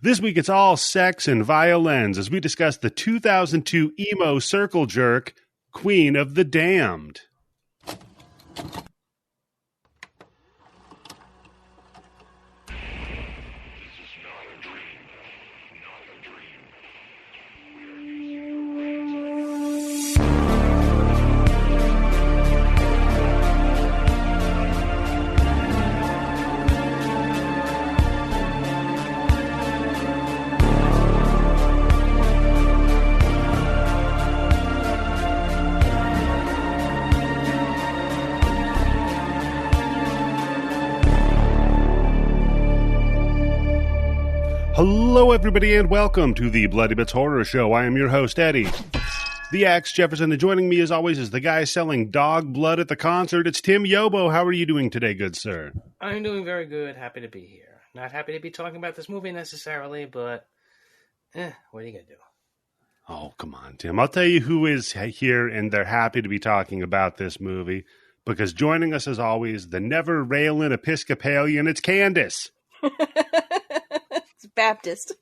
This week it's all sex and violins as we discuss the 2002 emo circle jerk, Queen of the Damned. Hello, everybody, and welcome to the Bloody Bits Horror Show. I am your host, Eddie, the Axe Jefferson, and joining me, as always, is the guy selling dog blood at the concert. It's Tim Yobo. How are you doing today, good sir? I'm doing very good. Happy to be here. Not happy to be talking about this movie necessarily, but what are you going to do? Oh, come on, Tim. I'll tell you who is here, and they're happy to be talking about this movie, because joining us, as always, the never-railing Episcopalian, it's Candice. Baptist.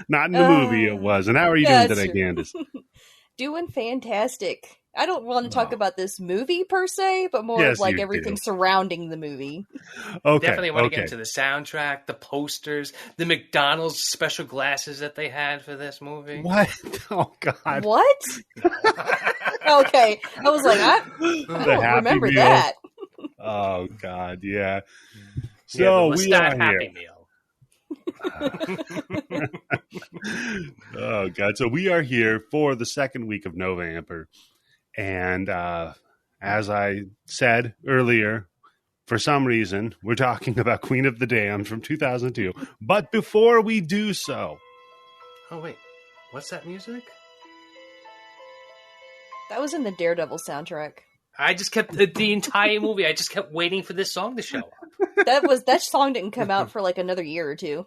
Not in the movie it was. And how are you doing today, Candice? Doing fantastic. I don't want to talk about this movie per se, but more of like everything surrounding the movie. Okay. Definitely want to get into the soundtrack, the posters, the McDonald's special glasses that they had for this movie. What? Oh, God. What? Okay. I was like, I don't remember meal. that. Oh, God, yeah. So we are Happy Meal. Oh, God. So we are here for the second week of No-Vamper. And as I said earlier, for some reason, we're talking about Queen of the Damned from 2002. But before we do so... Oh, wait. What's that music? That was in the Daredevil soundtrack. I just kept the entire movie. I just kept waiting for this song to show up. That song didn't come out for like another year or two.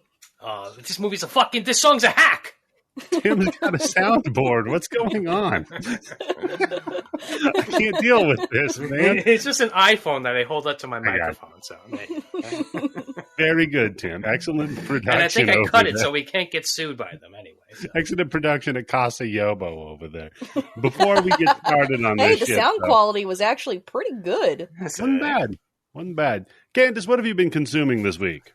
This movie's this song's a hack. Tim's got a soundboard. What's going on? I can't deal with this, man. It's just an iPhone that I hold up to my microphone. So very good, Tim. Excellent production. And I think I cut it so we can't get sued by them anyway. So. Excellent production at Casa Yobo over there. Before we get started on this, the sound quality was actually pretty good. Wasn't bad. Candice, what have you been consuming this week?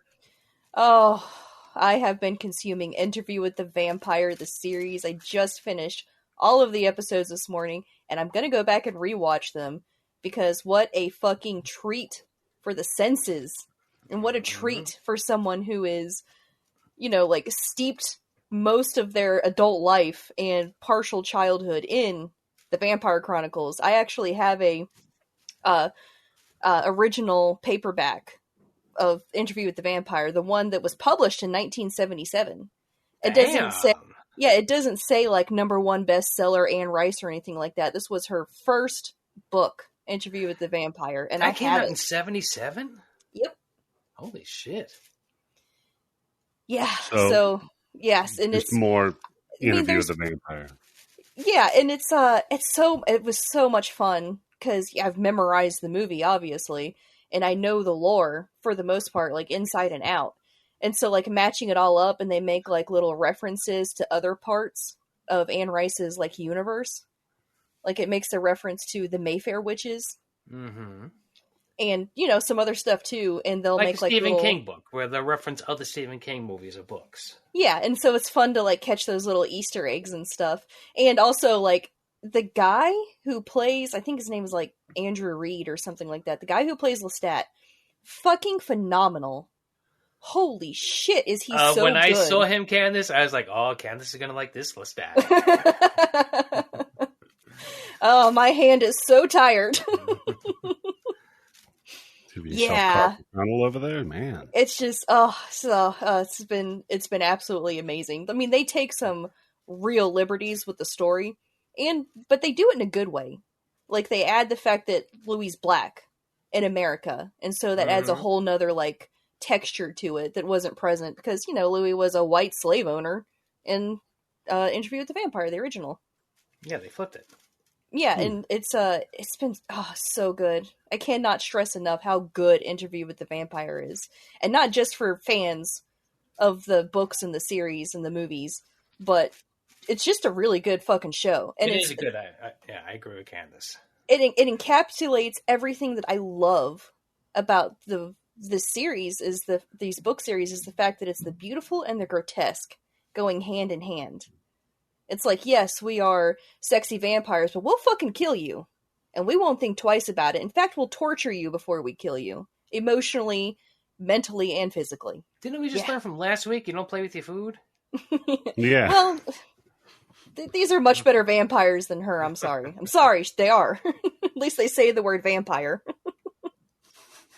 Oh, I have been consuming Interview with the Vampire, the series. I just finished all of the episodes this morning, and I'm going to go back and rewatch them, because what a fucking treat for the senses. And what a treat for someone who is, like steeped most of their adult life and partial childhood in the Vampire Chronicles. I actually have a original paperback of Interview with the Vampire, the one that was published in 1977. It doesn't say like #1 bestseller Anne Rice or anything like that. This was her first book, Interview with the Vampire, and that came out in 77. Yep. Holy shit. Yeah. So yes, and it's more Interview with the Vampire. Yeah, and it was so much fun because I've memorized the movie, obviously. And I know the lore, for the most part, like, inside and out. And so, like, matching it all up, and they make, like, little references to other parts of Anne Rice's, like, universe. Like, it makes a reference to the Mayfair Witches. Mm-hmm. And, some other stuff, too. And they'll make, like, Stephen King book, where they reference other Stephen King movies or books. Yeah, and so it's fun to, like, catch those little Easter eggs and stuff. And also, like, the guy who plays, I think his name is like Andrew Reed or something like that. The guy who plays Lestat, fucking phenomenal. Holy shit, is he so good. When I saw him, Candice, I was like, oh, Candice is going to like this Lestat. Oh, my hand is so tired. Yeah. All over there, man. It's just, it's been absolutely amazing. I mean, they take some real liberties with the story. But they do it in a good way. Like, they add the fact that Louis black in America. And so that adds a whole nother, like, texture to it that wasn't present. Because, Louis was a white slave owner in Interview with the Vampire, the original. Yeah, they flipped it. Yeah, and it's been so good. I cannot stress enough how good Interview with the Vampire is, and not just for fans of the books and the series and the movies, but it's just a really good fucking show. And it is a good. I agree with Candice. It encapsulates everything that I love about this series these book series is the fact that it's the beautiful and the grotesque going hand in hand. It's like, yes, we are sexy vampires, but we'll fucking kill you. And we won't think twice about it. In fact, we'll torture you before we kill you. Emotionally, mentally, and physically. Didn't we just learn from last week you don't play with your food? Yeah. Well, these are much better vampires than her, I'm sorry. I'm sorry, they are. At least they say the word vampire.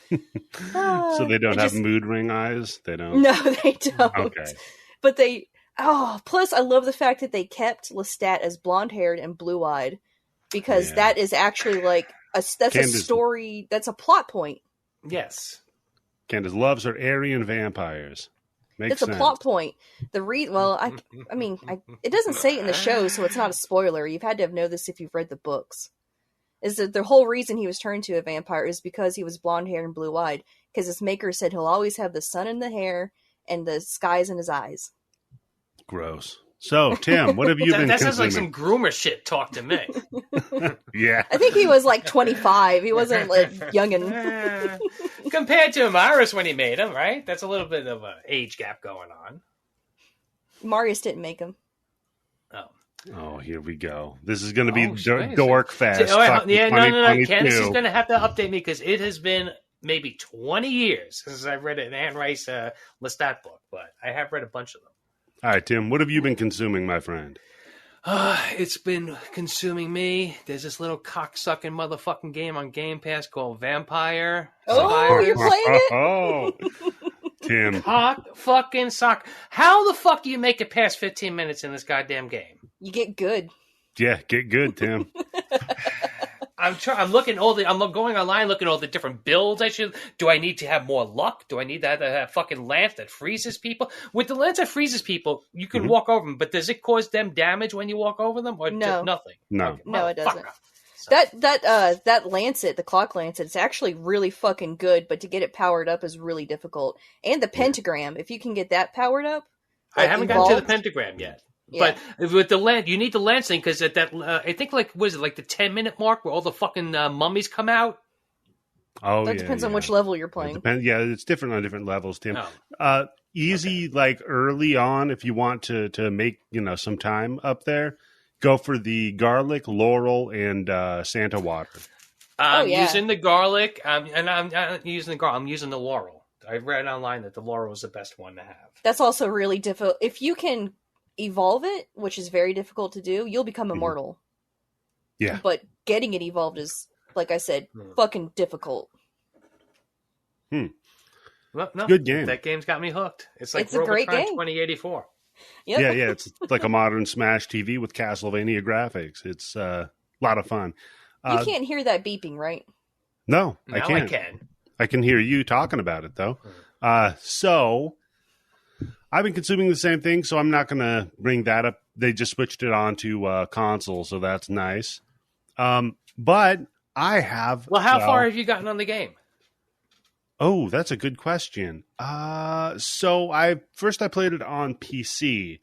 So they don't have mood ring eyes? They don't? No, they don't. Okay. But plus I love the fact that they kept Lestat as blonde-haired and blue-eyed, because that is actually like that's a story, that's a plot point. Yes. Candice loves her Aryan vampires. Makes sense. A plot point. I mean, it doesn't say it in the show, so it's not a spoiler. You've had to have known this if you've read the books. Is that the whole reason he was turned to a vampire is because he was blonde-haired and blue-eyed, because his maker said he'll always have the sun in the hair and the skies in his eyes. Gross. So, Tim, what have you been That consuming? sounds like some groomer shit talk to me. Yeah. I think he was like 25. He wasn't like youngin'. Compared to Amaris when he made him, right? That's a little bit of an age gap going on. Marius didn't make him. Oh, here we go. This is going to be dork fest. No. Candice is going to have to update me because it has been maybe 20 years since I've read an Anne Rice Lestat book, but I have read a bunch of them. All right, Tim, what have you been consuming, my friend? It's been consuming me. There's this little cocksucking motherfucking game on Game Pass called Vampire. Oh, you're playing it? Oh, Tim. Cock fucking sock. How the fuck do you make it past 15 minutes in this goddamn game? You get good. Yeah, get good, Tim. I'm going online, looking at all the different builds do I need to have more luck? Do I need to have that fucking lance that freezes people? With the lance that freezes people, you can walk over them, but does it cause them damage when you walk over them? Or no. Nothing? No. Okay. No, it doesn't. So. That lancet, the clock lancet, it's actually really fucking good, but to get it powered up is really difficult. And the pentagram, if you can get that powered up. I haven't gotten to the pentagram yet. Yeah. But with the lance, you need the lance thing because at that, I think the 10-minute mark where all the fucking mummies come out? Oh, that depends on which level you're playing. It's different on different levels, Tim. Oh. Easy, like early on, if you want to make some time up there, go for the garlic, laurel, and Santa water. I'm using the garlic, and I'm not using the garlic. I'm using the laurel. I read online that the laurel is the best one to have. That's also really difficult. If you can evolve it, which is very difficult to do, you'll become immortal. Yeah. But getting it evolved is, like I said, fucking difficult. Well, no, good game. That game's got me hooked. It's like a great game. 2084. Yep. Yeah, it's like a modern Smash TV with Castlevania graphics. It's a lot of fun. You can't hear that beeping, right? No, now I can't. I can. I can hear you talking about it, though. So I've been consuming the same thing, so I'm not going to bring that up. They just switched it on to console, so that's nice. But I have... Well, how far have you gotten on the game? Oh, that's a good question. So I played it on PC,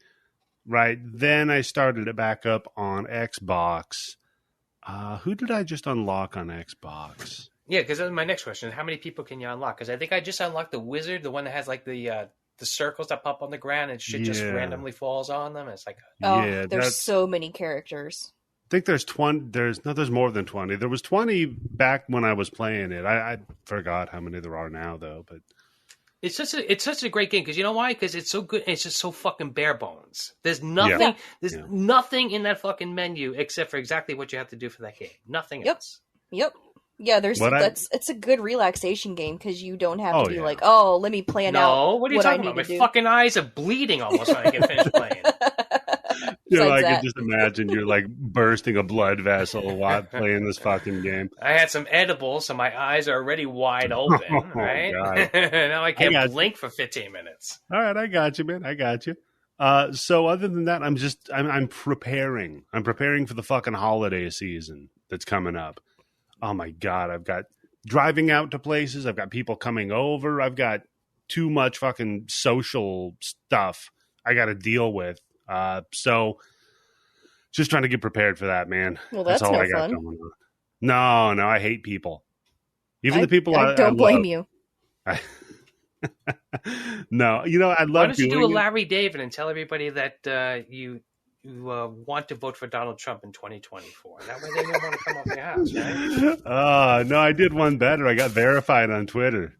right? Then I started it back up on Xbox. Who did I just unlock on Xbox? Yeah, because that's my next question. How many people can you unlock? Because I think I just unlocked the wizard, the one that has like the circles that pop on the ground and shit just randomly falls on them. It's like there's so many characters. I think there's 20. There's more than 20. There was 20 back when I was playing it. I forgot how many there are now, though. But it's such a great game because you know why? Because it's so good. And it's just so fucking bare bones. There's nothing. Yeah. There's nothing in that fucking menu except for exactly what you have to do for that game. Nothing else. Yep. Yeah, it's a good relaxation game because you don't have to be like, oh, let me plan out. No, what are you talking about? My fucking eyes are bleeding almost when I get finished playing. I can just imagine you're like bursting a blood vessel while playing this fucking game. I had some edibles, so my eyes are already wide open, right? Now I can't blink for 15 minutes. All right, I got you, man. I got you. So other than that, I'm preparing. I'm preparing for the fucking holiday season that's coming up. Oh my God. I've got driving out to places. I've got people coming over. I've got too much fucking social stuff I got to deal with. So just trying to get prepared for that, man. Well, that's all no I got fun. going on. No, I hate people. Even the people I don't blame you. No, I love. Why don't you do a it. Larry David and tell everybody that you want to vote for Donald Trump in 2024? That way they don't want to come up your house, right? No, I did one better. I got verified on Twitter.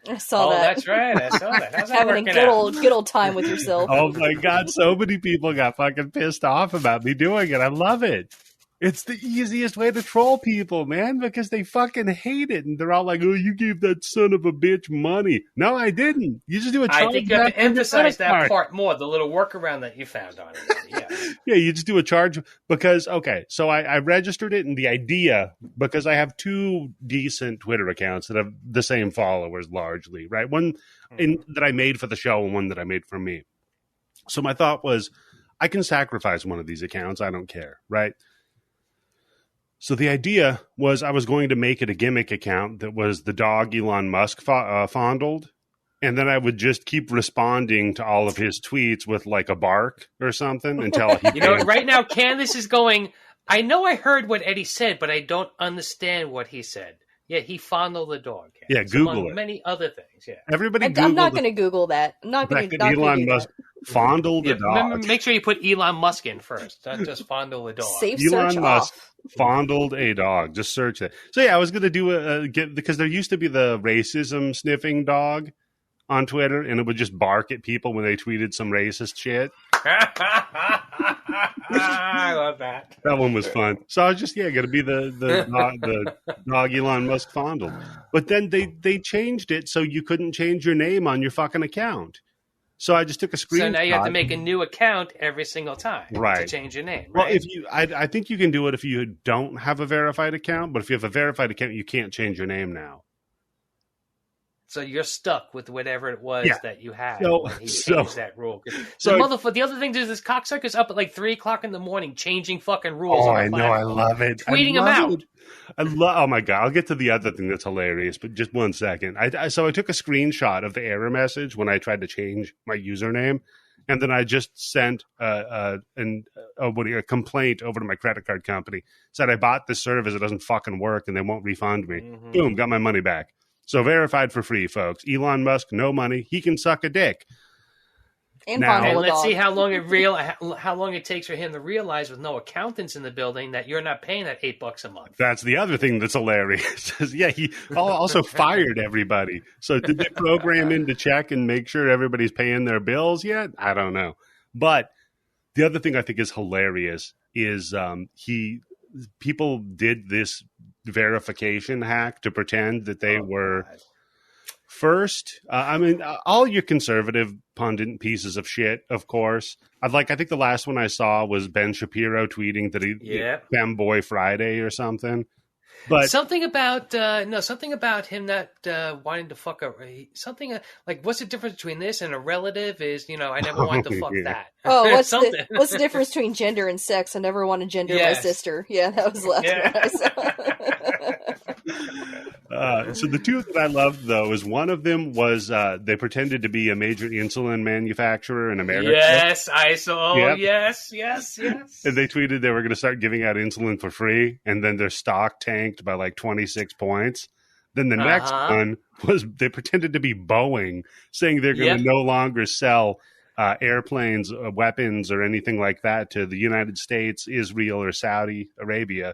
I saw that. That's right. I saw that. How's that Having a good old time with yourself. Oh my God, so many people got fucking pissed off about me doing it. I love it. It's the easiest way to troll people, man, because they fucking hate it. And they're all like, oh, you gave that son of a bitch money. No, I didn't. You just do a charge. I think you have to emphasize that part more, the little workaround that you found on it. Yeah. Yeah, you just do a charge because, okay, so I registered it, and the idea, because I have two decent Twitter accounts that have the same followers largely, right? One that I made for the show and one that I made for me. So my thought was, I can sacrifice one of these accounts. I don't care, right? So the idea was I was going to make it a gimmick account that was the dog Elon Musk fondled. And then I would just keep responding to all of his tweets with like a bark or something until he... right now, Candice is going, I know I heard what Eddie said, but I don't understand what he said. Yeah, he fondled the dog. Candice, yeah, Google it. Many other things, yeah. Everybody I'm not going to Google that. I'm not going to Elon Musk fondled the dog. Remember, make sure you put Elon Musk in first, not just fondle the dog. Safe Elon search Musk off. fondled a dog. Just search it. So yeah, I was going to do because there used to be the racism sniffing dog on Twitter, and it would just bark at people when they tweeted some racist shit. I love that. That one was fun. So I was just going to be the dog Elon Musk fondled. But then they changed it so you couldn't change your name on your fucking account. So I just took a screenshot. So now you have to make a new account every single time to change your name. Right? Well, if I think you can do it if you don't have a verified account. But if you have a verified account, you can't change your name now. So you're stuck with whatever it was that you had when he changed that rule. The other thing is this cocksucker's up at like 3 o'clock in the morning changing fucking rules. Oh, I know. I love it. Tweeting them out. Oh my God. I'll get to the other thing that's hilarious, but just 1 second. So I took a screenshot of the error message when I tried to change my username. And then I just sent a complaint over to my credit card company. Said I bought this service. It doesn't fucking work and they won't refund me. Mm-hmm. Boom. Got my money back. So verified for free, folks. Elon Musk, no money. He can suck a dick. And let's see how long it takes for him to realize, with no accountants in the building, that you're not paying that $8 a month. That's the other thing that's hilarious. He also fired everybody. So did they program in to check and make sure everybody's paying their bills yet? I don't know. But the other thing I think is hilarious is people did this verification hack to pretend that they were first. All your conservative pundit pieces of shit, of course. I think the last one I saw was Ben Shapiro tweeting that he Femboy Friday or something. But something about him not wanting to fuck something like, what's the difference between this and a relative is, I never want to fuck that. Oh, what's the difference between gender and sex? I never want to gender my sister. Yeah, that was the last one I saw. So the two that I loved, though, is one of them was they pretended to be a major insulin manufacturer in America. Yes, I saw. Yep. Yes. And they tweeted they were going to start giving out insulin for free, and then their stock tanked by like 26 points. Then the next one was they pretended to be Boeing, saying they're going to no longer sell airplanes, weapons, or anything like that to the United States, Israel, or Saudi Arabia.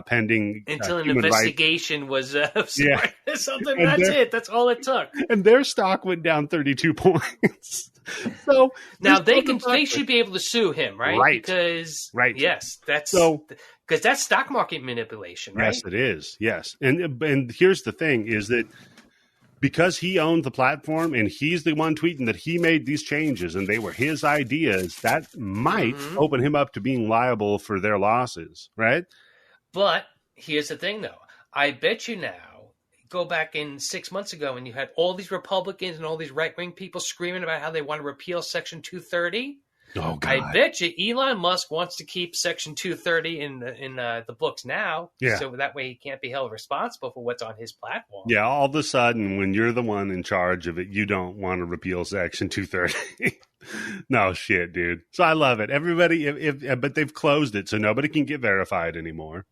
Pending until an investigation was something. That's it. That's all it took. And their stock went down 32 points. So now they should be able to sue him, right? Because yes, that's because that's stock market manipulation, right? Yes, it is. Yes, and here's the thing: is that because he owned the platform and he's the one tweeting that he made these changes and they were his ideas, that might open him up to being liable for their losses, right? But here's the thing, though. I bet you now, go back in 6 months ago and you had all these Republicans and all these right-wing people screaming about how they want to repeal Section 230. Oh, God. I bet you Elon Musk wants to keep Section 230 in the books now, so that way he can't be held responsible for what's on his platform. Yeah, all of a sudden, when you're the one in charge of it, you don't want to repeal Section 230. No shit, dude. So I love it. Everybody, but they've closed it, so nobody can get verified anymore.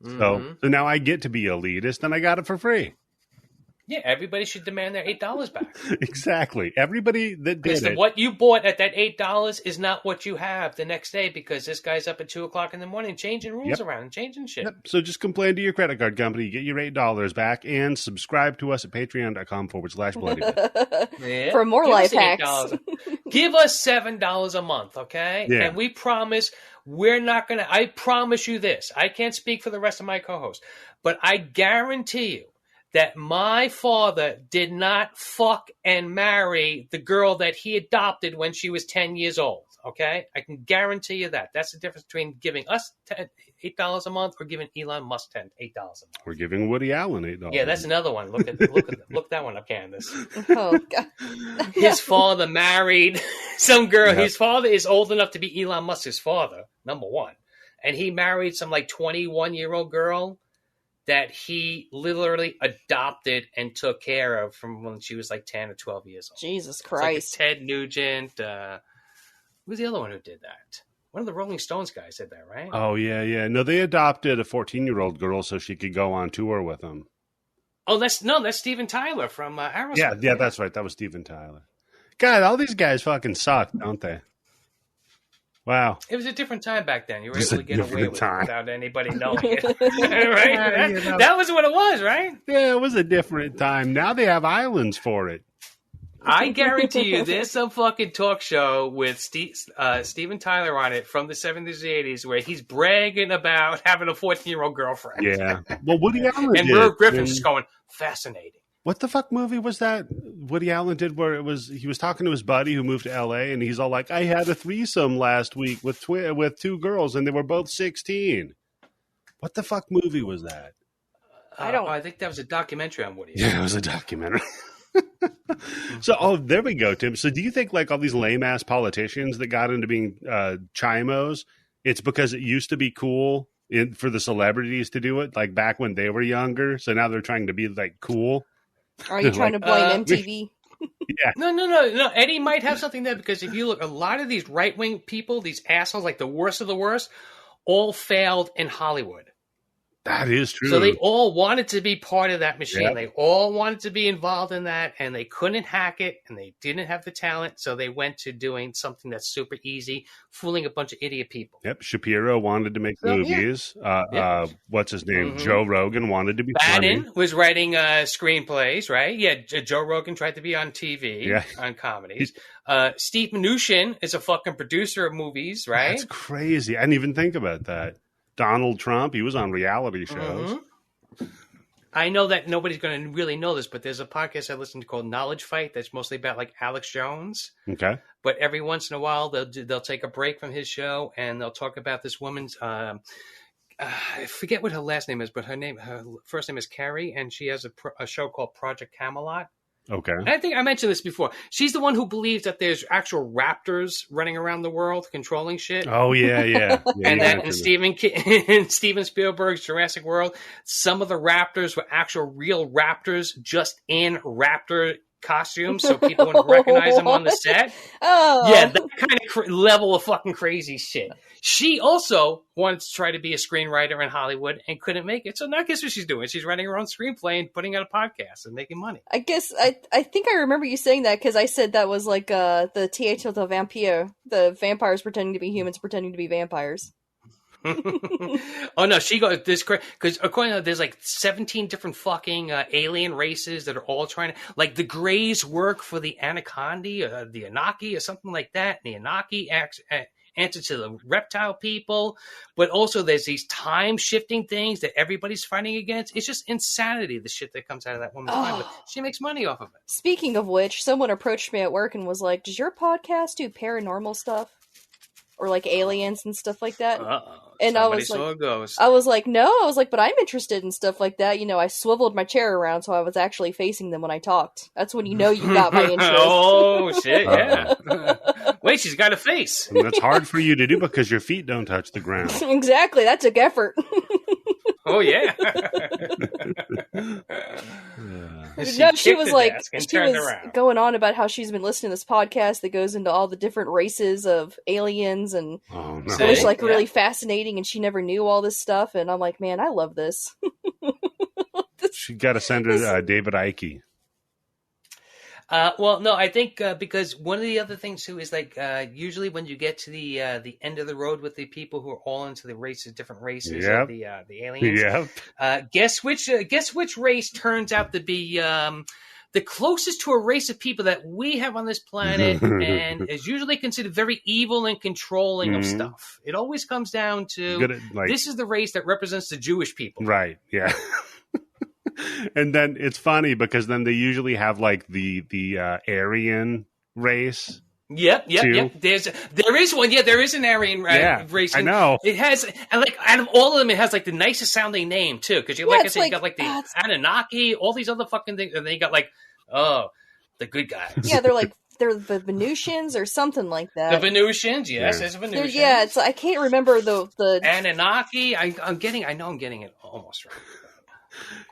So now I get to be elitist, and I got it for free. Yeah, everybody should demand their $8 back. Exactly. Everybody that did it. What you bought at that $8 is not what you have the next day because this guy's up at 2 o'clock in the morning changing rules around and changing shit. Yep. So just complain to your credit card company, get your $8 back, and subscribe to us at patreon.com/bloodybit. Yeah. For more life hacks. Give us $7 a month, okay? Yeah. And we promise we're not going to, I promise you this. I can't speak for the rest of my co-hosts, but I guarantee you that my father did not fuck and marry the girl that he adopted when she was 10 years old, okay? I can guarantee you that. That's the difference between giving us $8 a month or giving Elon Musk $8 a month. We're giving Woody Allen $8. Yeah, that's another one. Look that one up, Candice. Oh, God. His father married some girl. Yep. His father is old enough to be Elon Musk's father, number one. And he married some 21-year-old girl that he literally adopted and took care of from when she was 10 or 12 years old. Jesus Christ. Ted Nugent. Who's the other one who did that? One of the Rolling Stones guys did that, right? Oh, yeah. No, they adopted a 14-year-old girl so she could go on tour with them. Oh, that's Steven Tyler from Aerosmith. Yeah, that's right. That was Steven Tyler. God, all these guys fucking suck, don't they? Wow. It was a different time back then. You were able to get away with it without anybody knowing it. Right? That was what it was, right? Yeah, it was a different time. Now they have islands for it. I guarantee you there's some fucking talk show with Steven Tyler on it from the 70s and 80s where he's bragging about having a 14-year-old girlfriend. Yeah. Well, Woody Allen and Merv Griffin's just going, fascinating. What the fuck movie was that Woody Allen did where he was talking to his buddy who moved to L.A. and he's all like, I had a threesome last week with two girls and they were both 16. What the fuck movie was that? I think that was a documentary on Woody Allen. Yeah, it was a documentary. So, there we go, Tim. So do you think all these lame-ass politicians that got into being chimos, it's because it used to be cool for the celebrities to do it, back when they were younger, so now they're trying to be, cool? Are you trying to blame MTV? Yeah. No. Eddie might have something there because if you look, a lot of these right-wing people, these assholes, the worst of the worst, all failed in Hollywood. That is true. So they all wanted to be part of that machine. Yep. They all wanted to be involved in that, and they couldn't hack it, and they didn't have the talent, so they went to doing something that's super easy, fooling a bunch of idiot people. Yep, Shapiro wanted to make movies. Yeah. What's his name? Mm-hmm. Joe Rogan wanted to be Bannon funny. Was writing screenplays, right? Yeah, Joe Rogan tried to be on TV, on comedies. Steve Mnuchin is a fucking producer of movies, right? That's crazy. I didn't even think about that. Donald Trump, he was on reality shows. Mm-hmm. I know that nobody's going to really know this, but there's a podcast I listen to called Knowledge Fight that's mostly about Alex Jones. Okay. But every once in a while, they'll take a break from his show and they'll talk about this woman's. I forget what her last name is, but her first name is Carrie, and she has a show called Project Camelot. Okay. And I think I mentioned this before. She's the one who believes that there's actual raptors running around the world controlling shit. Oh, yeah. And that in Steven Spielberg's Jurassic World, some of the raptors were actual real raptors just in raptor costumes, so people wouldn't recognize them on the set. Oh. Yeah, that kind of level of fucking crazy shit. She also wanted to try to be a screenwriter in Hollywood and couldn't make it. So now guess what she's doing? She's writing her own screenplay and putting out a podcast and making money. I guess I think I remember you saying that because I said that was the Teatro del Vampire, the vampires pretending to be humans pretending to be vampires. Oh no, she got this because according to there's 17 different fucking alien races that are all trying to the Greys work for the Anaconda, the Anaki or something like that. And the Anaki answer to the reptile people, but also there's these time shifting things that everybody's fighting against. It's just insanity, the shit that comes out of that woman's mind. But she makes money off of it. Speaking of which, someone approached me at work and was like, does your podcast do paranormal stuff? Or aliens and stuff like that? And Somebody saw a ghost. I was like, no. I was like, but I'm interested in stuff like that. You know, I swiveled my chair around so I was actually facing them when I talked. That's when you know you got my interest. Oh, shit, yeah. Wait, she's got a face. And that's hard for you to do because your feet don't touch the ground. Exactly. That took effort. Oh, yeah. She was around. going on about how she's been listening to this podcast that goes into all the different races of aliens, and Oh, no. it was like really fascinating, and she never knew all this stuff, and I'm like, man, I love this. She got to send her David Icke. Well, no, I think because one of the other things too is like usually when you get to the end of the road with the people who are all into the races, different races of the aliens. Yep. Guess which race turns out to be the closest to a race of people that we have on this planet, and is usually considered very evil and controlling of stuff. It always comes down to this is the race that represents the Jewish people, right? Yeah. And then it's funny because then they usually have like the Aryan race. Yep. There is one. Yeah, there is an Aryan race. I know. It has, and like out of all of them, it has like the nicest sounding name too. Because like I said, you got like the Anunnaki, all these other fucking things, and then you got like the good guys. Yeah, they're the Venusians or something like that. The Venusians, yes, there's Venusians. Yeah, it's I can't remember the Anunnaki. I know I'm getting it almost right.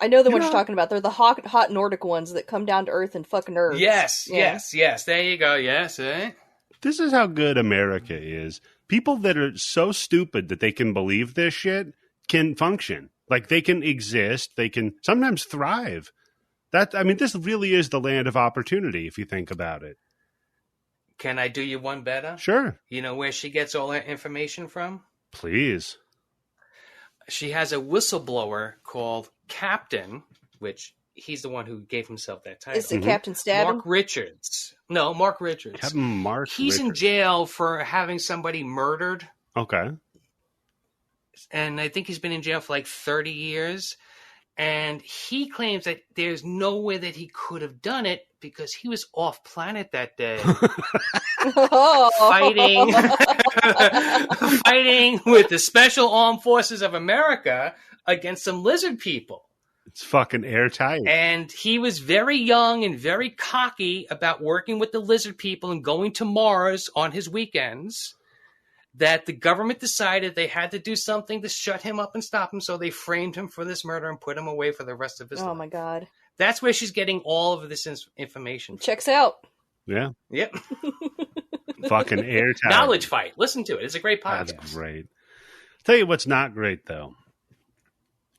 I know the ones you're talking about. They're the hot Nordic ones that come down to Earth and fuck nerds. Yes. There you go. Yes. This is how good America is. People that are so stupid that they can believe this shit can function. Like they can exist. They can sometimes thrive. This really is the land of opportunity if you think about it. Can I do you one better? Sure. You know where she gets all that information from? Please. She has a whistleblower called Captain, which he's the one who gave himself that title. Is it Captain Stabbin? Mark Richards. No, Mark Richards. Captain Mark He's in jail for having somebody murdered. Okay. And I think he's been in jail for like 30 years. And he claims that there's no way that he could have done it because he was off planet that day. fighting with the Special Armed Forces of America against some lizard people. It's fucking airtight. And he was very young and very cocky about working with the lizard people and going to Mars on his weekends, that the government decided they had to do something to shut him up and stop him, so they framed him for this murder and put him away for the rest of his life. Oh, my God. That's where she's getting all of this information. Checks out. Yeah. Yep. Fucking airtight. Knowledge Fight. Listen to it. It's a great podcast. That's great. Tell you what's not great, though.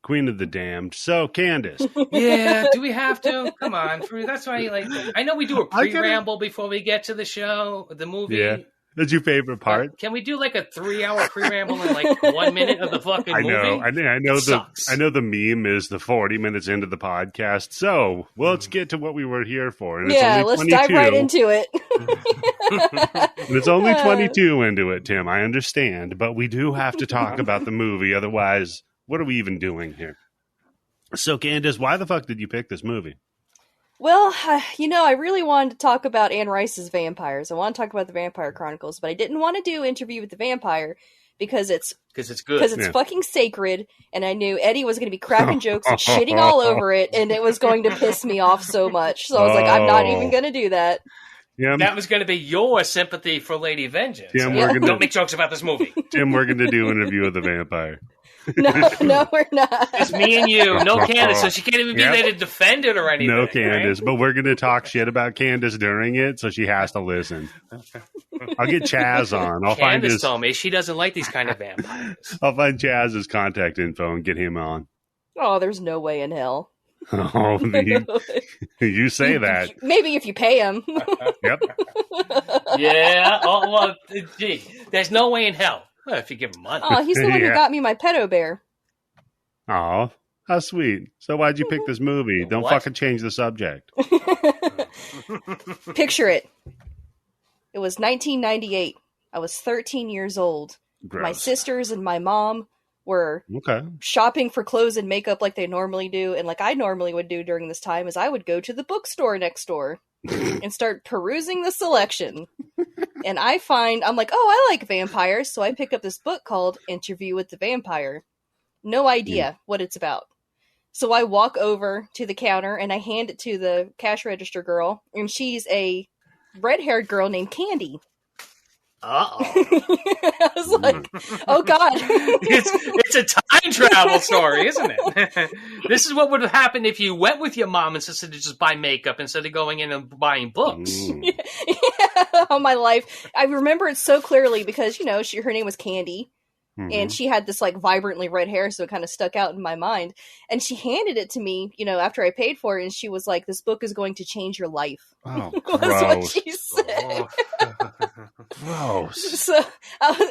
Queen of the Damned. So, Candice. Yeah, do we have to? Come on. That's why, I know we do a pre-ramble before we get to the show, the movie. Yeah. That's your favorite part? Can we do a 3-hour pre-ramble in 1 minute of the fucking movie? I know the meme is the 40 minutes into the podcast. So, let's get to what we were here for. And let's dive right into it. And it's only 22 into it, Tim. I understand. But we do have to talk about the movie. Otherwise, what are we even doing here? So, Candice, why the fuck did you pick this movie? Well, I really wanted to talk about Anne Rice's vampires. I want to talk about the Vampire Chronicles, but I didn't want to do Interview with the Vampire because it's good. Because it's fucking sacred, and I knew Eddie was going to be cracking jokes and shitting all over it, and it was going to piss me off so much. So I was like, I'm not even going to do that. Yeah, that was going to be your sympathy for Lady Vengeance. Don't make jokes about this movie. Tim, we're going to do Interview with the Vampire. No, we're not. It's me and you. No Candice, so she can't even be there to defend it or anything. No Candice, right? But we're going to talk shit about Candice during it, so she has to listen. I'll get Chaz on. Candice told me she doesn't like these kind of vampires. I'll find Chaz's contact info and get him on. Oh, there's no way in hell. Oh, you say that. Maybe if you pay him. Yep. Yeah. Oh, well, gee, there's no way in hell. Well, if you give him money. Oh, he's the one who got me my pedo bear. Oh, how sweet. So why'd you pick this movie? Don't fucking change the subject. Picture it. It was 1998. I was 13 years old. Gross. My sisters and my mom were shopping for clothes and makeup like they normally do. And like I normally would do during this time is I would go to the bookstore next door. and start perusing the selection. And I'm like, oh, I like vampires. So I pick up this book called Interview with the Vampire. No idea what it's about. So I walk over to the counter and I hand it to the cash register girl. And she's a red-haired girl named Candy. Uh-oh. I was like, oh God. It's a time travel story, isn't it? This is what would have happened if you went with your mom instead of just buy makeup instead of going in and buying books. Yeah, all my life. I remember it so clearly because, her name was Candy. And she had this, like, vibrantly red hair, so it kind of stuck out in my mind. And she handed it to me, after I paid for it, and she was like, this book is going to change your life. Oh, was what she said. Gross. So,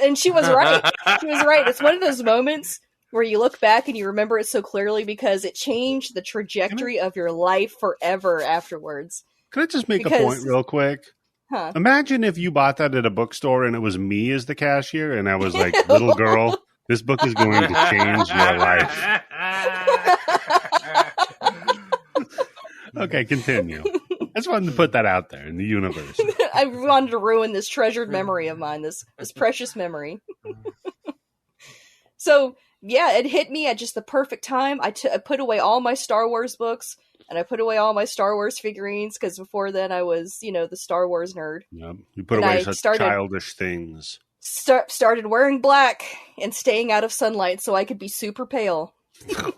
and she was right. She was right. It's one of those moments where you look back and you remember it so clearly because it changed the trajectory of your life forever afterwards. Can I just make a point real quick? Huh. Imagine if you bought that at a bookstore and it was me as the cashier and I was like, little girl, this book is going to change your life. Okay, continue. I just wanted to put that out there in the universe. I wanted to ruin this treasured memory of mine, this precious memory. So, yeah, it hit me at just the perfect time. I put away all my Star Wars books. And I put away all my Star Wars figurines because before then I was, the Star Wars nerd. Yep. You put away such childish things. Started wearing black and staying out of sunlight so I could be super pale. God.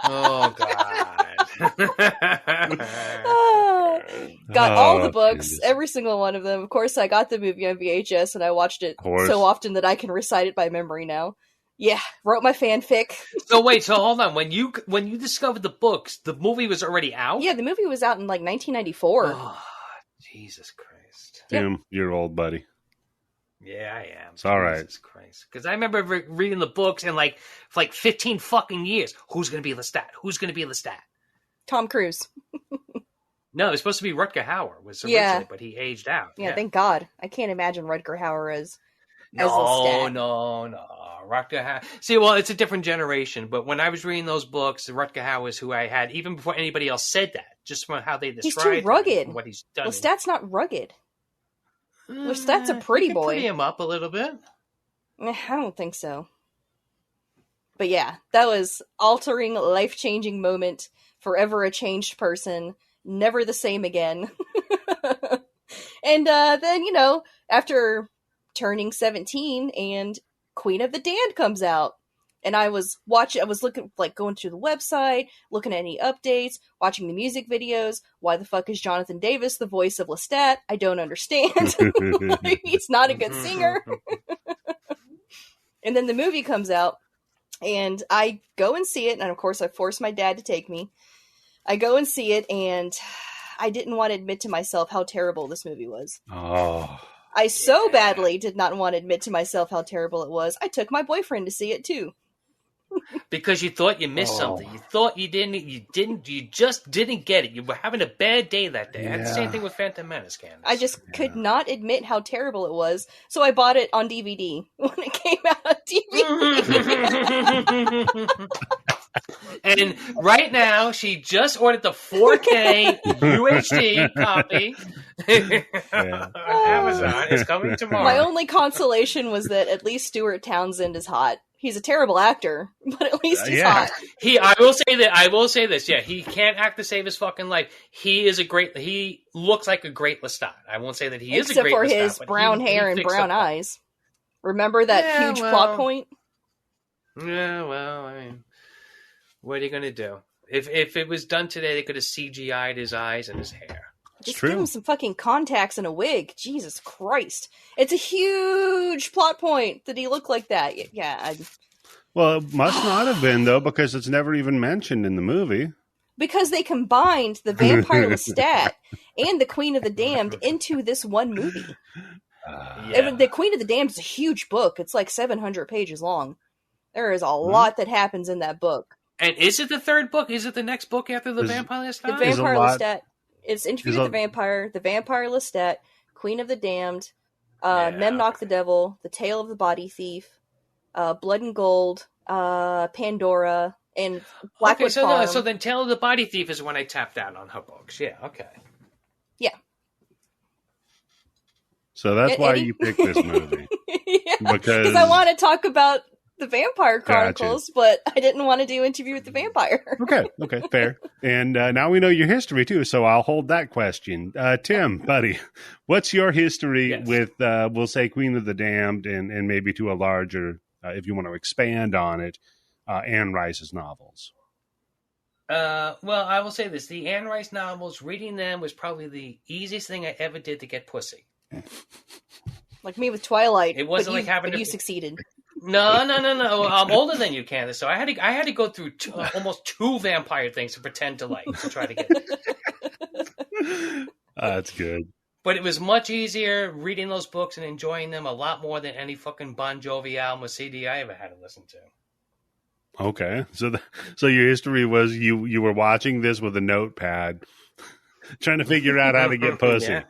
Oh, God. Got all the books, every single one of them. Of course, I got the movie on VHS and I watched it so often that I can recite it by memory now. Yeah, wrote my fanfic. So hold on. When you discovered the books, the movie was already out? Yeah, the movie was out in like 1994. Oh, Jesus Christ. Tim, you're old, buddy. Yeah, I am. It's all right. Jesus Christ. Because I remember reading the books and for 15 fucking years. Who's going to be Lestat? Who's going to be Lestat? Tom Cruise. No, it was supposed to be Rutger Hauer was originally, but he aged out. Yeah, thank God. I can't imagine Rutger Hauer as No. Rutger Hauer. See, well, it's a different generation, but when I was reading those books, Rutger Hauer is who I had, even before anybody else said that, just from how they described he's too rugged. what he's done. Lestat's not rugged. Lestat's a pretty boy. Pretty him up a little bit. I don't think so. But yeah, that was altering, life-changing moment. Forever a changed person. Never the same again. And then, after turning 17 and Queen of the Damned comes out. And I was looking, going through the website, looking at any updates, watching the music videos. Why the fuck is Jonathan Davis the voice of Lestat? I don't understand. He's not a good singer. And then the movie comes out, and I go and see it, and of course I forced my dad to take me. I go and see it, and I didn't want to admit to myself how terrible this movie was. Oh. I so badly did not want to admit to myself how terrible it was. I took my boyfriend to see it too. Because you thought you missed something. You thought you just didn't get it. You were having a bad day that day. Yeah. I had the same thing with Phantom Menace, Candice. I just could not admit how terrible it was, so I bought it on DVD when it came out on DVD. And right now, she just ordered the 4K UHD copy. On Amazon. It's coming tomorrow. My only consolation was that at least Stuart Townsend is hot. He's a terrible actor, but at least he's hot. I will say this. Yeah, he can't act to save his fucking life. He looks like a great Lestat. I won't say that he is a great Lestat. Except for his brown hair and brown eyes. Remember that huge plot point? Yeah, well, I mean, what are you going to do? If it was done today, they could have CGI'd his eyes and his hair. Just give him some fucking contacts and a wig. Jesus Christ. It's a huge plot point that he looked like that. Yeah. Well, it must not have been, though, because it's never even mentioned in the movie. Because they combined the Vampire Lestat and the Queen of the Damned into this one movie. The Queen of the Damned is a huge book. It's like 700 pages long. There is a lot that happens in that book. And is it the third book? Is it the next book after the Vampire Lestat? The Vampire Lestat. It's Interview with the Vampire Lestat, Queen of the Damned, Memnoch the Devil, The Tale of the Body Thief, Blood and Gold, Pandora, and Blackwood Farm. So then Tale of the Body Thief is when I tapped out on her books. Yeah, okay. Yeah. So that's why you picked this movie. Yeah, because I want to talk about the Vampire Chronicles, but I didn't want to do Interview with the Vampire. Okay, fair. And now we know your history too, so I'll hold that question. Tim, buddy, what's your history with, we'll say, Queen of the Damned, and maybe to a larger, if you want to expand on it, Anne Rice's novels? Well, I will say this: the Anne Rice novels, reading them was probably the easiest thing I ever did to get pussy. Like me with Twilight. It wasn't like having but you succeeded. No. I'm older than you, Candice, so I had to go through almost 2 vampire things to pretend to like to try to get it. That's good. But it was much easier reading those books and enjoying them a lot more than any fucking Bon Jovi album or CD I ever had to listen to. Okay, so your history was you were watching this with a notepad, trying to figure out how to get pussy. Yeah.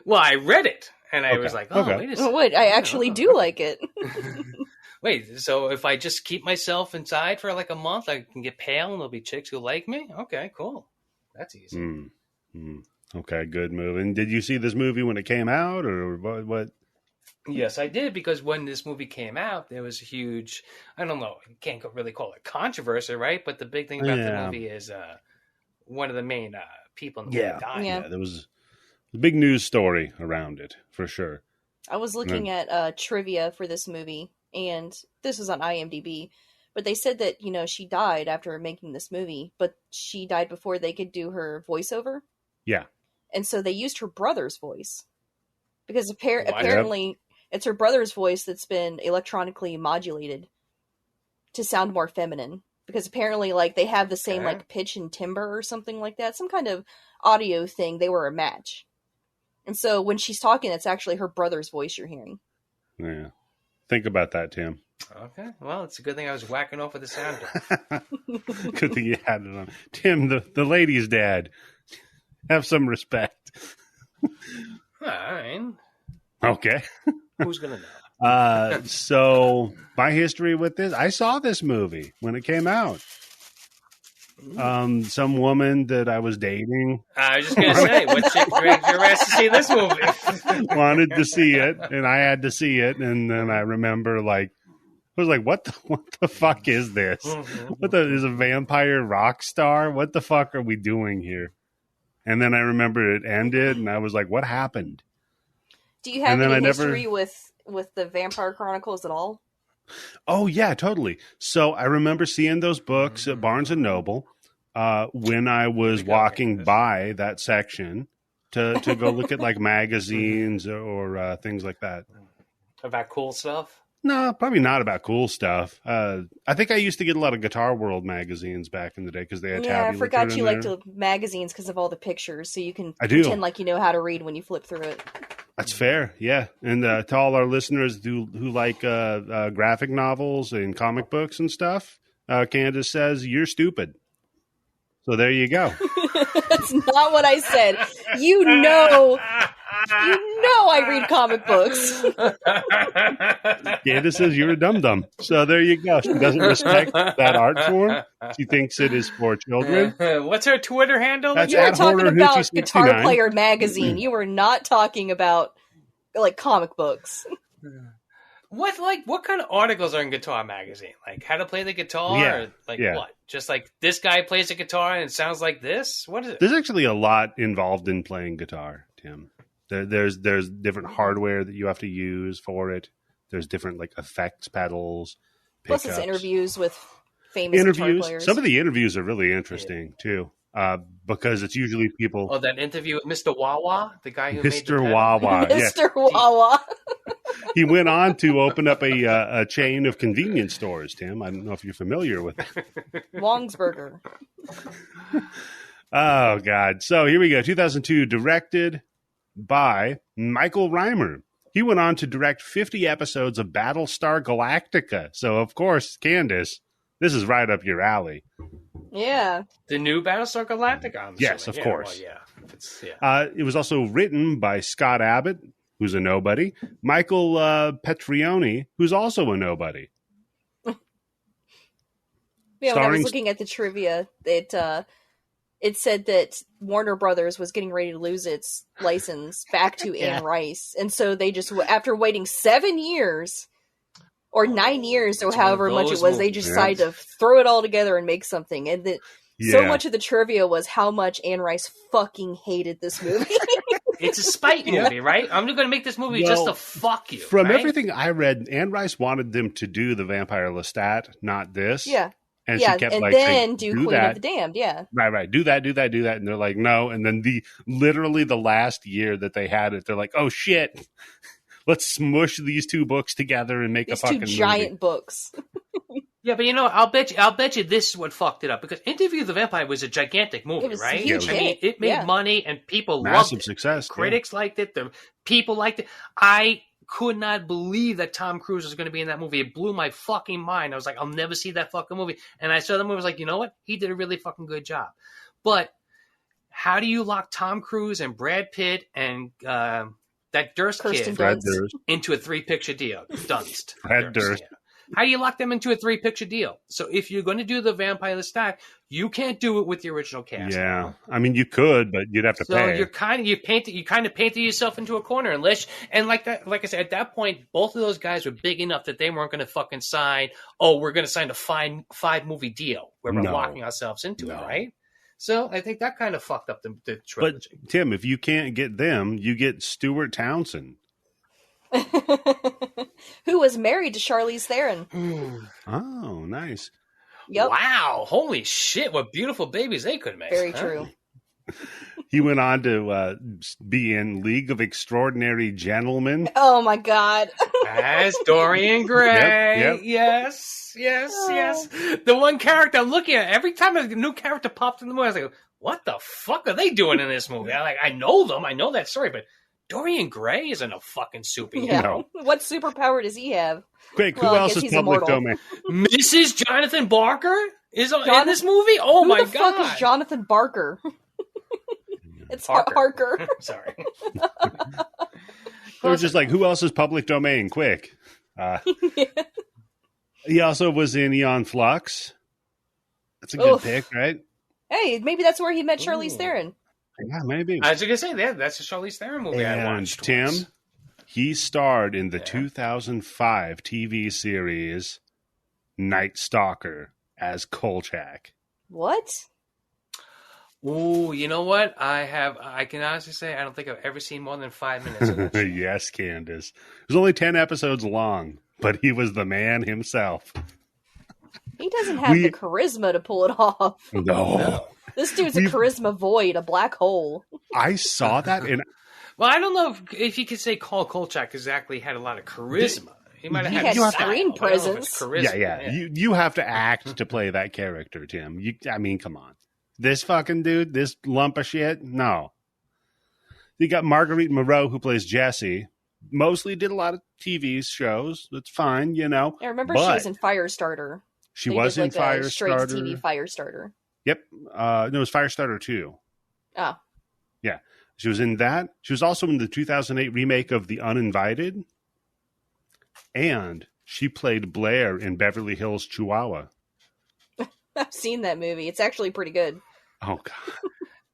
Well, I read it, and I was like, wait a second. Wait, I actually do like it. Wait, so if I just keep myself inside for like a month, I can get pale and there'll be chicks who like me? Okay, cool. That's easy. Okay, good move. And did you see this movie when it came out, or what? Yes, I did, because when this movie came out, there was a huge, I don't know, you can't really call it controversy, right? But the big thing about the movie is one of the main people in the movie died. Yeah, there was a big news story around it, for sure. I was looking at trivia for this movie, and this was on IMDb, but they said that, she died after making this movie, but she died before they could do her voiceover. Yeah. And so they used her brother's voice. Because apparently it's her brother's voice that's been electronically modulated to sound more feminine. Because apparently, they have the same, pitch and timbre or something like that. Some kind of audio thing. They were a match. And so when she's talking, it's actually her brother's voice you're hearing. Yeah. Think about that, Tim. Okay. Well, it's a good thing I was whacking off with the sound. Good thing you had it on. Tim, the lady's dad. Have some respect. Fine. Okay. Who's going to know? So my history with this, I saw this movie when it came out. Some woman that I was dating. I was just going to say, what chick dragged your ass to see this movie? Wanted to see it, and I had to see it, and then I remember I was like, what the fuck is this? Is a vampire rock star? What the fuck are we doing here? And then I remember it ended, and I was like, what happened? Do you have any history with the Vampire Chronicles at all? Oh, yeah, totally. So I remember seeing those books at Barnes & Noble when I was walking by that section to go look at magazines or things like that. About cool stuff? No, probably not about cool stuff. I think I used to get a lot of Guitar World magazines back in the day because they had I forgot you liked the magazines because of all the pictures, so you can pretend like you know how to read when you flip through it. That's fair, yeah. And to all our listeners who like graphic novels and comic books and stuff, Candice says, you're stupid. So there you go. That's not what I said. You know I read comic books. Candice says you're a dum-dum. So there you go. She doesn't respect that art form. She thinks it is for children. What's her Twitter handle? That's you were talking about 69. Guitar Player magazine. You were not talking about comic books. What kind of articles are in Guitar Magazine? Like how to play the guitar? Yeah. Or what? Just like this guy plays a guitar and it sounds like this? What is it? There's actually a lot involved in playing guitar, Tim. There's different hardware that you have to use for it. There's different effects pedals. Plus it's interviews with famous guitar players. Some of the interviews are really interesting too. Because it's usually people. Oh, that interview with Mr. Wawa, the guy who Mr. made Wawa, Mr. Wawa. He went on to open up a chain of convenience stores. Tim, I don't know if you're familiar with it. Wong's Burger. Oh God! So here we go. 2002, directed by Michael Reimer. He went on to direct 50 episodes of Battlestar Galactica. So of course, Candice, this is right up your alley. Yeah. The new Battlestar Galactica. Yes, of course. Well, It was also written by Scott Abbott, who's a nobody, Michael Petrioni, who's also a nobody. Yeah, when I was looking at the trivia, it said that Warner Brothers was getting ready to lose its license back to Anne Rice. And so they just, after waiting 7 years, or 9 years, or however much it was, they just decided to throw it all together and make something. And so much of the trivia was how much Anne Rice fucking hated this movie. It's a spite movie, right? I'm going to make this movie just to fuck you. From everything I read, Anne Rice wanted them to do The Vampire Lestat, not this. Yeah. And she kept and like, then do Queen of the Damned, Right. Do that. And they're like, no. And then literally the last year that they had it, they're like, oh shit, let's smush these 2 books together and make a fucking 2 giant movie. books. Yeah, but I'll bet you this is what fucked it up, because Interview with the Vampire was a gigantic movie, right? Huge hit. It made money and people loved it. Massive success. Critics liked it. The people liked it. I could not believe that Tom Cruise was going to be in that movie. It blew my fucking mind. I was like, I'll never see that fucking movie. And I saw the movie. I was like, you know what? He did a really fucking good job. But how do you lock Tom Cruise and Brad Pitt and that Durst Kirsten kid Dunst into a 3-picture deal? Dunst. Brad Durst. Yeah. How do you lock them into a 3-picture deal? So if you're going to do the Vampire Lestat, you can't do it with the original cast. Yeah, I mean you could, but you'd have to pay. So you kind of painted yourself into a corner, like I said, at that point, both of those guys were big enough that they weren't going to fucking sign. Oh, we're going to sign a 5-movie deal where we're locking ourselves into it, right? So I think that kind of fucked up the trilogy. But Tim, if you can't get them, you get Stuart Townsend. Who was married to Charlize Theron. Oh, nice. Yep. Wow. Holy shit. What beautiful babies they could make. Very true. He went on to be in League of Extraordinary Gentlemen. Oh, my God. As Dorian Gray. Yep. Yes. The one character I'm looking at, every time a new character popped in the movie, I was like, what the fuck are they doing in this movie? I know them. I know that story, but Dorian Gray isn't a fucking superhero. Yeah. No. What superpower does he have? Quick, who else is public domain? Mrs. Jonathan Barker is in this movie? Oh my God. Who the fuck is Jonathan Barker? It's Harker. Sorry. They were just like, who else is public domain? Quick. He also was in Eon Flux. That's a good pick, right? Hey, maybe that's where he met Charlize Theron. Yeah, maybe. I was going to say, that's a Charlize Theron movie I watched. Tim, he starred in the 2005 TV series Night Stalker as Kolchak. What? Ooh, you know what? I can honestly say I don't think I've ever seen more than 5 minutes of that show. Yes, Candice. It was only 10 episodes long, but he was the man himself. He doesn't have the charisma to pull it off. No. This dude's a charisma void, a black hole. I saw that in... Well, I don't know if you could say Carl Kolchak exactly had a lot of charisma. He might have had screen presence. Yeah. You have to act to play that character, Tim. I mean, come on. This fucking dude, this lump of shit, no. You got Marguerite Moreau, who plays Jessie. Mostly did a lot of TV shows. That's fine, you know. I remember she was in Firestarter. She was in Firestarter. Straight TV Firestarter. Yep. No, it was Firestarter 2. Oh. Yeah. She was in that. She was also in the 2008 remake of The Uninvited. And she played Blair in Beverly Hills Chihuahua. I've seen that movie. It's actually pretty good. Oh, God.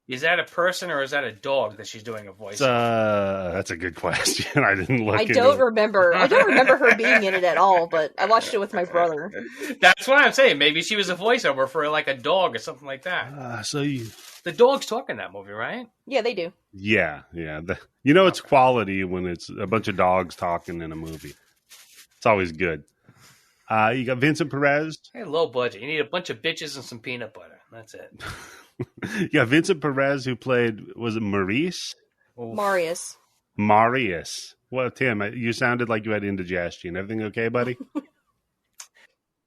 Is that a person or is that a dog that she's doing a voice? That's a good question. I didn't look. I don't remember her being in it at all, but I watched it with my brother. That's what I'm saying. Maybe she was a voiceover for like a dog or something like that. The dogs talk in that movie, right? Yeah, they do. Yeah. It's quality when it's a bunch of dogs talking in a movie. It's always good. You got Vincent Perez. Hey, low budget. You need a bunch of bitches and some peanut butter. That's it. Yeah, Vincent Perez, who played, was it Maurice? Marius. Well, Tim, you sounded like you had indigestion. Everything okay, buddy?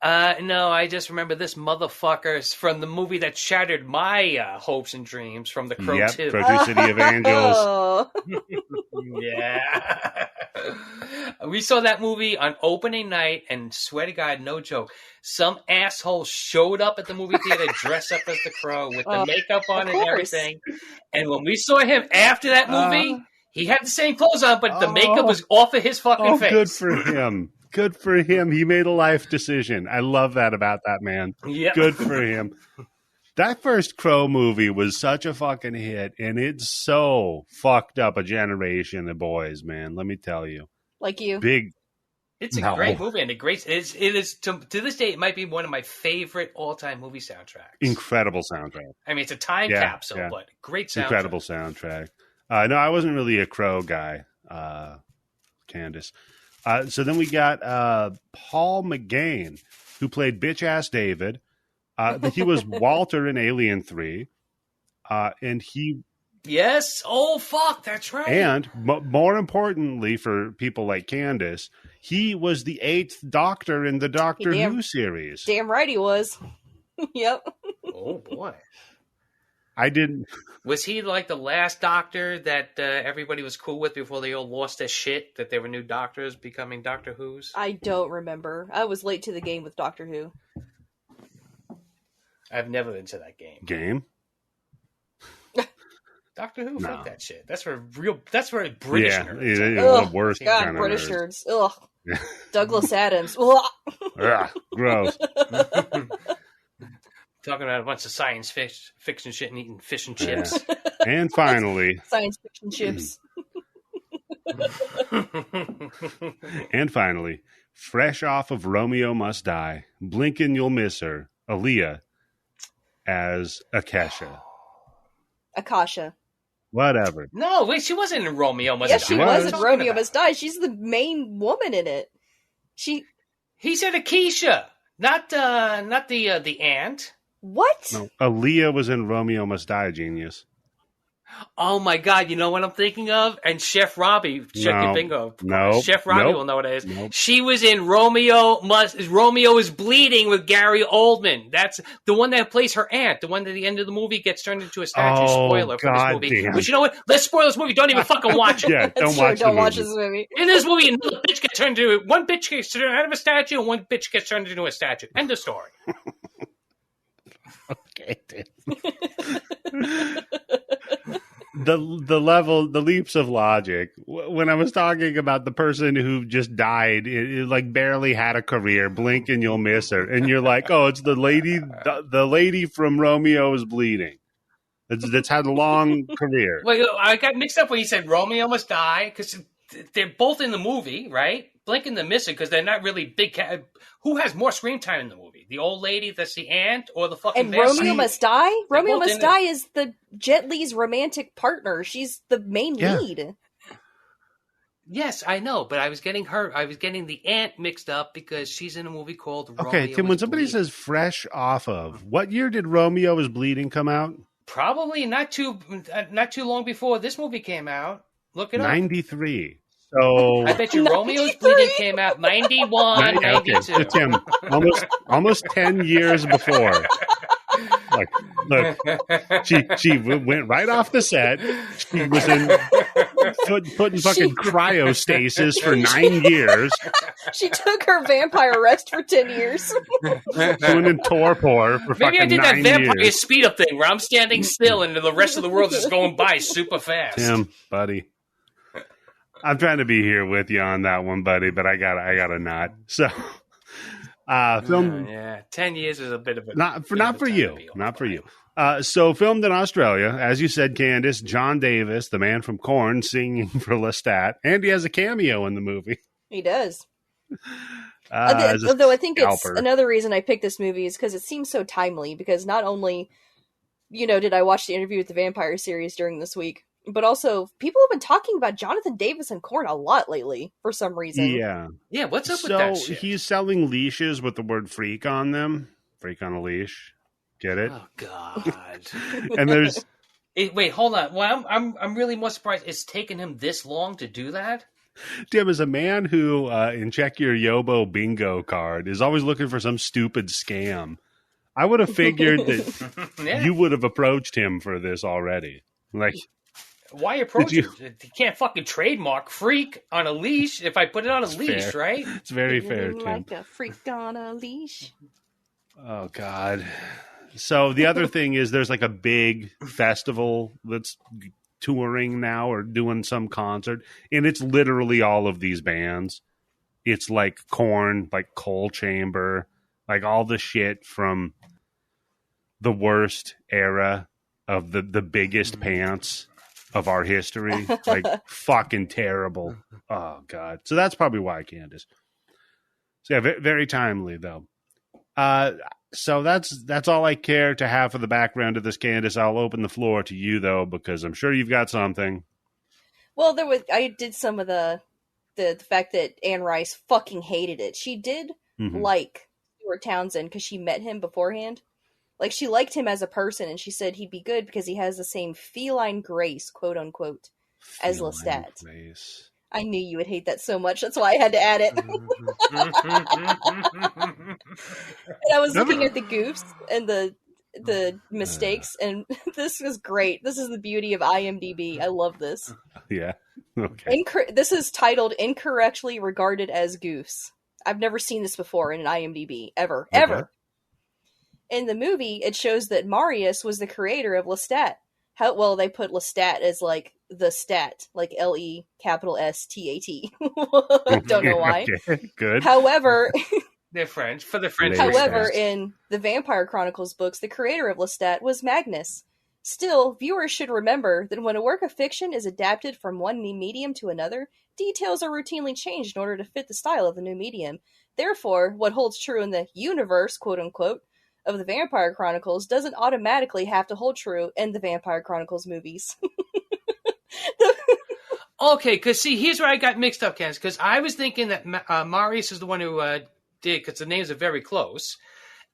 No, I just remember this motherfucker from the movie that shattered my hopes and dreams, from The Crow 2. Crow 2 City of Angels. Oh. Yeah. We saw that movie on opening night, and swear to God, no joke, some asshole showed up at the movie theater dressed up as the Crow with the makeup on and everything. And when we saw him after that movie, he had the same clothes on, but the makeup was off of his fucking face. Good for him. Good for him. He made a life decision. I love that about that man. Yep. Good for him. That first Crow movie was such a fucking hit, and it's so fucked up a generation of boys, man. Let me tell you. Like you. Big. It's a great movie, and it is to this day, it might be one of my favorite all-time movie soundtracks. Incredible soundtrack. I mean, it's a time capsule, but great soundtrack. Incredible soundtrack. No, I wasn't really a Crow guy, Candice. So then we got Paul McGain, who played bitch-ass David. He was Walter in Alien 3. And he... Yes. Oh, fuck. That's right. And more importantly for people like Candice, he was the 8th Doctor in the Doctor Who series. Damn right he was. Yep. Oh, boy. I didn't... Was he like the last Doctor that everybody was cool with before they all lost their shit, that there were new Doctors becoming Doctor Who's? I don't remember. I was late to the game with Doctor Who. I've never been to that game. Game? Doctor Who? No. Fuck that shit. That's for British nerds. The worst God, kind of British nerds. nerds. Ugh. Douglas Adams. Ugh. Ugh, gross. Talking about a bunch of science fiction shit and eating fish and chips. Yeah. And finally... Science fiction chips. And finally, fresh off of Romeo Must Die, blink and you'll miss her, Aaliyah as Akasha. Akasha. Whatever. No, wait, she wasn't in Romeo Must Yes, Die. she was in What are you Romeo talking Must Die. She's the main woman in it. He said Akeisha, not the aunt. What? No, Aaliyah was in Romeo Must Die, genius. Oh my God! You know what I'm thinking of? And Chef Robbie, check your bingo. No, Chef Robbie will know what it is. Nope. She was in Romeo is Bleeding with Gary Oldman. That's the one that plays her aunt. The one that at the end of the movie gets turned into a statue. Oh, Spoiler for this God movie. damn. But you know what? Let's spoil this movie. Don't even fucking watch it. Yeah, don't watch this movie. In this movie, another bitch gets turned into one bitch gets turned out of a statue, and one bitch gets turned into a statue. End of story. Okay, the leaps of logic. When I was talking about the person who just died, it like barely had a career, blink and you'll miss her, and you're like, oh, it's the lady from Romeo is Bleeding. That's had a long career. Wait, I got mixed up when you said Romeo Must Die, because they're both in the movie, right? Blink and the missing, because they're not really big. Who has more screen time in the movie? The old lady that's the aunt, or the fucking And Romeo Must Die? Romeo Must Die is the Jet Li's romantic partner. She's the main lead. Yes, I know, but I was getting the aunt mixed up because she's in a movie called Romeo Okay, Tim, when somebody says fresh off of, what year did Romeo is Bleeding come out? Probably not too long before this movie came out. Look it up. 93. So I bet you Romeo's Bleeding came out 91, 92. Okay, Tim, almost 10 years before. Like, look, she went right off the set. She was in put in fucking cryostasis for 9 years. She took her vampire rest for 10 years. She went in torpor for Maybe fucking 9 years. I did that vampire speed up thing where I'm standing still and the rest of the world is going by super fast. Tim, buddy. I'm trying to be here with you on that one, buddy, but I got a nod. So, film. 10 years is a bit of a Not for you. So filmed in Australia, as you said, Candice, John Davis, the man from Korn, singing for Lestat, and he has a cameo in the movie. He does. Although I think it's another reason I picked this movie is because it seems so timely. Because not only, did I watch the Interview with the Vampire series during this week, but also people have been talking about Jonathan Davis and Korn a lot lately for some reason. Yeah. What's up with that shit? So he's selling leashes with the word "freak" on them. Freak on a leash. Get it? Oh God! And there's wait, hold on. Well, I'm really more surprised it's taken him this long to do that. Tim is a man who, in Check Your Yobo bingo card, is always looking for some stupid scam. I would have figured that you would have approached him for this already. Like, why approach him? You can't fucking trademark "freak" on a leash if I put it on a leash, fair. Right? It's very fair, Tim. Like a freak on a leash. Oh, God. So the other thing is there's like a big festival that's touring now or doing some concert, and it's literally all of these bands. It's like Korn, like Coal Chamber, like all the shit from the worst era of the biggest pants of our history. Like, fucking terrible. Oh, God. So that's probably why, Candice. So, yeah, very timely, though. So that's all I care to have for the background of this, Candice. I'll open the floor to you, though, because I'm sure you've got something. Well, I did some of the fact that Anne Rice fucking hated it. She did like Stuart Townsend because she met him beforehand. Like, she liked him as a person, and she said he'd be good because he has the same feline grace, quote unquote, as Lestat. Grace. I knew you would hate that so much. That's why I had to add it. And I was looking at the goofs and the mistakes, and this is great. This is the beauty of IMDb. I love this. Yeah. Okay. This is titled Incorrectly Regarded as Goofs. I've never seen this before in an IMDb. Ever. Okay. Ever. In the movie, it shows that Marius was the creator of Lestat. They put Lestat as, like, the stat, like LESTAT. Don't know why. Okay, good. However, they're French for the French. However, in the Vampire Chronicles books, the creator of Lestat was Magnus. Still, viewers should remember that when a work of fiction is adapted from one medium to another, details are routinely changed in order to fit the style of the new medium. Therefore, what holds true in the universe, quote unquote, of the Vampire Chronicles doesn't automatically have to hold true in the Vampire Chronicles movies. Okay, because see, here's where I got mixed up, Candice, because I was thinking that Marius is the one who did, because the names are very close.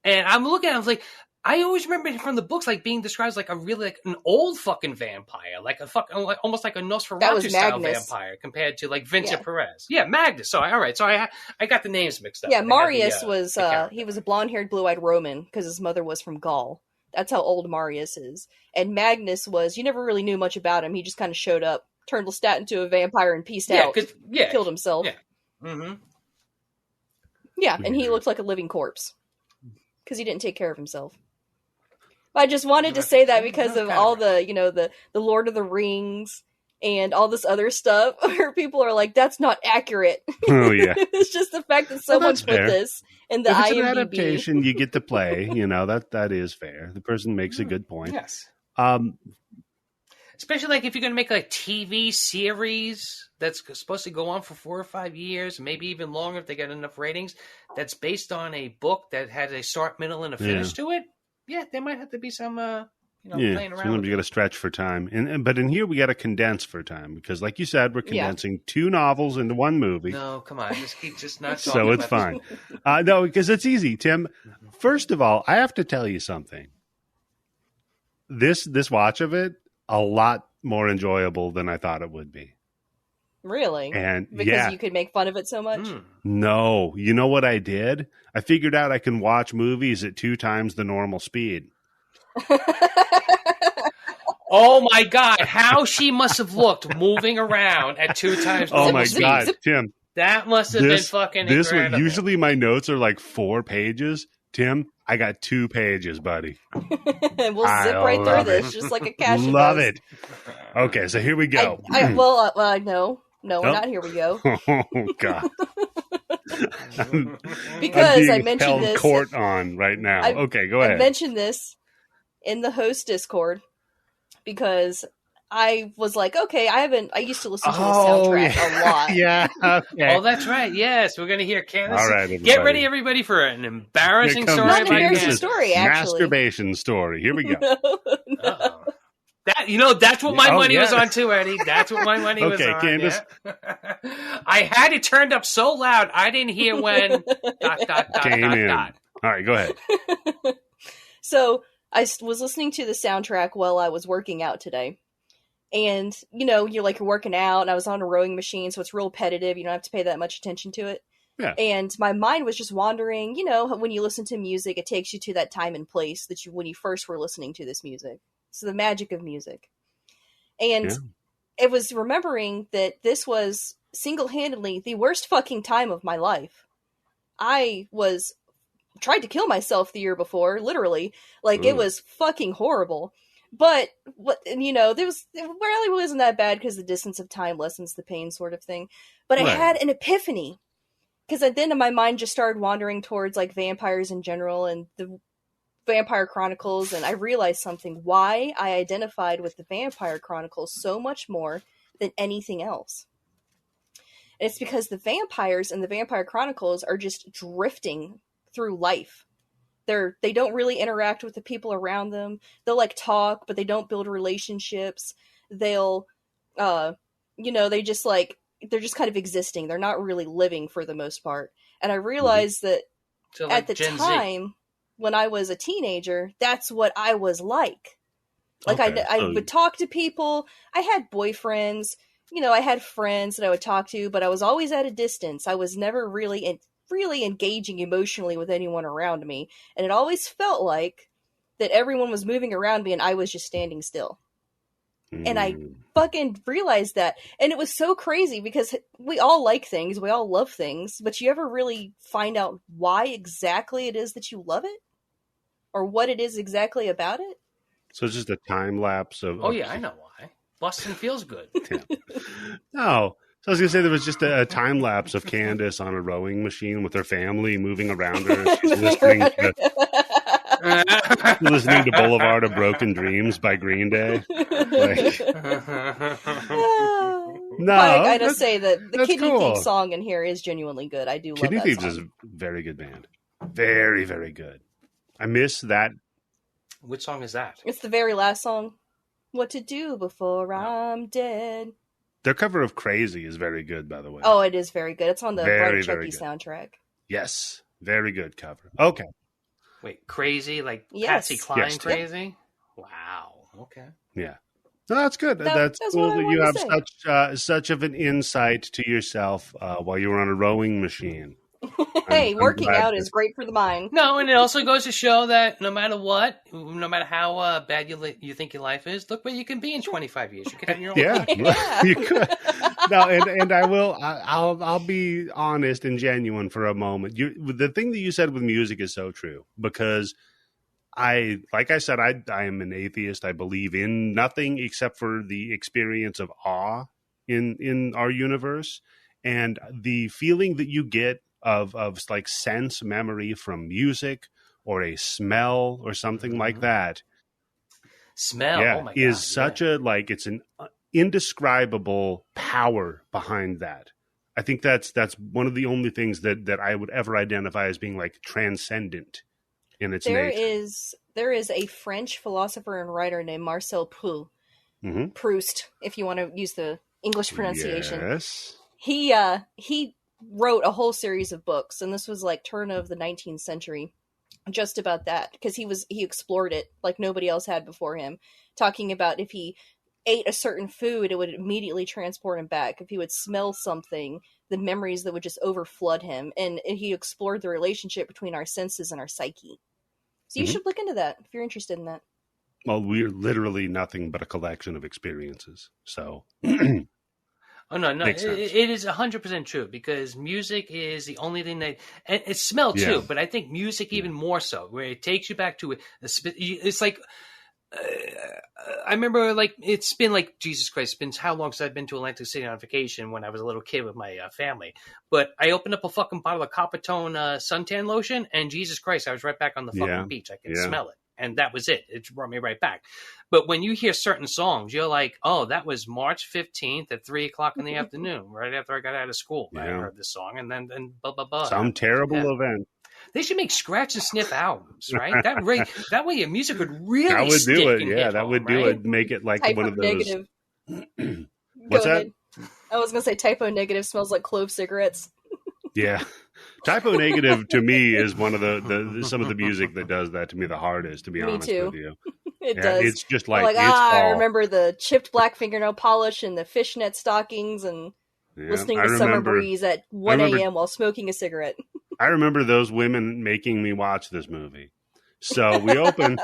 And I'm looking at it, I was like, I always remember it from the books, like, being described as, like, a really, like, an old fucking vampire, like a fucking, like, almost like a Nosferatu-style vampire, compared to, like, Vincent Perez. Yeah, Magnus. So, all right. So, I got the names mixed up. Yeah, Marius was, he was a blonde-haired, blue-eyed Roman, because his mother was from Gaul. That's how old Marius is. And Magnus was, you never really knew much about him. He just kind of showed up, turned Lestat into a vampire, and pieced out. Killed himself. Yeah. Mm-hmm. Yeah, and he looked like a living corpse. Because he didn't take care of himself. I just wanted to say that because of all the, the Lord of the Rings and all this other stuff where people are like, that's not accurate. Oh, yeah. It's just the fact that someone put this in the if it's IMDb. an adaptation, you get to play. That is fair. The person makes a good point. Yes. Especially, like, if you're going to make a TV series that's supposed to go on for 4 or 5 years, maybe even longer if they get enough ratings, that's based on a book that has a start, middle, and a finish to it. Yeah, there might have to be some, playing around. Sometimes you got to stretch for time, but in here we got to condense for time because, like you said, we're condensing 2 novels into 1 movie. No, come on, just not. So it's fine. No, because it's easy, Tim. First of all, I have to tell you something. This watch of it, a lot more enjoyable than I thought it would be. Really? And because you could make fun of it so much? No. You know what I did? I figured out I can watch movies at 2 times the normal speed. Oh my God. How she must have looked moving around at 2 times the normal speed. Oh my God, Tim. That must have been fucking incredible. Usually my notes are like 4 pages. Tim, I got 2 pages, buddy. We'll zip right through this, just like a cash. Love it. Okay, so here we go. No, we're not. Here we go. Oh God! Because I mentioned held this. Court on right now. Okay, go ahead. I mentioned this in the host Discord because I was like, okay, I used to listen to the soundtrack a lot. Yeah. Okay. Oh, that's right. Yes, we're going to hear Candice. All right, everybody. Get ready, everybody, for an embarrassing story. Not an embarrassing story, actually. Masturbation story. Here we go. No. That's what my money was on too, Eddie. That's what my money was on. Okay, Candice. Yeah. I had it turned up so loud I didn't hear when ... Came in. All right, go ahead. So I was listening to the soundtrack while I was working out today. And, you're working out, and I was on a rowing machine, so it's real repetitive. You don't have to pay that much attention to it. Yeah. And my mind was just wandering. When you listen to music, it takes you to that time and place when you first were listening to this music. So the magic of music. And it was remembering that this was single-handedly the worst fucking time of my life. I tried to kill myself the year before, literally. It was fucking horrible. But, it really wasn't that bad because the distance of time lessens the pain sort of thing. But I had an epiphany. Because then my mind just started wandering towards, vampires in general and Vampire Chronicles, and I realized something. Why I identified with the Vampire Chronicles so much more than anything else. And it's because the vampires in the Vampire Chronicles are just drifting through life. They don't really interact with the people around them. They'll like talk, but they don't build relationships. They'll they're just kind of existing. They're not really living for the most part. And I realized that So, like at the Gen Z. time when I was a teenager, that's what I was like. Like Okay, I so- would talk to people. I had boyfriends. I had friends that I would talk to, but I was always at a distance. I was never really engaging emotionally with anyone around me. And it always felt like that everyone was moving around me and I was just standing still. And I fucking realized that. And it was so crazy because we all like things, we all love things, but you ever really find out why exactly it is that you love it? Or what it is exactly about it? So it's just a time lapse of. Oh yeah, I know why. Boston feels good. No. So I was going to say there was just a time lapse of Candice on a rowing machine with her family moving around her. She's listening to Boulevard of Broken Dreams by Green Day. Like, no, I gotta say that the that's Kidney cool. Thieves song in here is genuinely good. I do love Kidney that Thieves song. is a very good band. Very, very good. I miss that. Which song is that? It's the very last song. What to do before I'm dead. Their cover of Crazy is very good, by the way. Oh, it is very good. It's on the Very, Bright very Chucky good. soundtrack. Yes. Very good cover. Okay. Wait, Crazy? Like Yes. Patsy Cline Yes. Crazy? Wow. Okay. Yeah. No, that's good. That's that's cool what I that you wanted have to such of an insight to yourself while you were on a rowing machine. Hey, I'm working glad out that- is great for the mind. No, and it also goes to show that no matter what, no matter how bad you think your life is, look where you can be in 25 years. You can have your own Yeah, Yeah. you could. No, and I'll be honest and genuine for a moment. The thing that you said with music is so true because like I said, I am an atheist. I believe in nothing except for the experience of awe in our universe, and the feeling that you get of like sense memory from music or a smell or something like that. Smell. Yeah, Oh my God. is such a like it's an indescribable power behind that. I think that's one of the only things that I would ever identify as being like transcendent in its nature. There is a French philosopher and writer named Marcel Proust. Mhm. Proust, if you want to use the English pronunciation. Yes. He wrote a whole series of books, and this was like turn of the 19th century, just about that, because he explored it like nobody else had before him, talking about if he ate a certain food, it would immediately transport him back. If he would smell something, the memories that would just overflood him, and he explored the relationship between our senses and our psyche. So you should look into that if you're interested in that. Well, we're literally nothing but a collection of experiences. So Oh no, Makes sense. it is 100% true because music is the only thing that, and it's smell too. Yeah. But I think music even more so, where it takes you back to it's like I remember like it's been like Jesus Christ, it's been how long since I've been to Atlantic City on vacation when I was a little kid with my family. But I opened up a fucking bottle of Coppertone suntan lotion, and Jesus Christ, I was right back on the fucking Yeah. beach. I can Yeah. smell it. And that was it. It brought me right back. But when you hear certain songs, you're like, oh, that was March 15th at 3 o'clock in the afternoon, right after I got out of school. I Yeah. heard this song, and then blah, blah, blah. some terrible Yeah. event. They should make scratch and sniff albums, right? That way your music would really That would stick do it. and Yeah, hit that home, would do right? it. Make it like Type one of of those. negative. What's Go that? ahead. I was gonna say typo negative smells like clove cigarettes. Yeah. Typo negative to me is one of the some of the music that does that to me the hardest, to be Me honest too. with you. It Yeah, does. it's just I'm like, it's I fall. remember the chipped black fingernail polish and the fishnet stockings and Yeah, listening I to Summer remember- Breeze at 1 remember- a.m. while smoking a cigarette. I remember those women making me watch this movie. So we open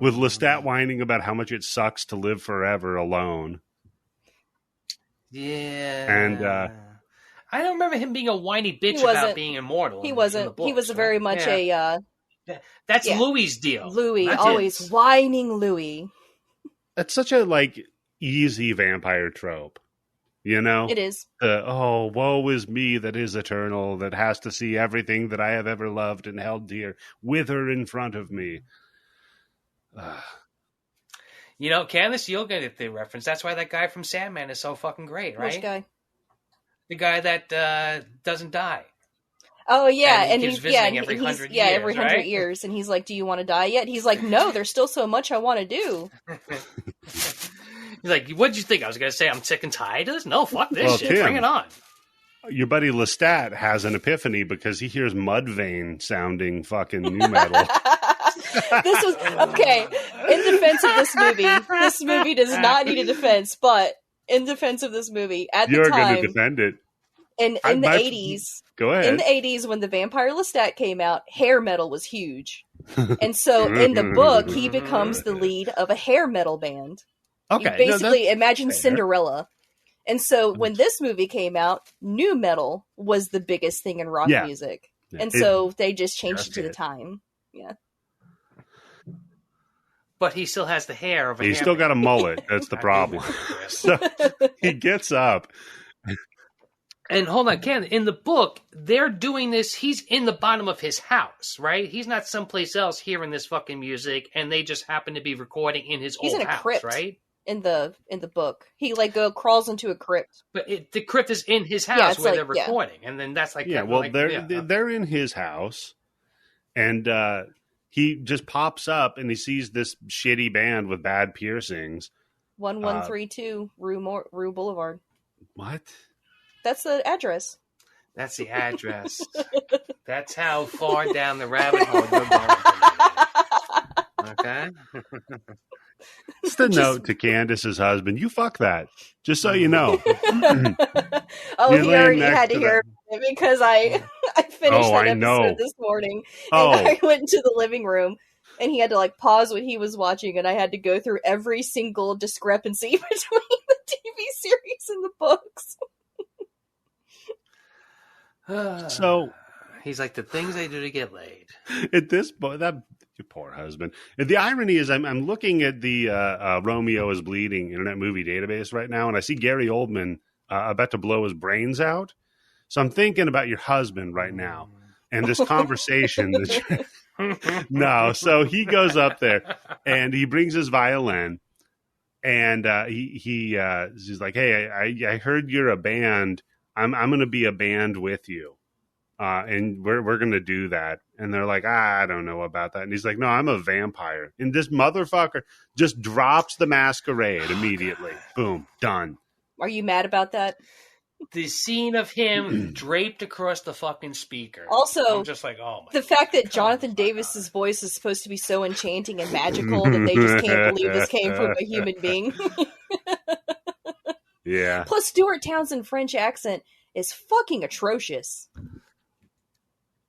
with Lestat whining about how much it sucks to live forever alone. Yeah. And, I don't remember him being a whiny bitch He wasn't. about being immortal. He in wasn't. the He was books, very right? much Yeah. That's yeah. Louis' deal. Louis, not always his. whining Louis. It's such a like easy vampire trope. You know? It is. Oh, woe is me that is eternal, that has to see everything that I have ever loved and held dear wither in front of me. You know, Candice, you'll get the reference. That's why that guy from Sandman is so fucking great, right? Which guy? The guy that doesn't die. Oh yeah, and he's visiting every 100 years. Every 100 right? years, and he's like, "Do you want to die yet?" He's like, "No, there's still so much I want to do." He's like, "What'd you think I was going to say? I'm sick and tired of this? No, fuck this shit. Tim, Bring it on." Your buddy Lestat has an epiphany because he hears Mudvayne sounding fucking new metal. This was okay. In defense of this movie does not need a defense. But in defense of this movie, at the You're time, going to defend it. in the 80s, Go ahead. in the 80s when the Vampire Lestat came out, hair metal was huge, and so in the book, he becomes the lead of a hair metal band. Okay, Basically, imagine fair. Cinderella. And so when this movie came out, new metal was the biggest thing in rock music. Yeah, and so they just changed it to the time. Yeah. But he still has the hair of a He's still got a mullet. That's the problem. So he gets up. And hold on, Ken, in the book, they're doing this, he's in the bottom of his house, right? He's not someplace else hearing this fucking music, and they just happen to be recording in his old house, right? He's in a crypt. In the book, he crawls into a crypt, but the crypt is in his house where they're recording, and then that's like they're in his house, and he just pops up and he sees this shitty band with bad piercings. 1132 Rue Boulevard. What? That's the address. That's the address. That's how far down the rabbit hole you're going. Okay. Just a note to Candice's husband. You fuck that. Just so you know. Oh, he already had to hear it because I finished that episode this morning. And I went into the living room and he had to pause what he was watching, and I had to go through every single discrepancy between the TV series and the books. So he's like, the things they do to get laid. At this point, that your poor husband. The irony is, I'm looking at the Romeo is Bleeding Internet Movie Database right now, and I see Gary Oldman about to blow his brains out. So I'm thinking about your husband right now and this conversation. No, so he goes up there and he brings his violin, and he's like, "Hey, I heard you're a band. I'm going to be a band with you, and we're going to do that." And they're like, "I don't know about that." And he's like, "No, I'm a vampire." And this motherfucker just drops the masquerade immediately. Boom, done. Are you mad about that? The scene of him draped across the fucking speaker. Also, I'm just like, oh my the fact that Jonathan Davis's voice is supposed to be so enchanting and magical that they just can't believe this came from a human being. Yeah. Plus, Stuart Townsend's French accent is fucking atrocious.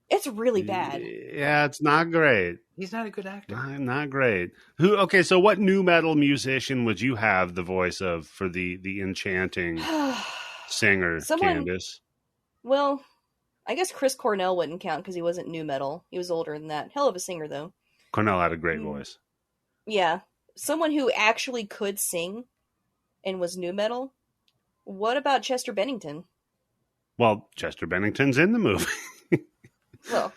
It's really bad. Yeah, it's not great. He's not a good actor. Not great. Okay, so what new metal musician would you have the voice of for the enchanting singer, Candice? Well, I guess Chris Cornell wouldn't count because he wasn't new metal. He was older than that. Hell of a singer, though. Cornell had a great voice. Yeah. Someone who actually could sing and was new metal. What about Chester Bennington? Well, Chester Bennington's in the movie. Well,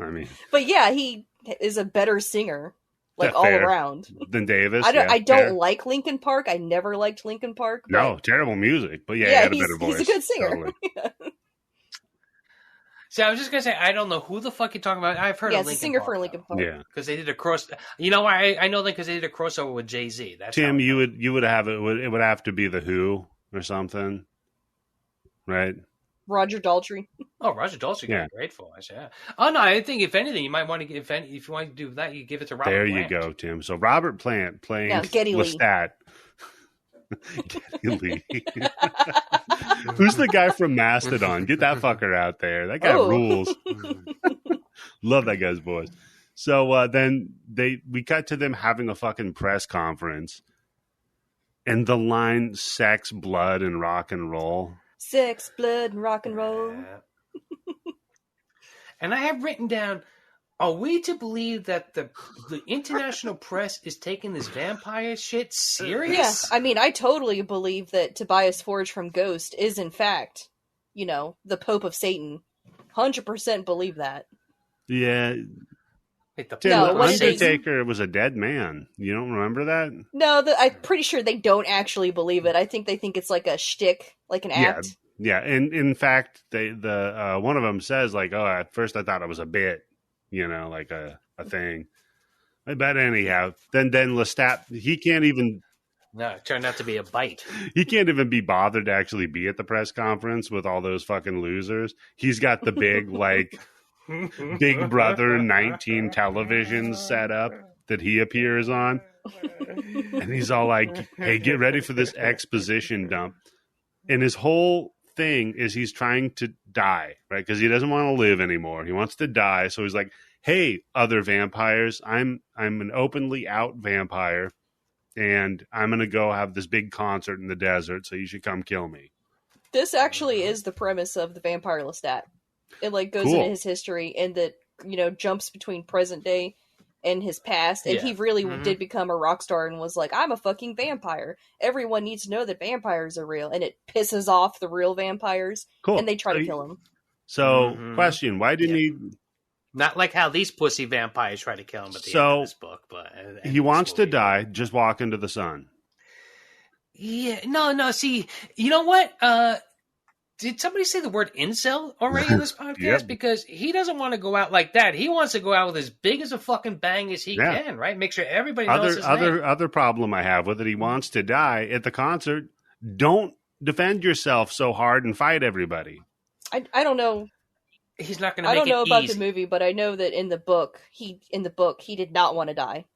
I mean, but yeah, he is a better singer, all around than Davis. I don't like Linkin Park. I never liked Linkin Park. No, terrible music, but yeah, he had a better voice. He's a good singer. Totally. Yeah. See, I was just gonna say I don't know who the fuck you're talking about. I've heard of Linkin Park. Yeah, it's a singer for Linkin Park. Yeah, because they did a cross. You know why? I know that because they did a crossover with Jay-Z. That's Tim. You would have it. It would have to be the Who or something, right? Roger Daltrey. Oh, Roger Daltrey got a great voice, yeah. Oh no, I think if anything, you might want to give. If you want to do that, you give it to Robert. There Plant. You go, Tim. So Robert Plant playing Geddy Lestat. Geddy Lee. Who's the guy from Mastodon? Get that fucker out there. That guy rules. Love that guy's voice. So then we cut to them having a fucking press conference, and the line "sex, blood, and rock and roll." Sex, blood, and rock and roll. And I have written down Are we to believe that the international press is taking this vampire shit serious? Yeah, I mean, I totally believe that Tobias Forge from Ghost is, in fact, the Pope of Satan. 100% believe that. Yeah. Wait, the Tim, No, the what it is- Undertaker was a dead man. You don't remember that? No, I'm pretty sure they don't actually believe it. I think they think it's like a shtick, like an act. Yeah. And in fact, the one of them says like, "Oh, at first I thought it was a bit, like a thing." But anyhow, then Lestat, he can't even. No, it turned out to be a bite. He can't even be bothered to actually be at the press conference with all those fucking losers. He's got the big Big Brother 19 televisions set up that he appears on. And he's all like, hey, get ready for this exposition dump. And his whole thing is he's trying to die, right? Because he doesn't want to live anymore. He wants to die. So he's like, hey, other vampires, I'm an openly out vampire, and I'm going to go have this big concert in the desert, so you should come kill me. This actually is the premise of the Vampire Lestat. It goes Cool. into his history and that jumps between present day and his past, and he really did become a rock star and was like, I'm a fucking vampire. Everyone needs to know that vampires are real, and it pisses off the real vampires, Cool. and they try to kill him. So, question, why didn't he... Not like how these pussy vampires try to kill him at the end of this book, but he wants to die, just walk into the sun. Yeah, no, see, you know what? Did somebody say the word incel already in this podcast? Yep. Because he doesn't want to go out like that. He wants to go out with as big as a fucking bang as he can, right? Make sure everybody knows his name. Other problem I have with it, he wants to die at the concert. Don't defend yourself so hard and fight everybody. I don't know. He's not going to make it I don't know about easy. the movie, but I know that in the book, he did not want to die.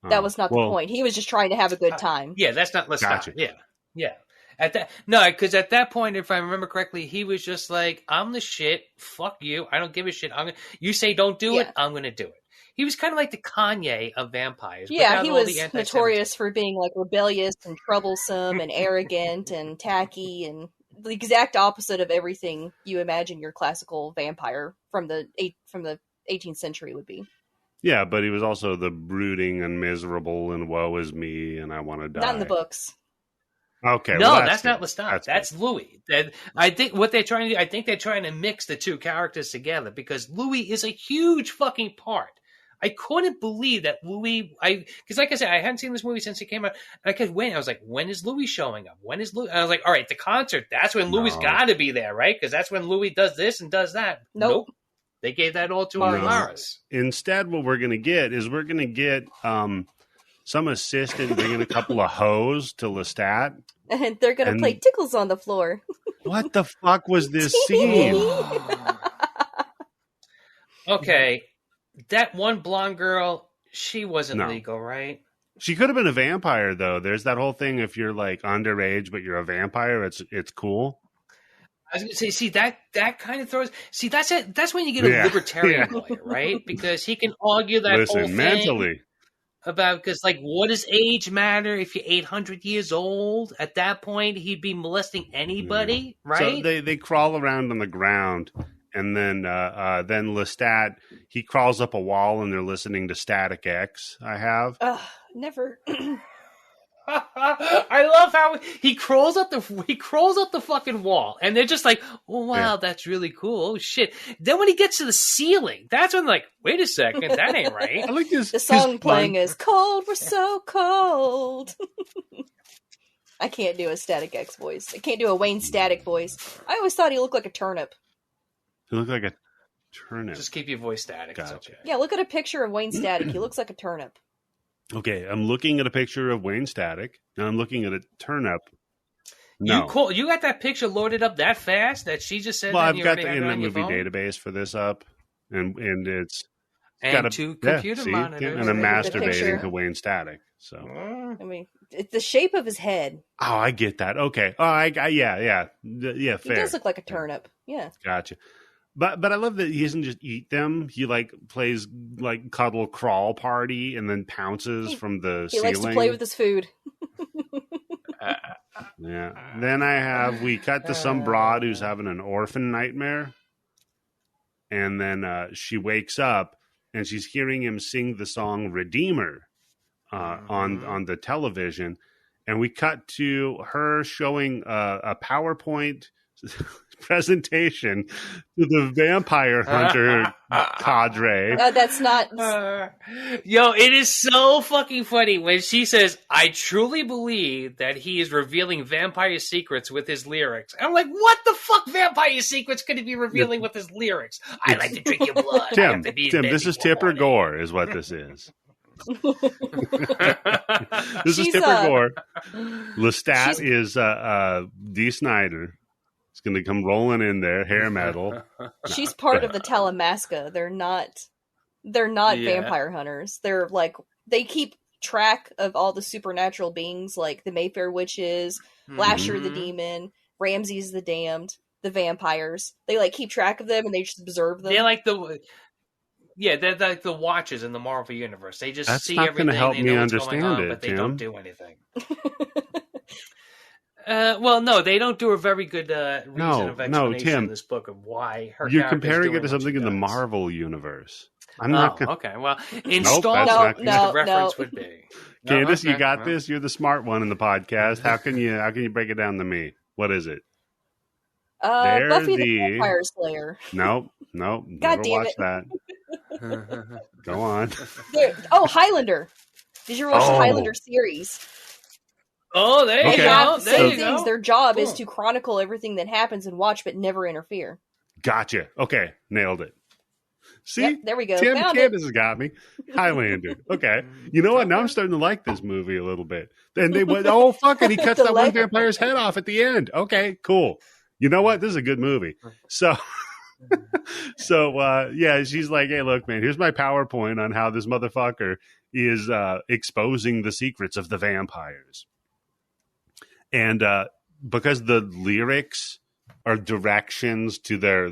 That was not the point. He was just trying to have a good time. Yeah, that's not. Let's Gotcha. stop. Yeah. Because at that point, if I remember correctly, he was just like, "I'm the shit. Fuck you. I don't give a shit. You say don't do it. I'm going to do it." He was kind of like the Kanye of vampires. Yeah, he was notorious for being rebellious and troublesome and arrogant and tacky and the exact opposite of everything you imagine your classical vampire from the 18th century would be. Yeah, but he was also the brooding and miserable and woe is me and I want to die. Not in the books. Okay, no, well, that's not Lestat. That's Louis. I think what they're trying to do. I think they're trying to mix the two characters together because Louis is a huge fucking part. I couldn't believe that Louis. Because like I said, I hadn't seen this movie since it came out. And I kept waiting. I was like, when is Louis showing up? When is Louis? And I was like, all right, the concert. That's when Louis got to be there, right? Because that's when Louis does this and does that. Nope. They gave that all to Amaris. Instead, what we're going to get is some assistant bringing a couple of hoes to Lestat. And they're going to play Tickles on the Floor. What the fuck was this scene? Okay. That one blonde girl, she wasn't legal, right? She could have been a vampire, though. There's that whole thing if you're underage, but you're a vampire, it's cool. I was going to say, see, that kind of throws... See, that's it. That's when you get a libertarian lawyer, right? Because he can argue that whole thing mentally. About, because, what does age matter if you're 800 years old? At that point, he'd be molesting anybody, right? So they crawl around on the ground, and then Lestat, he crawls up a wall, and they're listening to Static X, Never... I love how he crawls up the fucking wall, and they're just like, "Oh wow, that's really cool." Oh shit! Then when he gets to the ceiling, that's when wait a second, that ain't right. I like this. The song playing is "Cold, We're So Cold." I can't do a Static X voice. I can't do a Wayne Static voice. I always thought he looked like a turnip. He looked like a turnip. Just keep your voice static. Gotcha. It's okay. Yeah, look at a picture of Wayne Static. He looks like a turnip. Okay, I'm looking at a picture of Wayne Static, and I'm looking at a turnip. No. You got that picture loaded up that fast that she just said? Well, that I've got the Internet Movie Database for this up, and it's got two computer monitors, and I'm masturbating to Wayne Static. So I mean, it's the shape of his head. Oh, I get that. Okay. Oh, yeah. Fair. He does look like a turnip. Yeah. Gotcha. But I love that he doesn't just eat them. He plays cuddle crawl party and then pounces from the ceiling. He likes to play with his food. Yeah. Then we cut to some broad who's having an orphan nightmare. And then she wakes up and she's hearing him sing the song Redeemer on the television. And we cut to her showing a PowerPoint presentation to the vampire hunter cadre. That's not. Yo, it is so fucking funny when she says, "I truly believe that he is revealing vampire secrets with his lyrics." And I'm like, what the fuck vampire secrets could he be revealing with his lyrics? I like to drink your blood. Tim, this is Tipper Gore is what this is. This is Tipper Gore. Lestat is Dee Snider. It's going to come rolling in there, hair metal. She's part of the Talamasca. They're not vampire hunters. They're like, they keep track of all the supernatural beings, like the Mayfair witches, Lasher the demon, Ramses the damned, the vampires. They like keep track of them and they just observe them. They're like they're like the Watchers in the Marvel universe. They just That's see not everything. Gonna help they me know what's understand going on, it, but they Tim. don't do anything. Well, no, they don't do a very good reason of explanation Tim, in this book of why her. You're comparing it to something in the Marvel universe. I'm not. Okay. Well, Nope, installment that's the reference would be. Candice, you got this. You're the smart one in the podcast. How can you break it down to me? What is it? Buffy the Vampire Slayer. Nope. God Never damn watched it. that. Go on. Highlander. Did you watch the Highlander series? Oh, there you They go. have the There same you things. go. Their job is Cool. to chronicle everything that happens and watch, but never interfere. Gotcha. Okay, nailed it. See, Yep, there we go. Tim Found Candice has got me. Highlander. Okay, you know what? Now I'm starting to like this movie a little bit. Then they went, oh fuck it, he cuts The that one leg. vampire's head off at the end. Okay, cool. You know what? This is a good movie. So, yeah, she's like, hey, look, man, here's my PowerPoint on how this motherfucker is exposing the secrets of the vampires. And because the lyrics are directions to their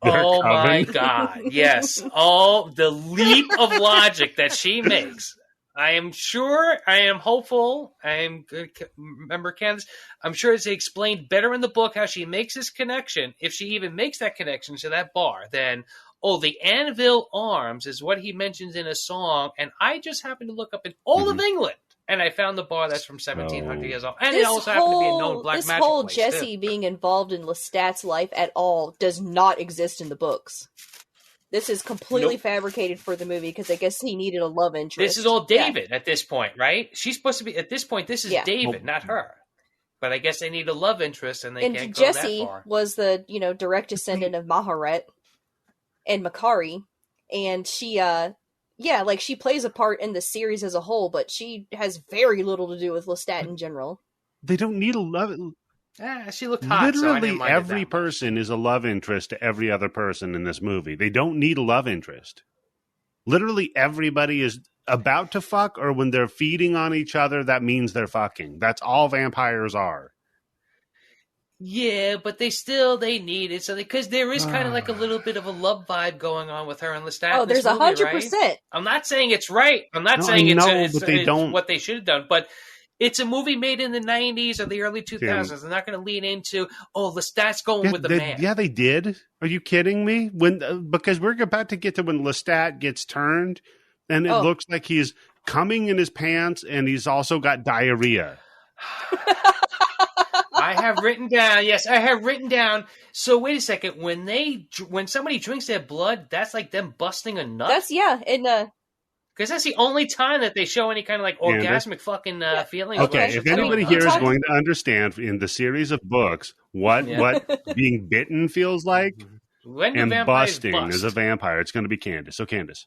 Oh my coven. god! Yes. Oh, the leap of logic that she makes. I am sure. I am hopeful. I am good. Remember, Candice? I'm sure it's explained better in the book how she makes this connection. If she even makes that connection to that bar, then the Anvil Arms is what he mentions in a song, and I just happened to look up in all of England. And I found the bar that's from 1700 years old. And it also happened to be a known black magic place, Jesse too. being involved in Lestat's life at all does not exist in the books. This is completely fabricated for the movie because I guess he needed a love interest. This is all David at this point, right? She's supposed to be, at this point, this is David, not her. But I guess they need a love interest and they can't go Jesse that far. was the, direct descendant of Maharet and Makari. And she, she plays a part in the series as a whole, but she has very little to do with Lestat in general. They don't need a love. She looked hot. Literally, every person is a love interest to every other person in this movie. They don't need a love interest. Literally, everybody is about to fuck, or when they're feeding on each other, that means they're fucking. That's all vampires are. Yeah, but they need it. So because there is kind of like a little bit of a love vibe going on with her and Lestat. Oh, there's 100%. Right? I'm not saying it's right. I'm not saying it's what they should have done. But it's a movie made in the 90s or the early 2000s. They're not going to lean into, Lestat's going with the man. Yeah, they did. Are you kidding me? Because we're about to get to when Lestat gets turned, and it looks like he's coming in his pants, and he's also got diarrhea. I have written down. So wait a second. When somebody drinks their blood, that's like them busting a nut. Because that's the only time that they show any kind of like orgasmic fucking feeling. Okay, if anybody here is going to understand in the series of books what being bitten feels like, and busting as a vampire, it's going to be Candice. So Candice.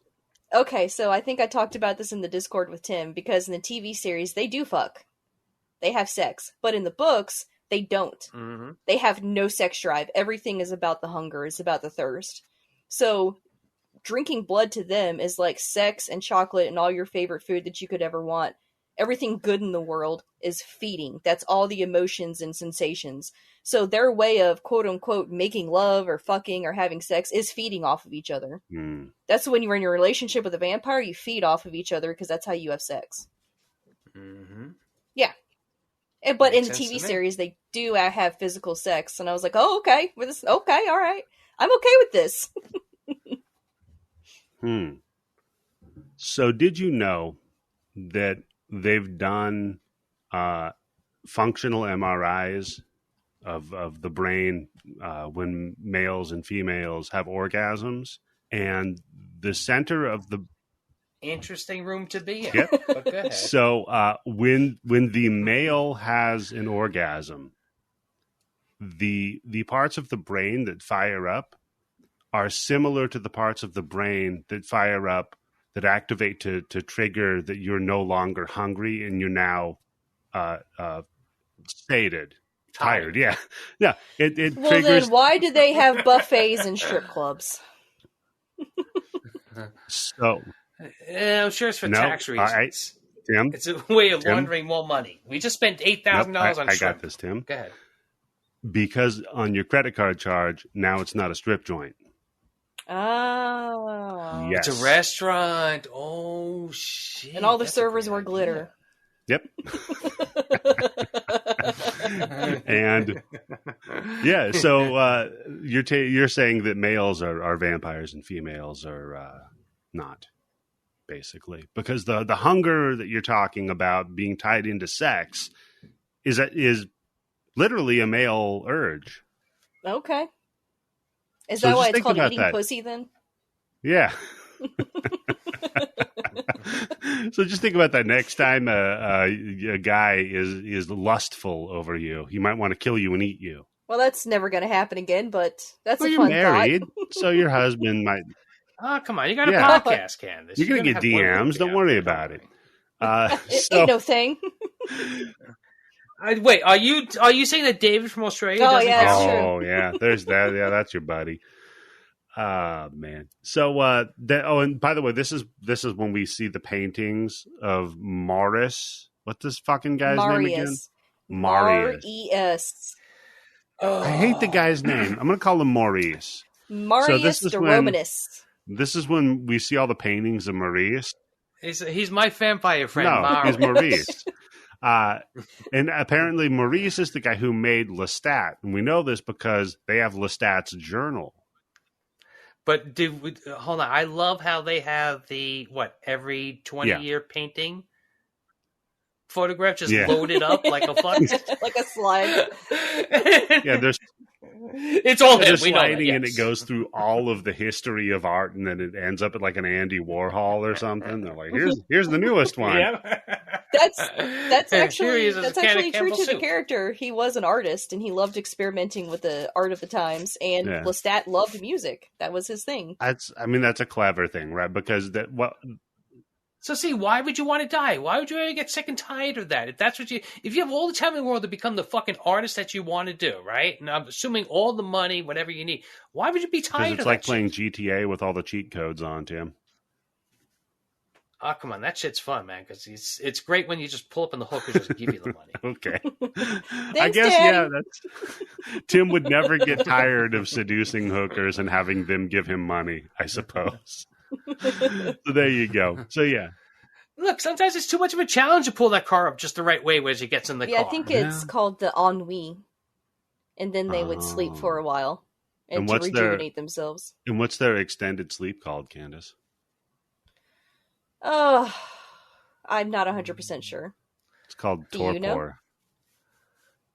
Okay, so I think I talked about this in the Discord with Tim, because in the TV series, they do fuck. They have sex. But in the books, they don't. Mm-hmm. They have no sex drive. Everything is about the hunger. It's about the thirst. So drinking blood to them is like sex and chocolate and all your favorite food that you could ever want. Everything good in the world is feeding. That's all the emotions and sensations. So their way of quote unquote making love or fucking or having sex is feeding off of each other. Mm. That's when you're in your relationship with a vampire, you feed off of each other because that's how you have sex. Mm-hmm. Yeah. But in the TV series, they do have physical sex. And I was like, oh, okay. Okay, all right. I'm okay with this. So did you know that they've done functional MRIs of the brain when males and females have orgasms, and the center of the Interesting room to be in. Yep. But go ahead. So when the male has an orgasm, the parts of the brain that fire up are similar to the parts of the brain that fire up that activate to trigger that you're no longer hungry and you're now sated. Tired. Yeah. It Well, triggers. then why do they have buffets and strip clubs? So I'm sure it's for tax reasons. All right, Tim. It's a way of laundering more money. We just spent $8,000 on I shrimp. got this, Tim. Go ahead. Because on your credit card charge, now it's not a strip joint. Oh. Yes. It's a restaurant. Oh, shit. And all the That's a servers great were idea. glitter. Yep. And yeah, so you're saying that males are vampires and females are not, basically, because the hunger that you're talking about being tied into sex is literally a male urge. Okay. Is So that why just it's think called about eating that. pussy then? Yeah. So just think about that next time a guy is lustful over you. He might want to kill you and eat you. Well, that's never going to happen again, but that's Well, a you're fun married, thought. so your husband might. Oh, come on. You got a Yeah. podcast, Candice. You're gonna get have one DMs. movie Don't out worry there. about it. It ain't no thing. Wait, are you saying that David from Australia Oh, doesn't yeah, that's count? true. Oh yeah, there's that. Yeah, that's your buddy. Man. So and by the way, this is when we see the paintings of Morris. What's this fucking guy's name again? Marius. Marius. Oh. I hate the guy's name. I'm gonna call him Maurice. Marius this is the when- Romanist. This is when we see all the paintings of Maurice. He's my vampire friend, No, Maurice. he's Maurice. And apparently Maurice is the guy who made Lestat. And we know this because they have Lestat's journal. But hold on. I love how they have every 20-year painting photograph just loaded up like a fuck. Like a slide. Yeah, there's It's all they're him. We know that, sliding and yes. it goes through all of the history of art and then it ends up at like an Andy Warhol or something. They're like, here's the newest one. Yeah. That's actually Here he is as a can of true Campbell to the soup. character. He was an artist and he loved experimenting with the art of the times. And Yeah. Lestat loved music. That was his thing. That's a clever thing, right? Because So see, why would you want to die? Why would you ever get sick and tired of that? If you have all the time in the world to become the fucking artist that you want to do, right? And I'm assuming all the money, whatever you need, why would you be tired of it's that like shit? playing GTA with all the cheat codes on, Tim. Oh, come on. That shit's fun, man, because it's great when you just pull up in the hook and just give you the money. Okay. I Thanks, guess, Daddy. Tim would never get tired of seducing hookers and having them give him money, I suppose. So there you go. So yeah. Look, sometimes it's too much of a challenge to pull that car up just the right way as it gets in the Yeah, car. I think it's called the ennui. And then they would sleep for a while And to what's their- rejuvenate themselves. And what's their extended sleep called, Candice? Oh, I'm not 100% sure. It's called Do torpor. you know?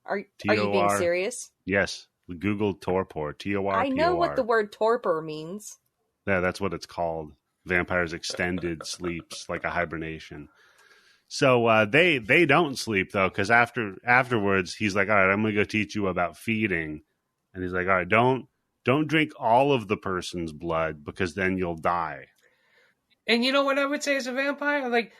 Are you being T-O-R. serious? Yes. Google torpor. Torpor. I know what the word torpor means. Yeah, that's what it's called. Vampires extended sleeps, like a hibernation. So they don't sleep though, because afterwards he's like, all right, I'm gonna go teach you about feeding, and he's like, all right, don't drink all of the person's blood because then you'll die. And you know what I would say as a vampire? Like,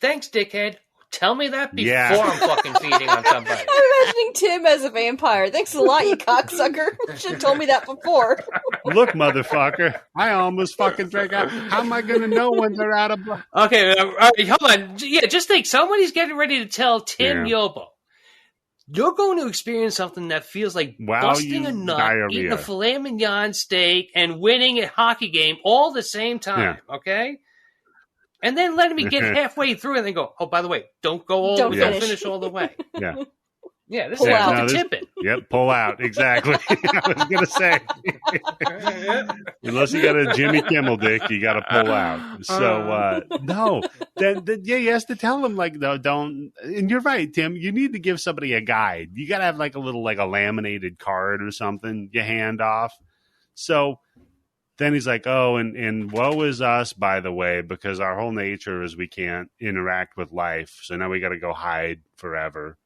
thanks, dickhead. Tell me that before Yeah. I'm fucking feeding on somebody. I'm imagining Tim as a vampire. Thanks a lot, you cocksucker. Should have told me that before. Look, motherfucker, I almost fucking drank out. How am I gonna know when they're out of blood? Okay, all right, hold on. Yeah, just think. Somebody's getting ready to tell Tim Yeah. Yobo, you're going to experience something that feels like Wow, busting you a nut, diarrhea. eating a filet mignon steak, and winning a hockey game all the same time, okay? And then letting me get halfway through and then go, oh, by the way, don't Don't finish all the way. Yeah. Yeah, this Pull is out. like No, the this- tipping. Yep, pull out. Exactly. I was going to say. Unless you got a Jimmy Kimmel dick, you got to pull out. So, no. Then, yeah, he has to tell him, like, no, don't. And you're right, Tim. You need to give somebody a guide. You got to have, like, a little, like, a laminated card or something you hand off. So then he's like, oh, and woe is us, by the way, because our whole nature is we can't interact with life. So now we got to go hide forever.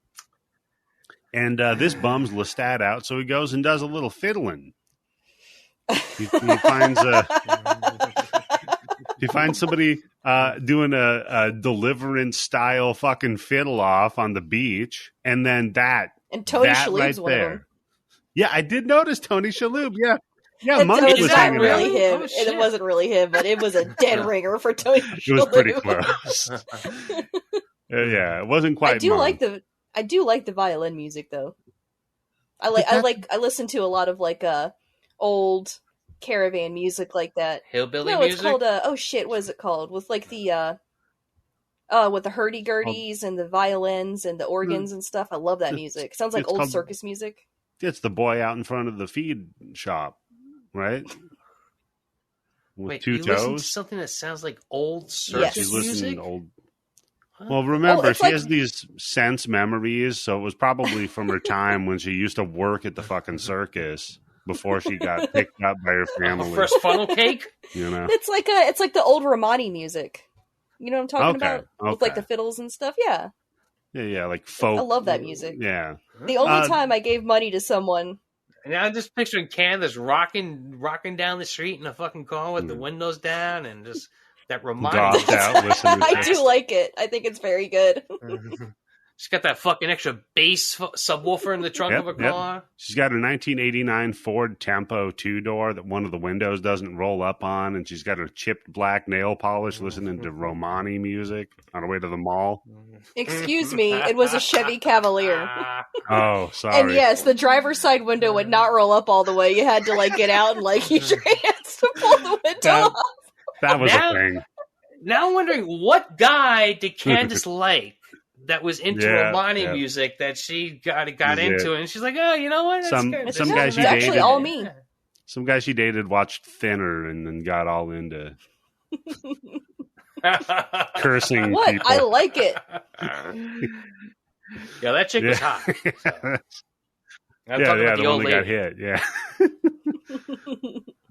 And this bums Lestat out, so he goes and does a little fiddling. He finds somebody doing a Deliverance style fucking fiddle off on the beach, and then and Tony Shalhoub's right one there. of them. Yeah, I did notice Tony Shalhoub. Yeah, Monk was not hanging really out. him. It wasn't really him, but it was a dead ringer for Tony Shalhoub. It was pretty close. Yeah, it wasn't quite. I do like the violin music though. I listen to a lot of like old caravan music like that. Hillbilly music? music? No, it's called what is it called? With like the with the hurdy-gurdies and the violins and the organs and stuff. I love that music. It sounds like old circus music. It's the boy out in front of the feed shop, right? With two toes. Listen to something that sounds like old circus She's music? listening to old. Well, remember, she has these sense memories, so it was probably from her time when she used to work at the fucking circus before she got picked up by her family. First funnel cake? You know? It's like the old Romani music. You know what I'm talking about? With like the fiddles and stuff. Yeah. Yeah, like folk. I love that music. Yeah. The only time I gave money to someone. And I'm just picturing Candice rocking down the street in a fucking car with the windows down and just that reminds me. I do like it. I think it's very good. She's got that fucking extra bass subwoofer in the trunk of her car. She's got a 1989 Ford Tempo 2-door that one of the windows doesn't roll up on, and she's got her chipped black nail polish listening to Romani music on her way to the mall. Excuse me, it was a Chevy Cavalier. Oh, sorry. And yes, the driver's side window would not roll up all the way. You had to like get out and like use your hands to pull the window off. That was a thing. Now I'm wondering, what guy did Candice like that was into Romani music that she got into? And she's like, oh, you know what? Some guy she dated. Actually all me. Some guy she dated watched Thinner and then got all into cursing what? people. I like it. Yeah, that chick was hot. So. I'm talking about the old lady. Got hit. Yeah.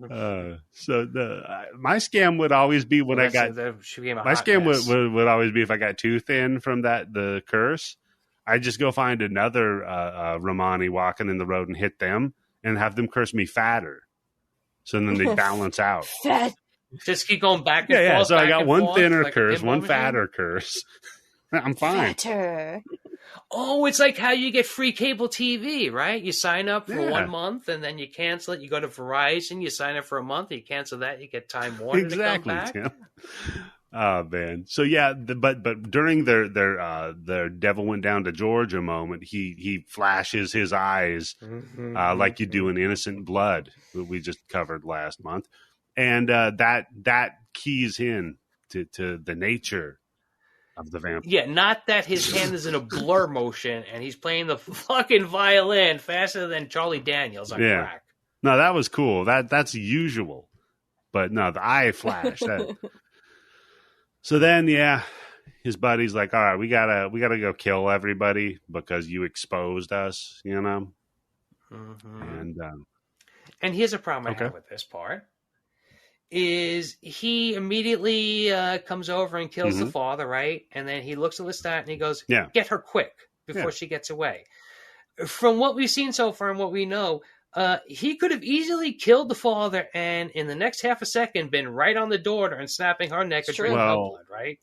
My scam would always be when I got my scam would always be if I got too thin from the curse. I just go find another Romani walking in the road and hit them and have them curse me fatter, so then they balance out. Fat. Just keep going back and forth. Yeah. So I got one thinner like curse, one fatter curse. I'm fine. Fatter. Oh, it's like how you get free cable TV, right? You sign up for 1 month and then you cancel it. You go to Verizon, you sign up for a month, you cancel that, you get Time Warner to come back. Tim. Oh man. So yeah, but during their Devil Went Down to Georgia moment, he flashes his eyes like you do in Innocent Blood that we just covered last month, and that keys in to the nature of the vampire. Yeah, not that his hand is in a blur motion and he's playing the fucking violin faster than Charlie Daniels on crack. No, that was cool. That's usual, but no, the eye flash. So then, his buddy's like, "All right, we gotta go kill everybody because you exposed us," you know. Mm-hmm. And here's a problem I have with this part. Is he immediately comes over and kills the father, right? And then he looks at Lestat and he goes, get her quick before she gets away. From what we've seen so far and what we know, he could have easily killed the father and in the next half a second been right on the daughter and snapping her neck or drinking her blood, right?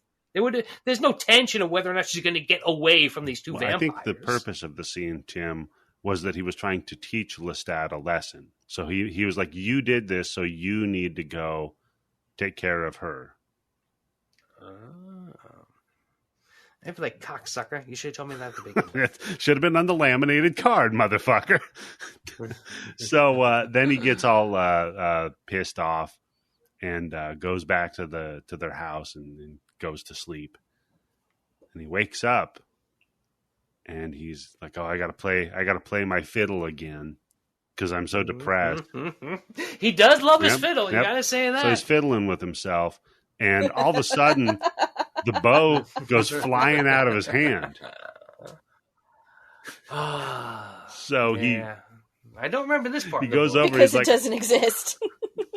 There's no tension of whether or not she's going to get away from these two vampires. I think the purpose of the scene, Tim, was that he was trying to teach Lestat a lesson. So he was like, you did this, so you need to go take care of her. I feel like cocksucker. You should have told me that at the beginning. Should have been on the laminated card, motherfucker. So then he gets all pissed off and goes back to their house and goes to sleep. And he wakes up and he's like, "Oh, I gotta play my fiddle again because I'm so depressed." He does love his fiddle. You gotta say that. So he's fiddling with himself, and all of a sudden, the bow goes flying out of his hand. So I don't remember this part. He goes over because it doesn't exist.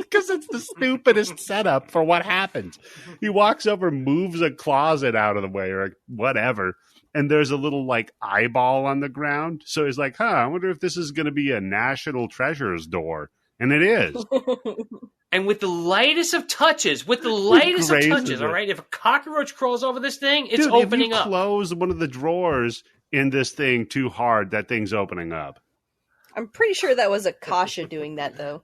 because it's the stupidest setup for what happens. He walks over, moves a closet out of the way or whatever, and there's a little like eyeball on the ground. So he's like, I wonder if this is going to be a National Treasures door. And it is. And with the lightest of touches, all right? If a cockroach crawls over this thing, it's opening up. If you close one of the drawers in this thing too hard, that thing's opening up. I'm pretty sure that was Akasha doing that, though.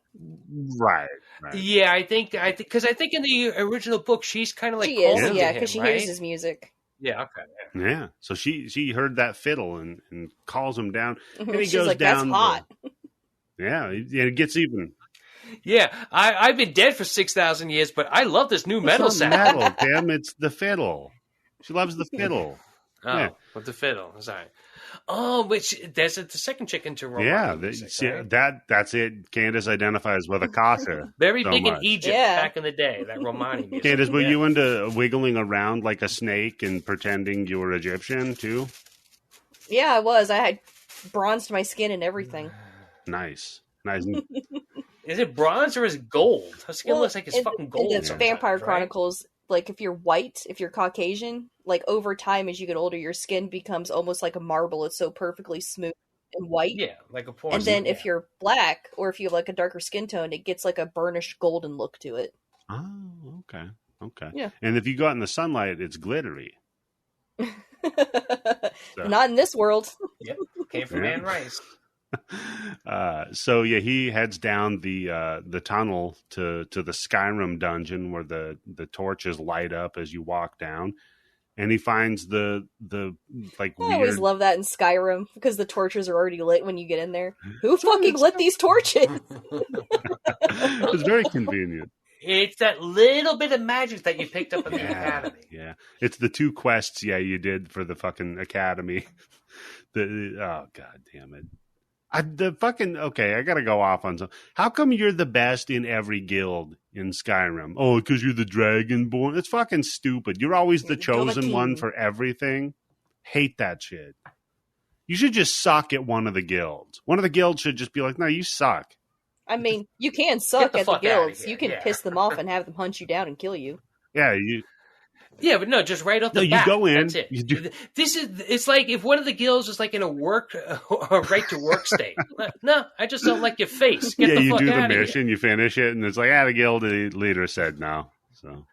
Right. Yeah, I think in the original book, she's kind of like she is, yeah, because she hears his music. Yeah, okay. Yeah, so she heard that fiddle and calls him down, and he She's goes like, down. That's hot. Yeah, it gets even. Yeah, I've been dead for 6,000 years, but I love this new metal sound. Metal, damn, it's the fiddle. She loves the fiddle. With the fiddle. Sorry. Oh, which there's the second chick into Romani. Yeah, music, right? that's it. Candice identifies with Akasha. Very so big much. in Egypt back in the day, that Romani music. Candice, were you into wiggling around like a snake and pretending you were Egyptian too? Yeah, I was. I had bronzed my skin and everything. Nice. Is it bronze or is it gold? Her skin looks like it's fucking gold. In the Vampire Chronicles, like if you're white, if you're Caucasian, like over time as you get older, your skin becomes almost like a marble. It's so perfectly smooth and white. Yeah, like a porcelain. And then if you're black or if you have like a darker skin tone, it gets like a burnished golden look to it. Oh, okay. Yeah. And if you go out in the sunlight, it's glittery. Not in this world. Yep, came from Anne Rice. So he heads down the tunnel to the Skyrim dungeon where the torches light up as you walk down, and he finds the like weird... I always love that in Skyrim because the torches are already lit when you get in there. Who fucking lit these torches? It's very convenient. It's that little bit of magic that you picked up in the academy. Yeah, it's the 2 quests you did for the fucking academy. Oh god damn it. I gotta go off on some. How come you're the best in every guild in Skyrim? Oh, because you're the Dragonborn? It's fucking stupid. You're always the chosen one for everything. Hate that shit. You should just suck at one of the guilds. One of the guilds should just be like, no, you suck. I mean, you can suck at the guilds. You can piss them off and have them hunt you down and kill you. Yeah, Yeah, but no, just right off the bat. You go in. That's it. It's like if one of the guilds is like in a right to work state. No, I just don't like your face. Get the fuck you do out the of mission, you finish it, and it's like, the guild leader said no. So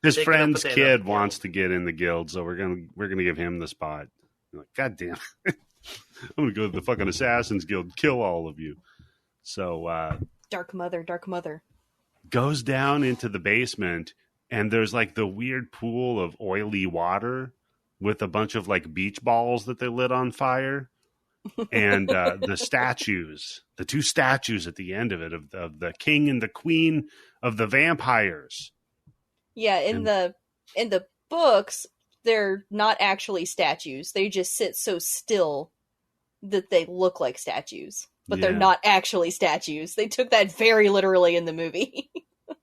his friend's kid wants to get in the guild, so we're gonna give him the spot. I'm like, god damn it. I'm gonna go to the fucking Assassin's Guild, kill all of you. So Dark Mother. Goes down into the basement, and there's like the weird pool of oily water with a bunch of like beach balls that they lit on fire, and the statues, the 2 statues at the end of it of the king and the queen of the vampires. Yeah, in the books, they're not actually statues. They just sit so still that they look like statues. But they're not actually statues. They took that very literally in the movie.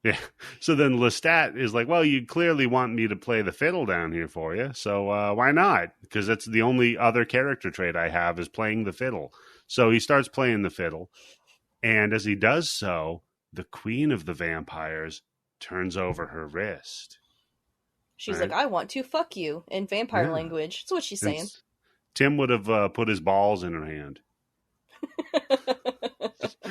Yeah. So then Lestat is like, well, you clearly want me to play the fiddle down here for you. So why not? Because that's the only other character trait I have is playing the fiddle. So he starts playing the fiddle. And as he does so, the queen of the vampires turns over her wrist. She's like, I want to fuck you in vampire language. That's what she's saying. Tim would have put his balls in her hand.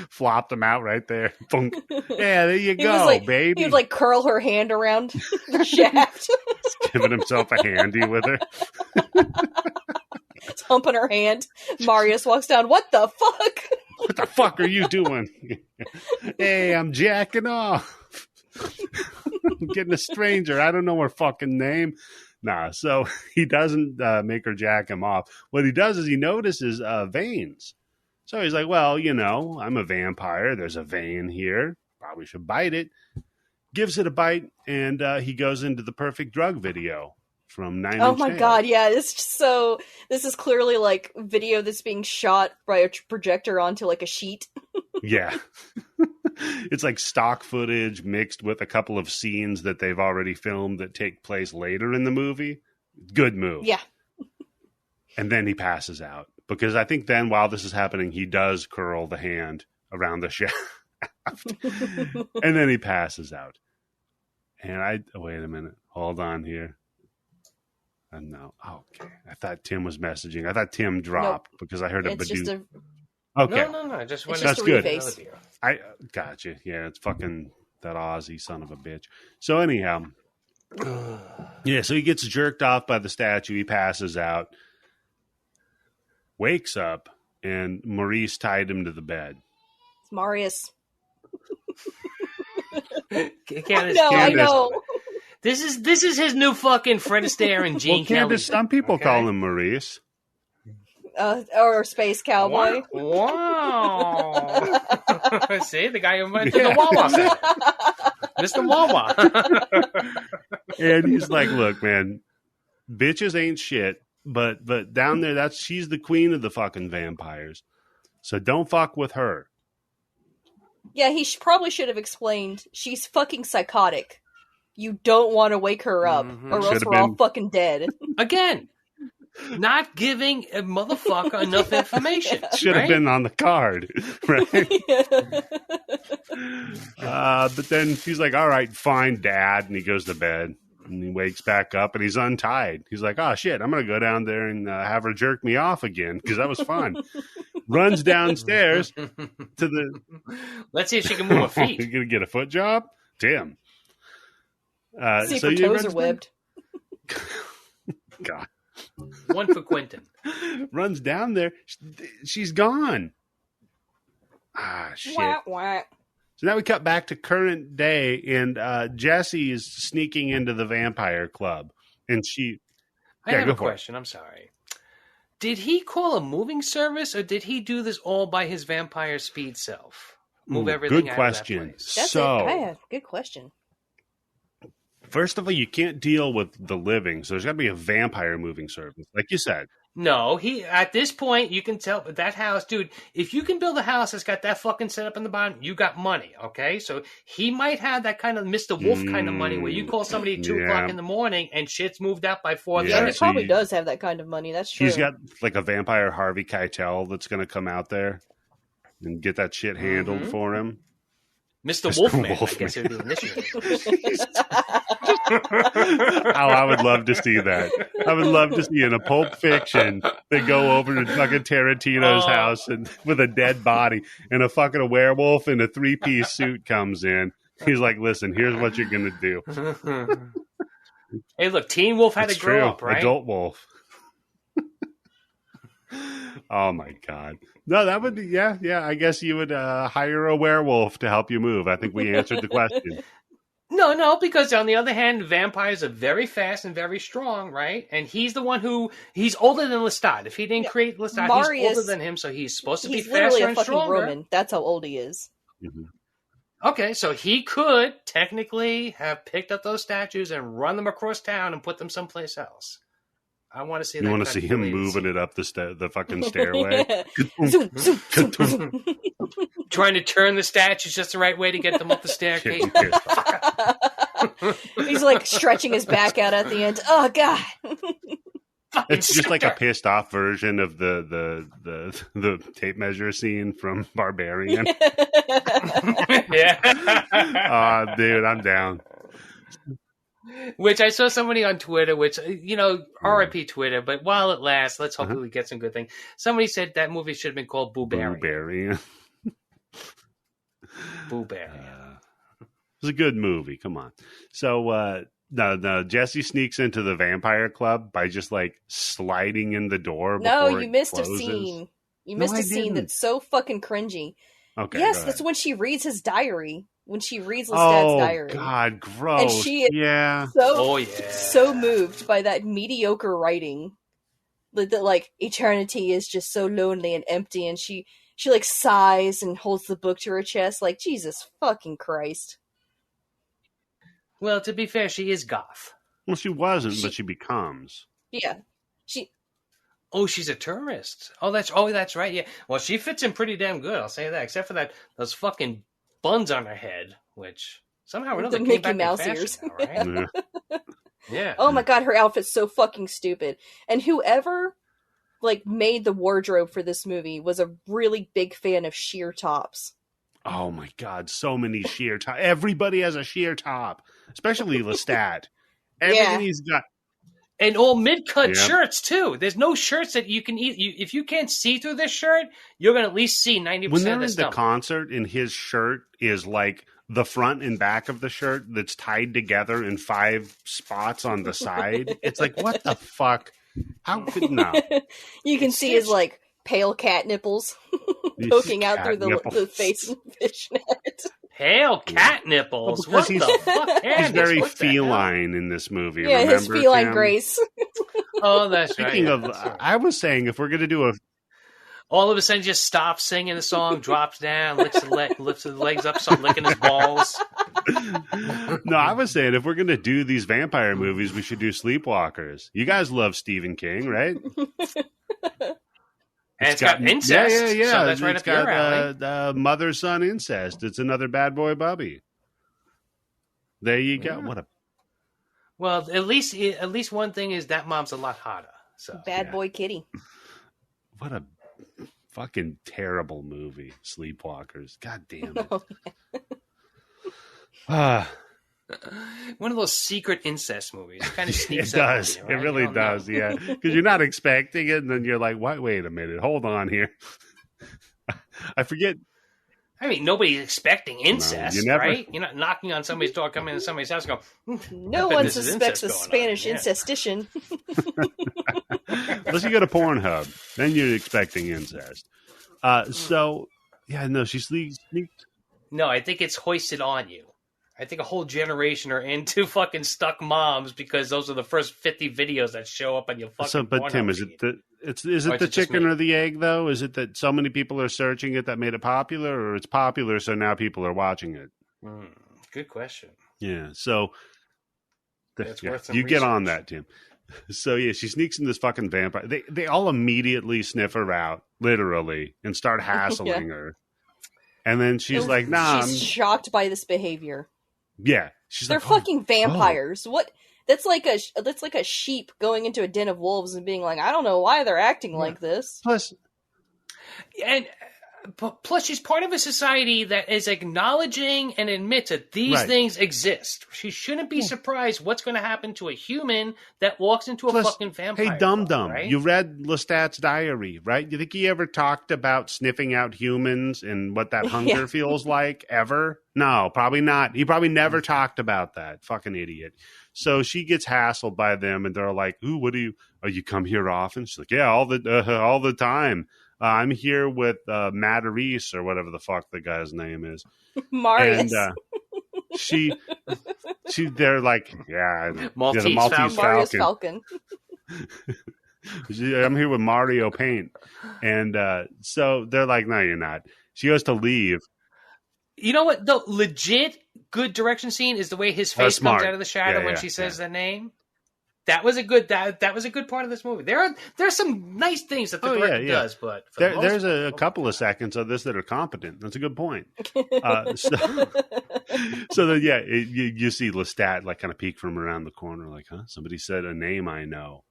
Flopped them out right there. Funk. Yeah, there you go, baby. He would like curl her hand around the shaft. He's giving himself a handy with her. It's humping her hand. Marius walks down. What the fuck? What the fuck are you doing? Hey, I'm jacking off. I'm getting a stranger. I don't know her fucking name. Nah, so he doesn't make her jack him off. What he does is he notices veins. So he's like, well, I'm a vampire. There's a vein here. Probably should bite it. Gives it a bite, and he goes into the perfect drug video from 9 Oh Inch my Nails. god, yeah, this is clearly like video that's being shot by a projector onto like a sheet. Yeah. It's like stock footage mixed with a couple of scenes that they've already filmed that take place later in the movie. Good move. Yeah. And then he passes out. Because I think then while this is happening, he does curl the hand around the shaft. And then he passes out. And wait a minute. Hold on here. No. Okay. I thought Tim was messaging. I thought Tim dropped because I heard It's just a Okay. No. I just went just That's a good. reface. I got you. Yeah, it's fucking that Aussie son of a bitch. So anyhow, yeah. So he gets jerked off by the statue. He passes out, wakes up, and Maurice tied him to the bed. It's Marius. Candice, I know. This is his new fucking Fred Astaire and Gene Kelly. Candice, some people call him Maurice. Or Space Cowboy. Wow. See, the guy who went to the Wawa Center. Mr. Wawa. And he's like, look, man, bitches ain't shit, but down there, she's the queen of the fucking vampires. So don't fuck with her. Yeah, he probably should have explained she's fucking psychotic. You don't want to wake her up, or else we're all fucking dead. Again, not giving a motherfucker enough information. Should have been on the card, right? But then he's like, all right, fine, Dad. And he goes to bed. And he wakes back up and he's untied. He's like, oh, shit, I'm going to go down there and have her jerk me off again because that was fun. Runs downstairs to the... Let's see if she can move her feet. You're going to get a foot job? Damn. See if her toes are webbed. God. One for Quentin. Runs down there. She's gone. Ah, shit. Wah, wah. So now we cut back to current day, and Jesse is sneaking into the vampire club. And I have a question. I'm sorry. Did he call a moving service, or did he do this all by his vampire speed self? Move everything good out question. of that place? That's good question. First of all, you can't deal with the living, so there's got to be a vampire moving service, like you said. No, at this point, you can tell that house, dude, if you can build a house that's got that fucking setup in the bottom, you got money, okay? So he might have that kind of Mr. Wolf kind of money where you call somebody at 2 o'clock in the morning and shit's moved out by 4:30. Yeah, he probably does have that kind of money. That's true. He's got like a vampire Harvey Keitel that's going to come out there and get that shit handled for him. Mr. Wolfman, I guess it would be initiated. Oh, I would love to see that. I would love to see in a Pulp Fiction they go over to fucking Tarantino's house and with a dead body and a fucking werewolf in a 3-piece suit comes in. He's like, listen, here's what you're going to do. Hey, look, Teen Wolf had to grow up, right? Adult Wolf. Oh, my God. No, that would be, yeah. I guess you would hire a werewolf to help you move. I think we answered the question. No, because on the other hand, vampires are very fast and very strong, right? And he's the one he's older than Lestat. If he didn't create Lestat, he's older than him, so he's supposed to be faster and stronger. Roman. That's how old he is. Mm-hmm. Okay, so he could technically have picked up those statues and run them across town and put them someplace else. I want to see that. You want to see him moving it up the fucking stairway? Zoom, zoom, zoom, zoom. Trying to turn the statues just the right way to get them up the staircase. He's like stretching his back out at the end. Oh, God. It's just like a pissed off version of the tape measure scene from Barbarian. Yeah. Dude, I'm down. Which I saw somebody on Twitter, which, RIP Twitter, but while it lasts, let's hopefully get some good things. Somebody said that movie should have been called Boobarian. Boobarian. It's a good movie. Come on. So, no, Jesse sneaks into the vampire club by just like sliding in the door. No, you missed a scene. You missed a scene that's so fucking cringy. Okay. Yes, that's when she reads his diary. When she reads Lestat's diary. Oh, God, gross. And she is so moved by that mediocre writing. That like eternity is just so lonely and empty, and she like sighs and holds the book to her chest like, Jesus fucking Christ. Well, to be fair, she is goth. Well, she wasn't, but she becomes. Yeah. Oh, she's a tourist. Oh, that's right. Yeah. Well, she fits in pretty damn good. I'll say that. Except for those fucking buns on her head, which somehow or another the came Mickey back Mouse in fashion ears. now, right? Yeah. Yeah. Oh my god, her outfit's so fucking stupid. And whoever made the wardrobe for this movie was a really big fan of sheer tops. Oh my god, so many sheer top. Everybody has a sheer top, especially Lestat. Everything he's got. And all mid-cut shirts too. There's no shirts that you can eat. If you can't see through this shirt, you're gonna at least see 90% when they're of the in stomach. the concert, and his shirt is like the front and back of the shirt that's tied together in 5 spots on the side. It's like, what the fuck? How could no? You can see his pale cat nipples poking out through the face and fishnet. Pale cat nipples. Well, what the fuck? Candice, he's very what the feline in this movie. Yeah, remember, his feline Tim? grace. Oh, that's Speaking right. of, I was saying if we're gonna do a all of a sudden just stops singing the song, drops down, lifts his legs up, starts licking his balls. No, I was saying if we're going to do these vampire movies, we should do Sleepwalkers. You guys love Stephen King, right? And it's got incest. Yeah. So that's right up your alley. Mother-son incest. It's another Bad Boy Bubby. There you go. Yeah. What a Well, at least one thing is that mom's a lot hotter. So Bad Boy Kitty. what a fucking terrible movie, Sleepwalkers. God damn it. One of those secret incest movies. It kind of It sneaks up on does. you, right? It really does. Yeah. Because you're not expecting it, and then you're like, wait a minute. Hold on here. I forget. I mean, nobody's expecting incest, you never- right? You're not knocking on somebody's door, coming into somebody's house and go, No bet one this is suspects a incest going Spanish on, yeah. incestician. Unless you go to Pornhub, then you're expecting incest. So, yeah, no, she sneaked. No, I think it's hoisted on you. I think a whole generation are into fucking stuck moms because those are the first 50 videos that show up on your fucking So, but Pornhub Tim, is feed. it the is it Or is the it just chicken me? or the egg though? Is it that so many people are searching it that made it popular, or it's popular so now people are watching it? Good question. Yeah. So, It's worth some you get on research. that, Tim. So yeah, she sneaks in this fucking vampire. They all immediately sniff her out, literally, and start hassling her. And then she's like, "Nah." She's shocked by this behavior. Yeah, she's They're like, fucking vampires. What? That's like a sheep going into a den of wolves and being like, I don't know why they're acting like this. Plus, And plus, she's part of a society that is acknowledging and admits that these Right. things exist. She shouldn't be surprised what's going to happen to a human that walks into a fucking vampire. hey, dum club, dum, right? you read Lestat's diary, right? You think he ever talked about sniffing out humans and what that hunger Yeah. feels like ever? No, probably not. He probably never talked about that. Fucking idiot. So she gets hassled by them, and they're like, "Ooh, what do you? Oh, you come here often?" She's like, "Yeah, all the time. I'm here with Matt Reese or whatever the fuck the guy's name is." Marius. And they're like, "Yeah, the Maltese Maltese Marius Falcon." Falcon. I'm here with Mario Paint. And so they're like, "No, you're not." She goes to leave. You know what? The legit good direction scene is the way his face smart. comes out of the shadow Yeah, when yeah, she says the name. That was a good that was a good part of this movie. There's some nice things that the Oh, director yeah, yeah. does, but for the most There's part, a couple of seconds of this that are competent. That's a good point. So then, yeah, you see Lestat like kind of peek from around the corner, like, "Huh? Somebody said a name I know."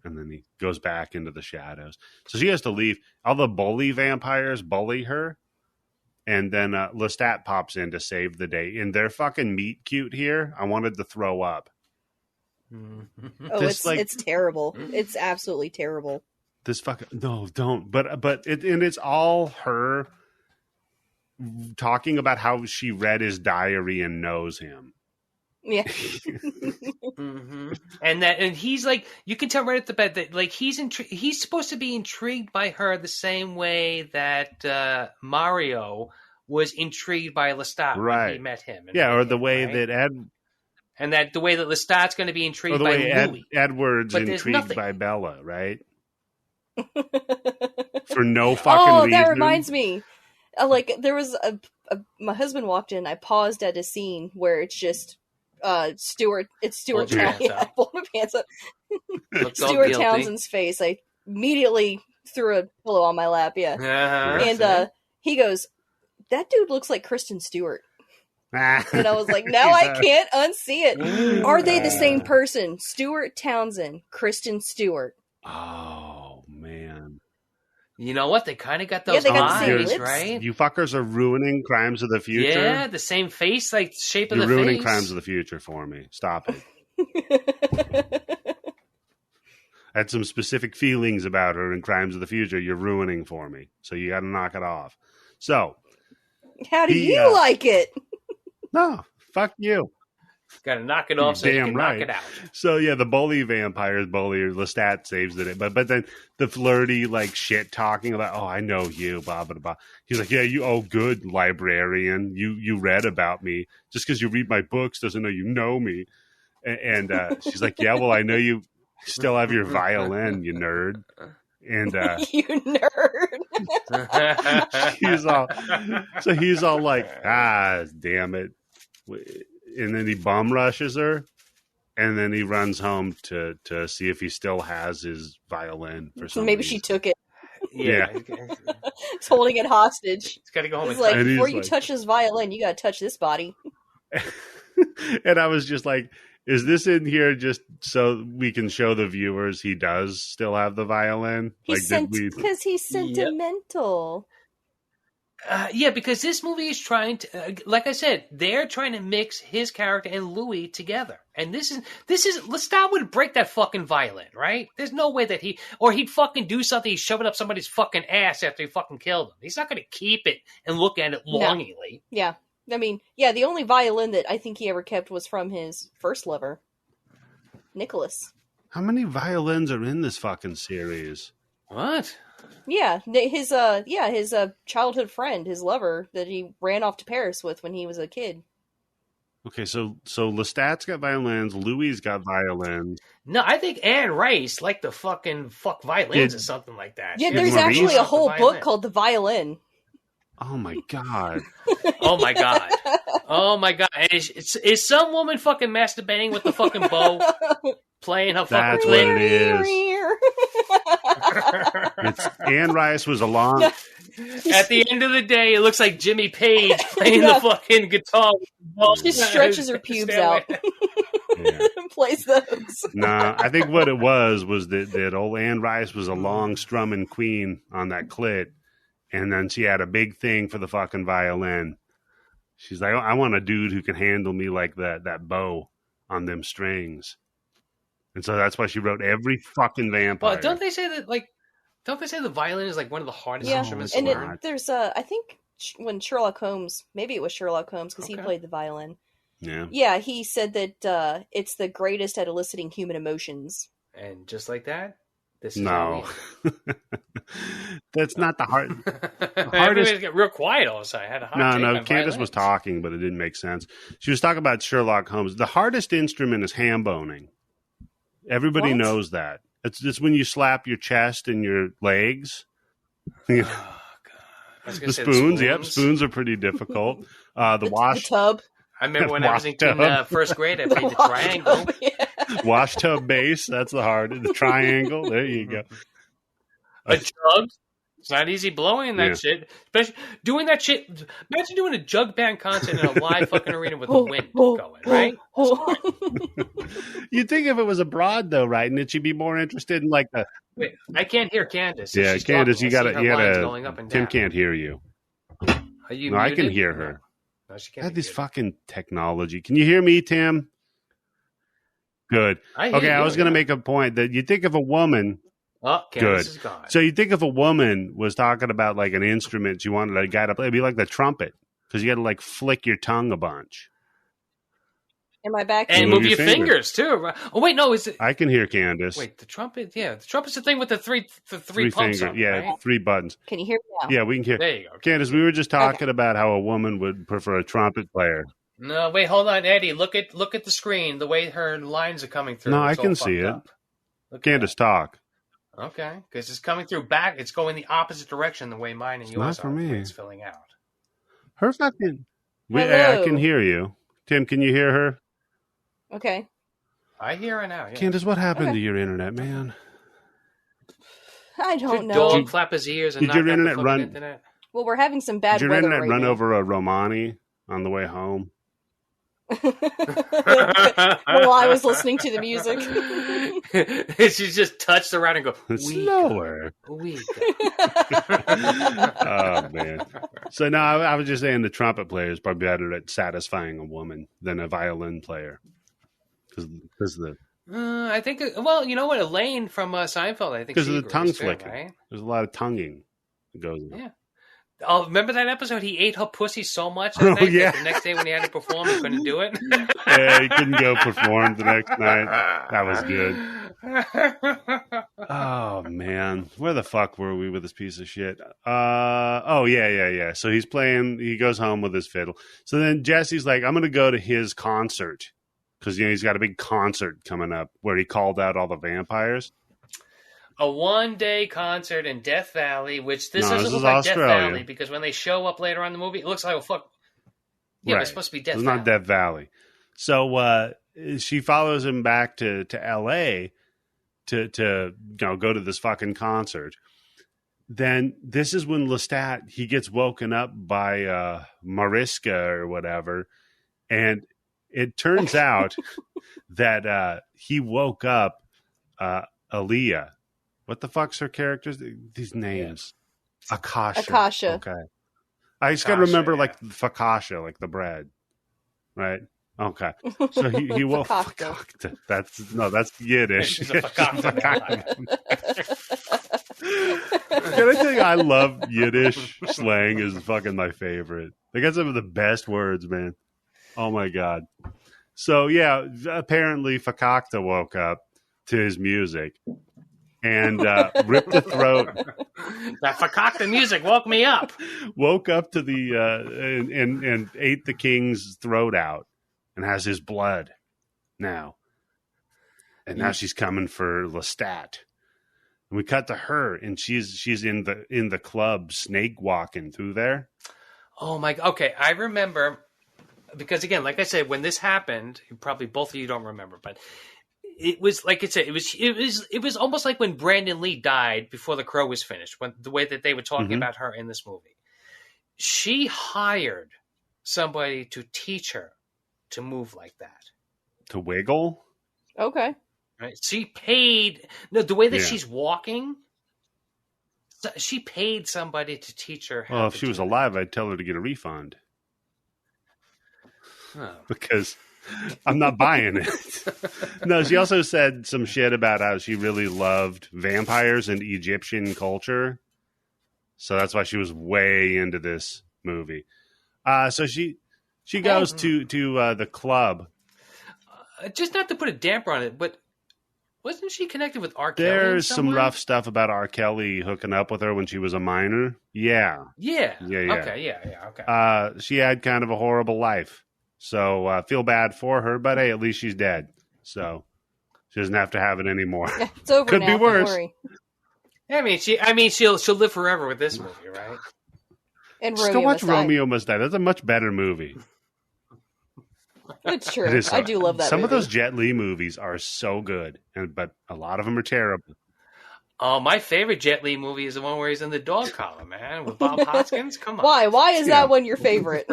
And then he goes back into the shadows. So she has to leave. All the bully vampires bully her. And then Lestat pops in to save the day. And they're fucking meet cute here. I wanted to throw up. Oh, This, it's terrible. It's absolutely terrible. This fucking no, don't. But it's all her talking about how she read his diary and knows him. Yeah. and he's like, you can tell right at the bed that like he's supposed to be intrigued by her the same way that Mario was intrigued by Lestat when he met him. Yeah, or the way right? that and that the way that Lestat's going to be intrigued or the by way Louis. Edward's But there's intrigued nothing. by Bella, right? For no fucking reason. That reminds me. Like there was my husband walked in. I paused at a scene where it's just Stuart. It's Stuart Pulled your Townsend. pants up. Pulled my pants up. Looked all Stuart guilty. Townsend's face. I immediately threw a pillow on my lap. Yeah, Uh-huh. and he goes, "That dude looks like Kristen Stewart." And I was like, now He's I can't unsee it. Are they the same Uh, person? Stuart Townsend, Kristen Stewart. Oh man, You know what? They kind of got Yeah, those they got the same eyes, lips. right? you fuckers are ruining Crimes of the Future. Yeah, the same face, like shape You're of the ruining face. Crimes of the Future for me. Stop it. I had some specific feelings about her in Crimes of the Future. You're ruining for me, so you got to knock it off. So, How do you like it? no, fuck you. Got to knock it off so you Damn can right. knock it out. So yeah, the bully vampires bully Lestat saves it, but then the flirty like shit talking about, oh, I know you, blah blah blah. He's like, yeah, you, oh, good librarian, you read about me. Just because you read my books doesn't know you know me. And she's like, yeah, well, I know you still have your violin, you nerd. And You nerd. he's all like, ah, damn it. And then he bum rushes her, and then he runs home to see if he still has his violin for some Maybe reason. she took it. Yeah. It's holding it hostage. It's got to go home It's and like, And he's before you like- touch this violin, you gotta touch this body. And I was just like, is this in here just so we can show the viewers he does still have the violin? Because he's sentimental. Yeah, because this movie is trying to, like I said, they're trying to mix his character and Louis together. And this is, Lestat would break that fucking violin, right? There's no way that he'd fucking do something, he's shoving up somebody's fucking ass after he fucking killed him. He's not going to keep it and look at it longingly. Yeah. I mean, yeah, the only violin that I think he ever kept was from his first lover, Nicholas. How many violins are in this fucking series? What? Yeah, his childhood friend, his lover that he ran off to Paris with when he was a kid. Okay, so Lestat's got violins, Louis got violins. No, I think Anne Rice liked the fucking fuck violins Yeah. or something like that. Yeah, Yeah, there's Maurice. actually a whole The violin. book called The Violin. Oh my god. Oh my god. Oh my god. And is some woman fucking masturbating with the fucking bow? Playing her fucking That's clit? what it is. It's Anne Rice was along. At the end of the day, it looks like Jimmy Page playing Yeah. the fucking guitar. She stretches her pubes out. Yeah. Plays those. No, I think what it was that old Anne Rice was a long strumming queen on that clit, and then she had a big thing for the fucking violin. She's like, I want a dude who can handle me like that bow on them strings. And so that's why she wrote every fucking vampire. Well, don't they say the violin is like one of the hardest Yeah, instruments and to learn? there's I think when Sherlock Holmes, maybe it was Sherlock Holmes because he Okay. played the violin. Yeah. Yeah, he said that it's the greatest at eliciting human emotions. And just like that, this is No. That's not the hard. Everybody get real quiet all of a sudden. I had a hot take No, on Candice violins. was talking, but it didn't make sense. She was talking about Sherlock Holmes. The hardest instrument is ham boning. Everybody What? knows that. It's when you slap your chest and your legs. Oh, God. I was gonna The say spoons, yep, spoons are pretty difficult. The The wash tub. I remember when I was in Washtub. first grade, I played the wash triangle. tub, yeah. wash tub base, that's the hardest. The triangle, there you go. A jug. It's not easy blowing that Yeah. shit. Especially doing that shit. Imagine doing a jug band concert in a live fucking arena with the Oh, wind oh, going, right? oh. You'd think if it was abroad though, right? And that you'd be more interested in like the Wait, I can't hear Candice. yeah, She's Candice, talking. you I gotta see her you lines gotta going up and Tim down. can't hear you. Are you No, I can muted? hear her. No, she I can't. had be this muted. fucking technology. Can you hear me, Tim? Good. I hear Okay, I you, was going to yeah. make a point that you think of a woman. Oh, Candice Good. is gone. So you think if a woman was talking about like an instrument she wanted a guy to play, it'd be like the trumpet because you got to like flick your tongue a bunch. Am I back? and Move move your your fingers too. Right? Oh wait, no, is it? I can hear Candice. Wait, the trumpet. Yeah, the trumpet's the thing with the three three pumps fingers. on it, Yeah, right? 3 buttons. Can you hear me now? Yeah, we can hear. There you go. Candice, we were just talking about how a woman would prefer a trumpet player. No, wait, hold on, Eddie. Look at the screen. The way her lines are coming through. No, I it's all can see fucked it. up. Look at Candice, talk. that. Okay, because it's coming through back. It's going the opposite direction the way mine and It's yours not for are. me. It's filling out. Her fucking. I Hello. can hear you. Tim, can you hear her? Okay. I hear her now. Yeah. Candice, what happened Okay. to your internet, man? I don't Should know. dog flap his ears and Did knock your out the internet fucking run- internet? Well, we're having some Did bad your weather internet right run now. over a Romani on the way home? While I was listening to the music. She just touched around and go, Slower. Weaker. Oh, man. So, no, I was just saying the trumpet player is probably better at satisfying a woman than a violin player. Because I think, well, you know what? Elaine from Seinfeld, I think because she of the tongue agrees too, flicking. right? There's a lot of tonguing that goes on. Yeah. Oh, remember that episode? He ate her pussy so much that Oh, night yeah. that the next day when he had to perform, he couldn't do it. Yeah, he couldn't go perform the next night. That was good. Oh, man. Where the fuck were we with this piece of shit? Yeah. So he goes home with his fiddle. So then Jesse's like, I'm going to go to his concert. Because, he's got a big concert coming up where he called out all the vampires. A one-day concert in Death Valley, which this No, doesn't this look is like Australia. Death Valley, because when they show up later on in the movie, it looks like, fuck. Yeah, Right. but it's supposed to be Death It's Valley. not Death Valley. So she follows him back to L.A. to go to this fucking concert. Then this is when Lestat, he gets woken up by Mariska or whatever. And it turns out that he woke up Aaliyah. What the fuck's her characters? These names. Yeah. Akasha. Okay. I just got to remember like Fakasha, like the bread. Right? Okay. So he woke Fakakta. That's Yiddish. She's a Fakakta. Can I tell you, I love Yiddish slang is fucking my favorite. They got some of the best words, man. Oh my God. So yeah, apparently Fakakta woke up to his music and ripped a throat. That Fakakta music woke me up. Woke up to the and ate the king's throat out and has his blood now. And now she's coming for Lestat. And we cut to her, and she's in the club snake walking through there. Oh my! Okay, I remember because again, like I said, when this happened, probably both of you don't remember, but it was like I said, it was almost like when Brandon Lee died before The Crow was finished. When the way that they were talking about her in this movie, she hired somebody to teach her to move like that, to wiggle. Okay. Right? She paid the way that she's walking. She paid somebody to teach her. Well, if she was alive, I'd tell her to get a refund. Oh. Because I'm not buying it. No, she also said some shit about how she really loved vampires and Egyptian culture. So that's why she was way into this movie. So she goes to the club. Just not to put a damper on it, but wasn't she connected with R. Kelly? There's some rough stuff about R. Kelly hooking up with her when she was a minor. Yeah. Okay, okay. She had kind of a horrible life. So I feel bad for her, but hey, at least she's dead. So she doesn't have to have it anymore. Yeah, it's over Could now. be worse. Don't worry. She'll live forever with this movie, right? And Still watch Romeo Must Die. That's a much better movie. It's true. I do love that Some movie. of those Jet Li movies are so good, but a lot of them are terrible. Oh, my favorite Jet Li movie is the one where he's in the dog collar, man, with Bob Hoskins. Come on. Why? Why is that one your favorite?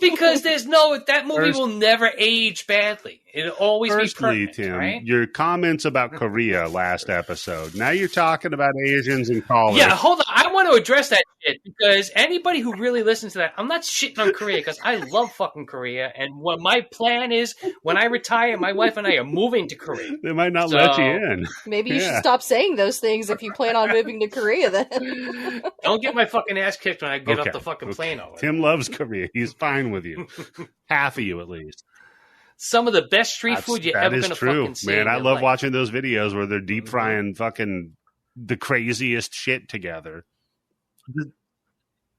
Because that movie will never age badly. It'll always be perfect, Tim, right? your comments about Korea last episode. Now you're talking about Asians and college. Yeah, hold on. I want to address that shit because anybody who really listens to that, I'm not shitting on Korea because I love fucking Korea. And what my plan is, when I retire, my wife and I are moving to Korea. They might not let you in. Maybe you should stop saying those things if you plan on moving to Korea then. Don't get my fucking ass kicked when I get off the fucking plane over. Tim loves Korea. He's fine with you. Half of you, at least. Some of the best street food you're ever going to fucking see. Man, I love watching those videos where they're deep frying fucking the craziest shit together.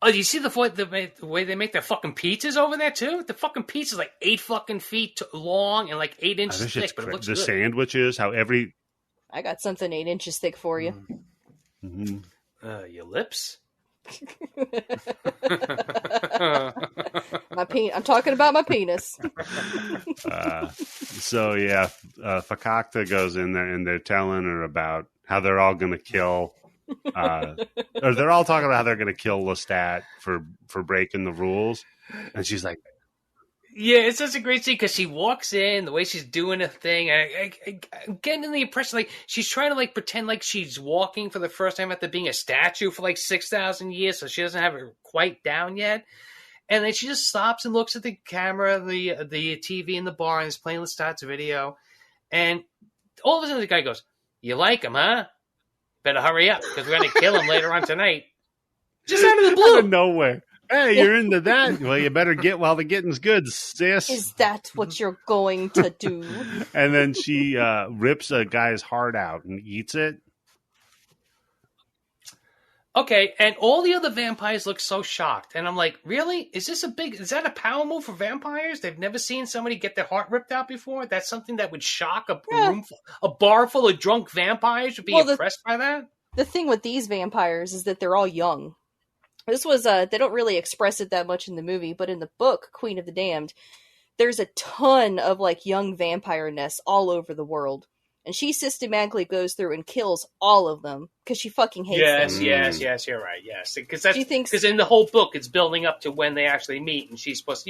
Oh, do you see the way they make their fucking pizzas over there too? The fucking pizza's like 8 fucking feet long and like 8 inches thick, but it looks good. The sandwiches, how I got something 8 inches thick for you. Your lips? I'm talking about my penis. Fakakta goes in there and they're telling her about how they're all going to kill, or they're all talking about how they're going to kill Lestat for breaking the rules, and she's like, yeah, it's such a great scene because she walks in, the way she's doing a thing. I'm getting the impression like she's trying to like pretend like she's walking for the first time after being a statue for like 6,000 years, so she doesn't have it quite down yet. And then she just stops and looks at the camera, the TV in the bar, and is playing Lestat's video. And all of a sudden, the guy goes, "You like him, huh? Better hurry up because we're going to kill him later on tonight." Just out of the blue, out of nowhere. Hey, you're into that? Well, you better get while the getting's good, sis. Is that what you're going to do? And then she rips a guy's heart out and eats it. Okay, and all the other vampires look so shocked. And I'm like, really? Is that a power move for vampires? They've never seen somebody get their heart ripped out before? That's something that would shock a bar full of drunk vampires would be impressed by that? The thing with these vampires is that they're all young. This was, they don't really express it that much in the movie, but in the book, Queen of the Damned, there's a ton of, like, young vampire nests all over the world. And she systematically goes through and kills all of them, because she fucking hates them. Yes, you're right, yes. Because in the whole book, it's building up to when they actually meet, and she's supposed to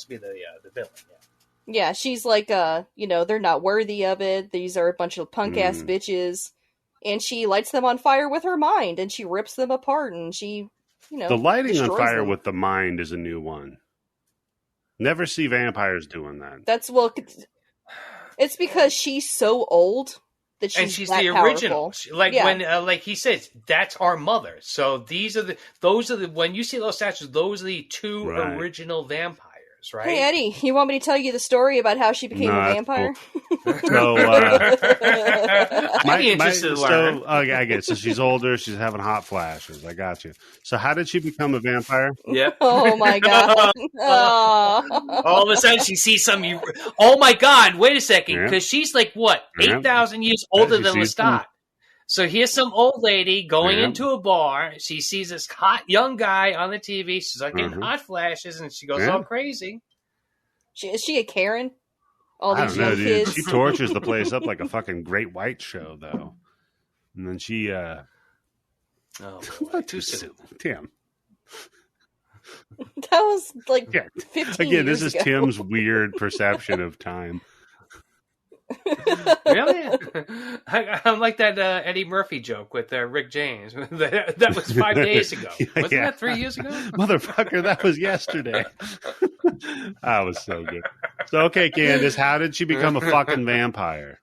be the villain, Yeah, she's like, they're not worthy of it, these are a bunch of punk-ass bitches, and she lights them on fire with her mind, and she rips them apart, and she... the lighting on fire them. with the mind is a new one. Never see vampires doing that. It's because she's so old that she's that the powerful. original. When, like he says, that's our mother. So those are the when you see those statues, those are the two original vampires. Right? Hey Eddie, you want me to tell you the story about how she became a vampire? Cool. So, I'd be interested to learn. I get it. So she's older. She's having hot flashes. I got you. So how did she become a vampire? Yep. Oh my god! All of a sudden, she sees some. Oh my god! Wait a second, because she's like what 8,000 years older than Lestat. So here's some old lady going into a bar. She sees this hot young guy on the TV. She's like getting hot flashes, and she goes all crazy. Is she a Karen? All I these don't know, young dude. kids. She tortures the place up like a fucking Great White show, though. And then she, oh, boy, too soon. Tim. That was like 15 Again, this years is ago. Tim's weird perception of time. Really? I'm like that Eddie Murphy joke with Rick James. that was 5 days ago. Wasn't that 3 years ago? Motherfucker, that was yesterday. That was so good. So, okay, Candice, how did she become a fucking vampire?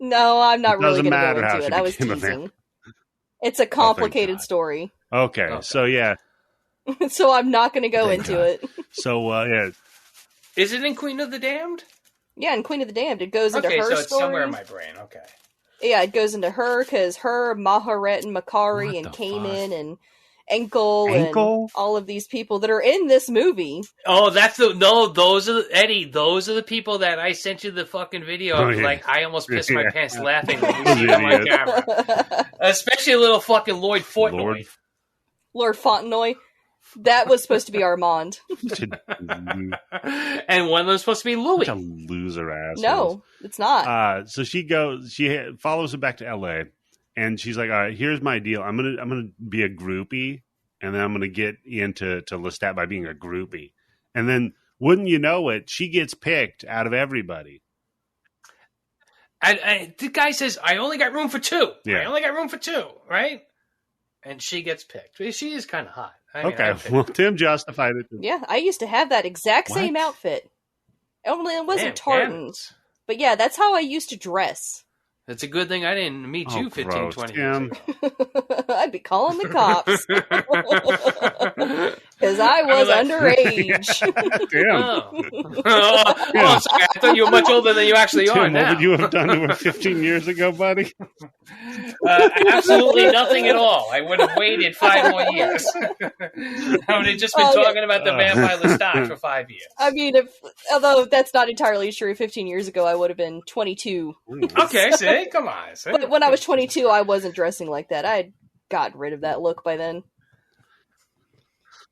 No, I'm not really going to go how into she it. I was became a teasing. It's a complicated story. Okay, so yeah. So I'm not going to go into it. So, yeah. Is it in Queen of the Damned? Yeah, in Queen of the Damned, it goes into her so it's story. somewhere in my brain. Okay. Yeah, it goes into her, because her, Maharet and Makari and Cayman and Enkel and all of these people that are in this movie. Oh, those are Eddie. Those are the people that I sent you the fucking video of. Like, I almost pissed my pants laughing when we see it on my camera. Especially a little fucking Lloyd Fontenoy. Lord Fontenoy. That was supposed to be Armand. And one of them was supposed to be Louis. Such a loser ass. No, it's not. So she follows him back to LA, and she's like, all right, here's my deal. I'm gonna be a groupie, and then I'm gonna get into Lestat by being a groupie. And then wouldn't you know it, she gets picked out of everybody. And the guy says, I only got room for two. Yeah. I only got room for two, right? And she gets picked. She is kind of hot. Okay, well, Tim justified it. Yeah, I used to have that exact same outfit. Only it wasn't tartans. But yeah, that's how I used to dress. It's a good thing I didn't meet you 15, 20 years ago. I'd be calling the cops. Because I was underage. Damn. Sorry, I thought you were much older than you actually Tim, are now. what would you have done to her 15 years ago, buddy? Absolutely nothing at all. I would have waited 5 more years. I would have just been talking about the vampire Lestat for 5 years. I mean, although that's not entirely true, 15 years ago I would have been 22. Okay, see? Come on. See? But when I was 22, I wasn't dressing like that. I had gotten rid of that look by then.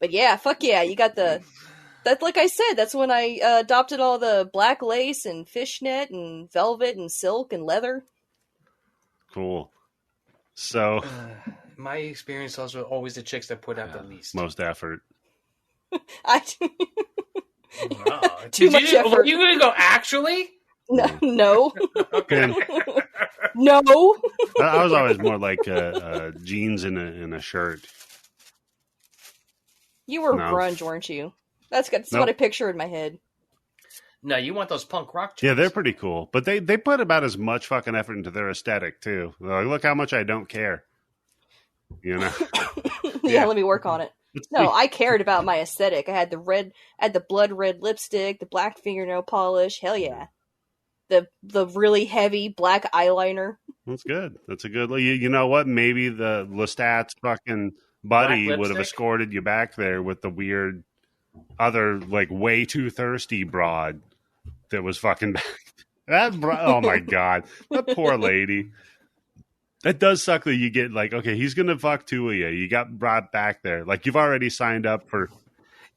But yeah, fuck yeah, you got the... That's like I said, that's when I adopted all the black lace and fishnet and velvet and silk and leather. Cool. So... my experience also always the chicks that put out the least. Most effort. Too much effort. Were you going to go, actually? No. Okay. No. I was always more like jeans and a shirt. You were grunge, weren't you? That's what I picture in my head. No, you want those punk rock chicks. Yeah, they're pretty cool. But they put about as much fucking effort into their aesthetic, too. They're like, look how much I don't care. You know? Yeah, let me work on it. No, I cared about my aesthetic. I had the blood red lipstick, the black fingernail polish. Hell yeah. The really heavy black eyeliner. That's good. That's a good... You know what? Maybe the Lestat's fucking buddy would have escorted you back there with the weird other, like, way too thirsty broad that was fucking back. Oh, my God. That poor lady. That does suck that you get, like, okay, he's going to fuck two of you. You got brought back there. Like, you've already signed up for...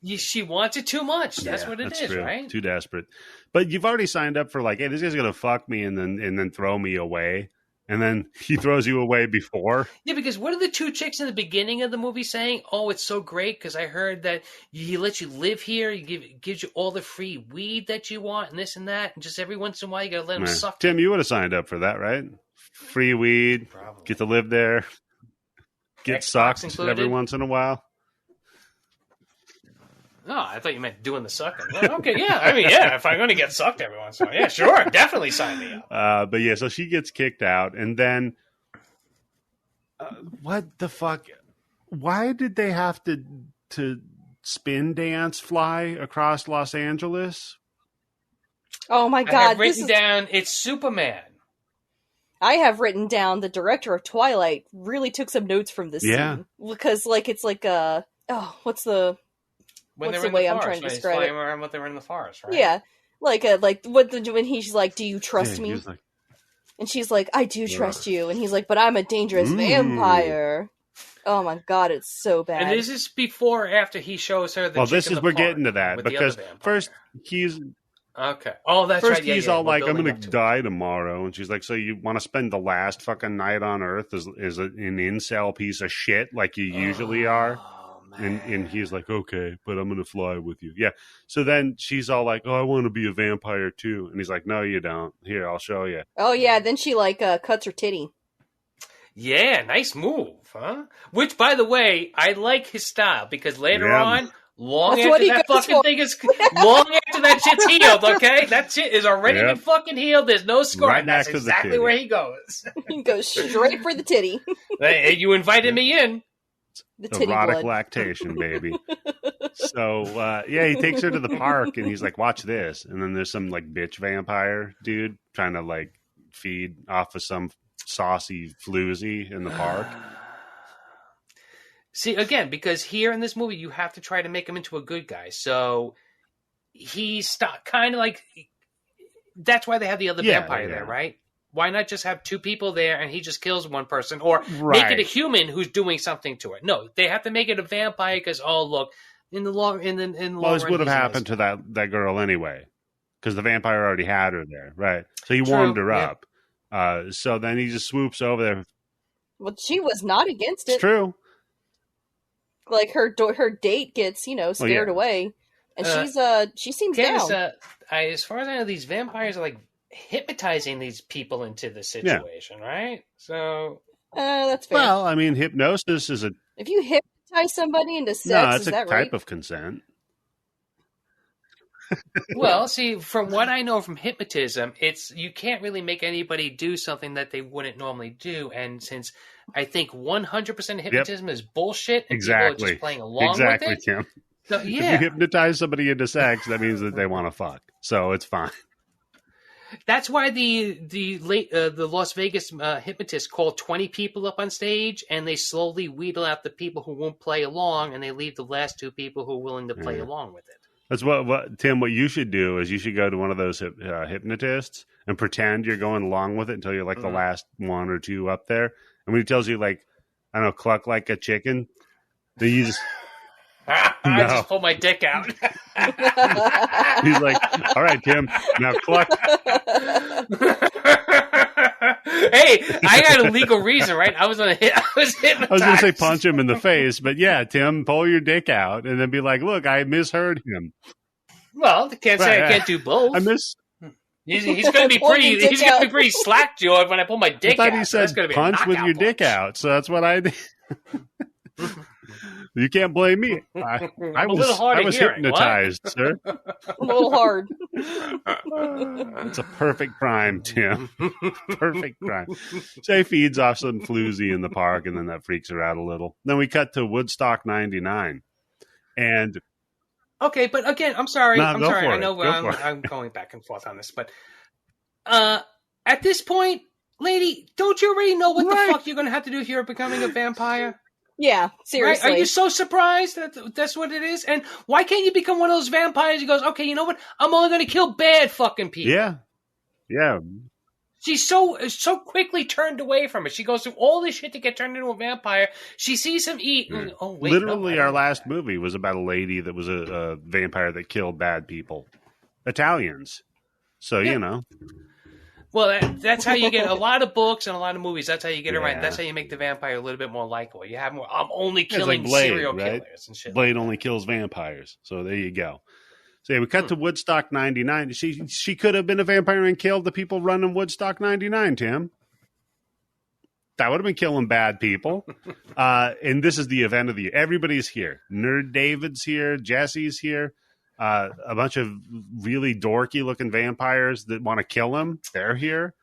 She wants it too much. That's what it is, true. Right? Too desperate. But you've already signed up for, like, hey, this guy's going to fuck me and then throw me away. And then he throws you away before. Yeah, because what are the two chicks in the beginning of the movie saying? Oh, it's so great because I heard that he lets you live here. Gives you all the free weed that you want and this and that. And just every once in a while, you got to let him suck. Tim, you would have signed up for that, right? Free weed, probably. Get to live there, get sucked every once in a while. Oh, I thought you meant doing the sucking. Well, okay, yeah. I mean, yeah, if I'm going to get sucked every once in a while, yeah, sure, definitely sign me up. But yeah, so she gets kicked out, and then what the fuck? Why did they have to spin dance fly across Los Angeles? Oh my God! I have written down it's Superman. I have written down the director of Twilight really took some notes from this scene because, like, it's like what's the way I'm trying to describe it? Around what they were in the forest, right? Yeah, when he's like, "Do you trust me?" Like, and she's like, "I do trust you," and he's like, "But I'm a dangerous vampire." Oh my God, it's so bad. And this is before or after he shows her the. Well, we're getting to that because first he's. Okay. Oh, that's First right. He's all like, I'm going to die tomorrow. And she's like, so you want to spend the last fucking night on Earth as an incel piece of shit like you usually are? And he's like, okay, but I'm going to fly with you. Yeah. So then she's all like, oh, I want to be a vampire too. And he's like, no, you don't. Here, I'll show you. Oh, yeah. Then she like cuts her titty. Yeah, nice move, huh? Which, by the way, I like his style because later on... Long after that fucking thing is, long after that shit's healed, okay? That shit is already been fucking healed. There's no scar. Right. That's exactly where he goes. He goes straight for the titty. Hey, you invited me in. The titty erotic blood. Lactation, baby. So, he takes her to the park, and he's like, watch this. And then there's some, like, bitch vampire dude trying to, like, feed off of some saucy floozy in the park. See, again, because here in this movie, you have to try to make him into a good guy. So he's kind of like... That's why they have the other vampire there, right? Why not just have two people there and he just kills one person? Or make it a human who's doing something to it. No, they have to make it a vampire because, oh, look, in the long well, this would have happened to that girl anyway. Because the vampire already had her there, right? So he warmed her up. So then he just swoops over there. Well, she was not against it. It's true. Like her date gets, scared away, and she seems Candice, down. As far as I know, these vampires are like hypnotizing these people into the situation, right? So that's fair. Well, I mean, hypnosis is if you hypnotize somebody into sex, is that right? Type of consent. Well, see, from what I know from hypnotism, it's you can't really make anybody do something that they wouldn't normally do, and since I think 100% hypnotism is bullshit, and people are just playing along with it. Tim. So, If you hypnotize somebody into sex, that means that they want to fuck, so it's fine. That's why the Las Vegas hypnotists call 20 people up on stage, and they slowly wheedle out the people who won't play along, and they leave the last two people who are willing to play along with it. That's what Tim. What you should do is you should go to one of those hypnotists and pretend you're going along with it until you're like the last one or two up there. And when he tells you like, I don't know, cluck like a chicken, then you just I just pulled my dick out. He's like, all right, Tim, now cluck. Hey, I had a legal reason, right? I was hypnotized. I was going to say punch him in the face, but yeah, Tim, pull your dick out and then be like, look, I misheard him. Well, they can't say I can't do both. He's going to be pretty. He's going to be pretty slack-jawed when I pull my dick out. I thought he said so punch with your dick out, so that's what I did. You can't blame me. I was hypnotized, sir. A little hard. It's a perfect crime, Tim. Perfect crime. Jay feeds off some floozy in the park, and then that freaks her out a little. Then we cut to Woodstock 99. And okay, but again, I'm sorry. I know I'm going back and forth on this, but at this point, lady, don't you already know what the fuck you're going to have to do if you're becoming a vampire? Yeah, seriously. Right? Are you so surprised that that's what it is? And why can't you become one of those vampires who goes, okay, you know what? I'm only going to kill bad fucking people. Yeah. She's so quickly turned away from it. She goes through all this shit to get turned into a vampire. She sees him eat. And, literally, our last movie was about a lady that was a vampire that killed bad people. Italians. So, you know. Well, that's how you get a lot of books and a lot of movies. That's how you get it right. That's how you make the vampire a little bit more likable. You have more. I'm only killing like Blade, serial killers and shit. Blade only kills vampires. So there you go. So yeah, we cut to Woodstock 99. She could have been a vampire and killed the people running Woodstock 99, Tim. That would have been killing bad people. And this is the event of the year. Everybody's here. Nerd David's here. Jesse's here. A bunch of really dorky looking vampires that want to kill him. They're here.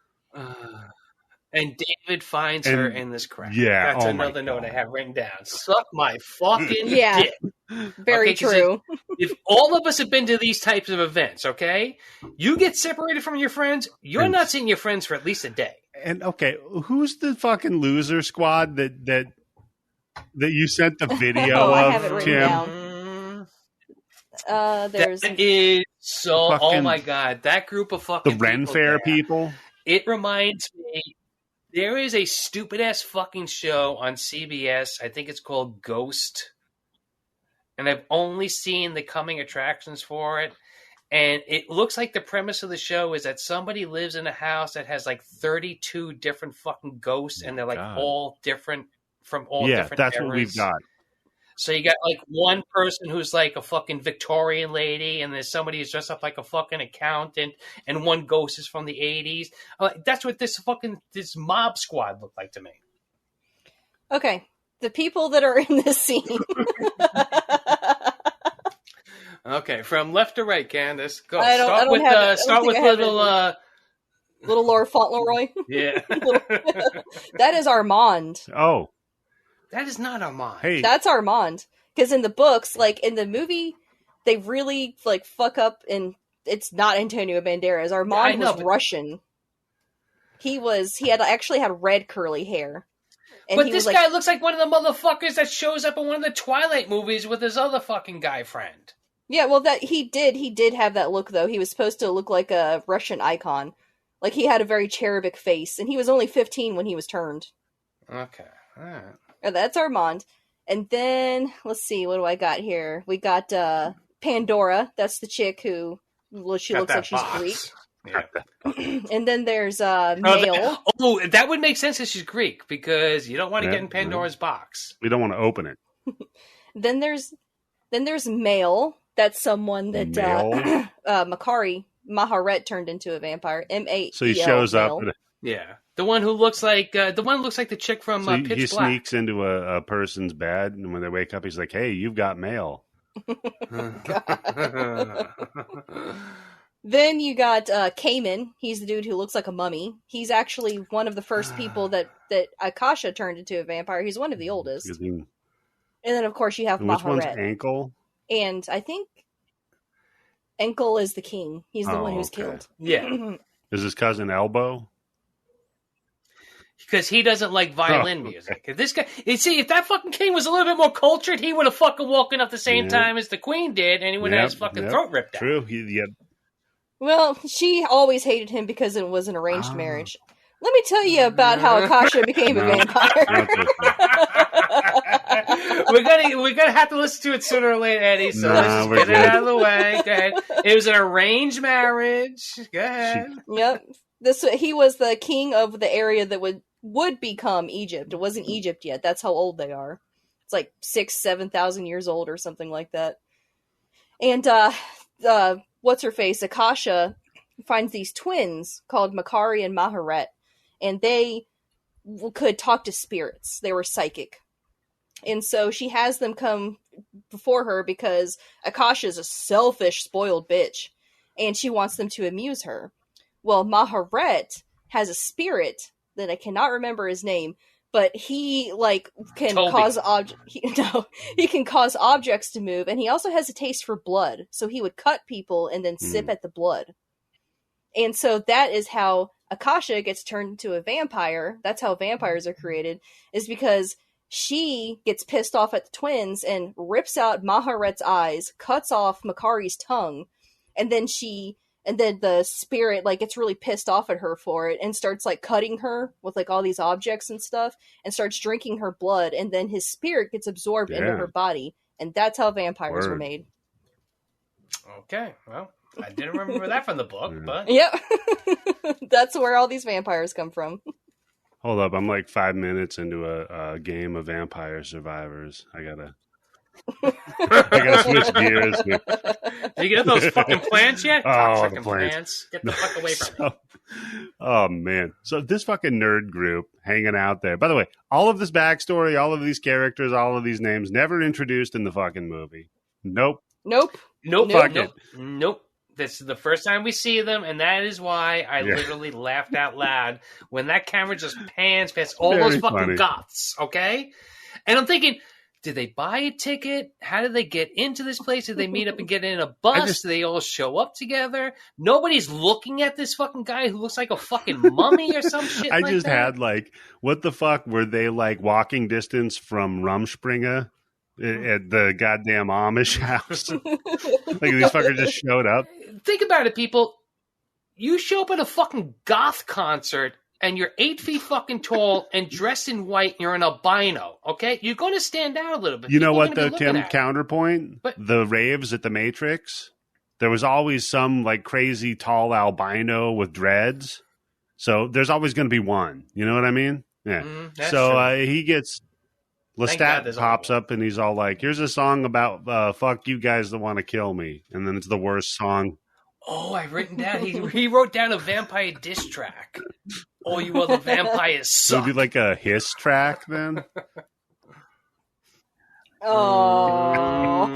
And David finds her in this crap. Yeah. That's another note I have written down. Suck my fucking dick. Very true. If all of us have been to these types of events, okay, you get separated from your friends, you're not seeing your friends for at least a day. And okay, who's the fucking loser squad that you sent the video of, I have it written Tim? down. There's that is so. Oh my god, that group of fucking the Ren Fair people. It reminds me. There is a stupid ass fucking show on CBS. I think it's called Ghost, and I've only seen the coming attractions for it. And it looks like the premise of the show is that somebody lives in a house that has like 32 different fucking ghosts, and they're like all different from all different eras. That's what we've got. So you got like one person who's like a fucking Victorian lady, and there's somebody who's dressed up like a fucking accountant, and one ghost is from the 80s. That's what this mob squad looked like to me. Okay, the people that are in this scene. Okay, from left to right, Candice. Go. Start with little Laura Fauntleroy. Yeah. That is Armand. Oh. That is not Armand. Hey. That's Armand. Because in the books, like in the movie, they really like fuck up, and it's not Antonio Banderas. Armand was Russian. He actually had red curly hair. And but this guy looks like one of the motherfuckers that shows up in one of the Twilight movies with his other fucking guy friend. Yeah, well, he did have that look, though. He was supposed to look like a Russian icon. Like, he had a very cherubic face, and he was only 15 when he was turned. Okay, all right. That's Armand. And then, let's see, what do I got here? We got Pandora. That's the chick who, she looks like she's Greek. Yeah. And then there's Male. That would make sense if she's Greek, because you don't want to get in Pandora's box. We don't want to open it. Then there's Male. That's someone that Makari Maharet turned into a vampire. M-A-E-L. So he shows Male. up. Yeah, the one who looks like the chick from Pitch Black. He sneaks into a person's bed, and when they wake up, he's like, "Hey, you've got mail." Then you got Cayman. He's the dude who looks like a mummy. He's actually one of the first people that Akasha turned into a vampire. He's one of the oldest. And then, of course, you have Maharet. Which one's Ankle? And I think Ankle is the king. He's the one who's killed. Yeah. Is his cousin Elbow? Because he doesn't like violin music. This guy, you see, if that fucking king was a little bit more cultured, he would have fucking woken up the same time as the queen did, and he would have his fucking throat ripped out. True. Well, she always hated him because it was an arranged marriage. Let me tell you about how Akasha became a vampire. we're gonna have to listen to it sooner or later, Eddie. So let's just get it out of the way. Go ahead. It was an arranged marriage. Go ahead. Yep. He was the king of the area that would become Egypt. It wasn't Egypt yet. That's how old they are. It's like 7,000 years old or something like that. And what's her face? Akasha finds these twins called Makari and Maharet, and they could talk to spirits. They were psychic. And so she has them come before her because Akasha is a selfish, spoiled bitch, and she wants them to amuse her. Well, Maharet has a spirit that I cannot remember his name, but he can cause he can cause objects to move, and he also has a taste for blood. So he would cut people and then sip at the blood. And so that is how Akasha gets turned into a vampire. That's how vampires are created, is because she gets pissed off at the twins and rips out Maharet's eyes, cuts off Makari's tongue, and then the spirit gets really pissed off at her for it and starts cutting her with all these objects and stuff and starts drinking her blood, and then his spirit gets absorbed into her body, and that's how vampires were made. Okay, well, I didn't remember that from the book, but yep. That's where all these vampires come from. Hold up, I'm 5 minutes into a game of Vampire Survivors. I gotta switch gears here. Did you get those fucking plants yet? Oh, the plants. Get the fuck away from me. Oh, man. So this fucking nerd group hanging out there. By the way, all of this backstory, all of these characters, all of these names, never introduced in the fucking movie. Nope. This is the first time we see them, and that is why I literally laughed out loud when that camera just pans past all those fucking goths, okay? And I'm thinking, did they buy a ticket? How did they get into this place? Did they meet up and get in a bus? Did they all show up together? Nobody's looking at this fucking guy who looks like a fucking mummy or some shit I just had what the fuck? Were they walking distance from Rumspringa at the goddamn Amish house? These fuckers just showed up. Think about it, people. You show up at a fucking goth concert and you're 8 feet fucking tall and dressed in white and you're an albino, okay? You're going to stand out a little bit. You know what, though, Tim? Counterpoint? The raves at the Matrix, there was always some crazy tall albino with dreads. So there's always going to be one. You know what I mean? Yeah. So he gets... Lestat pops up and he's all here's a song about fuck you guys that want to kill me. And then it's the worst song. Oh, I've written down. He wrote down a vampire diss track. Oh, you other vampires suck. Would be a hiss track then? Oh.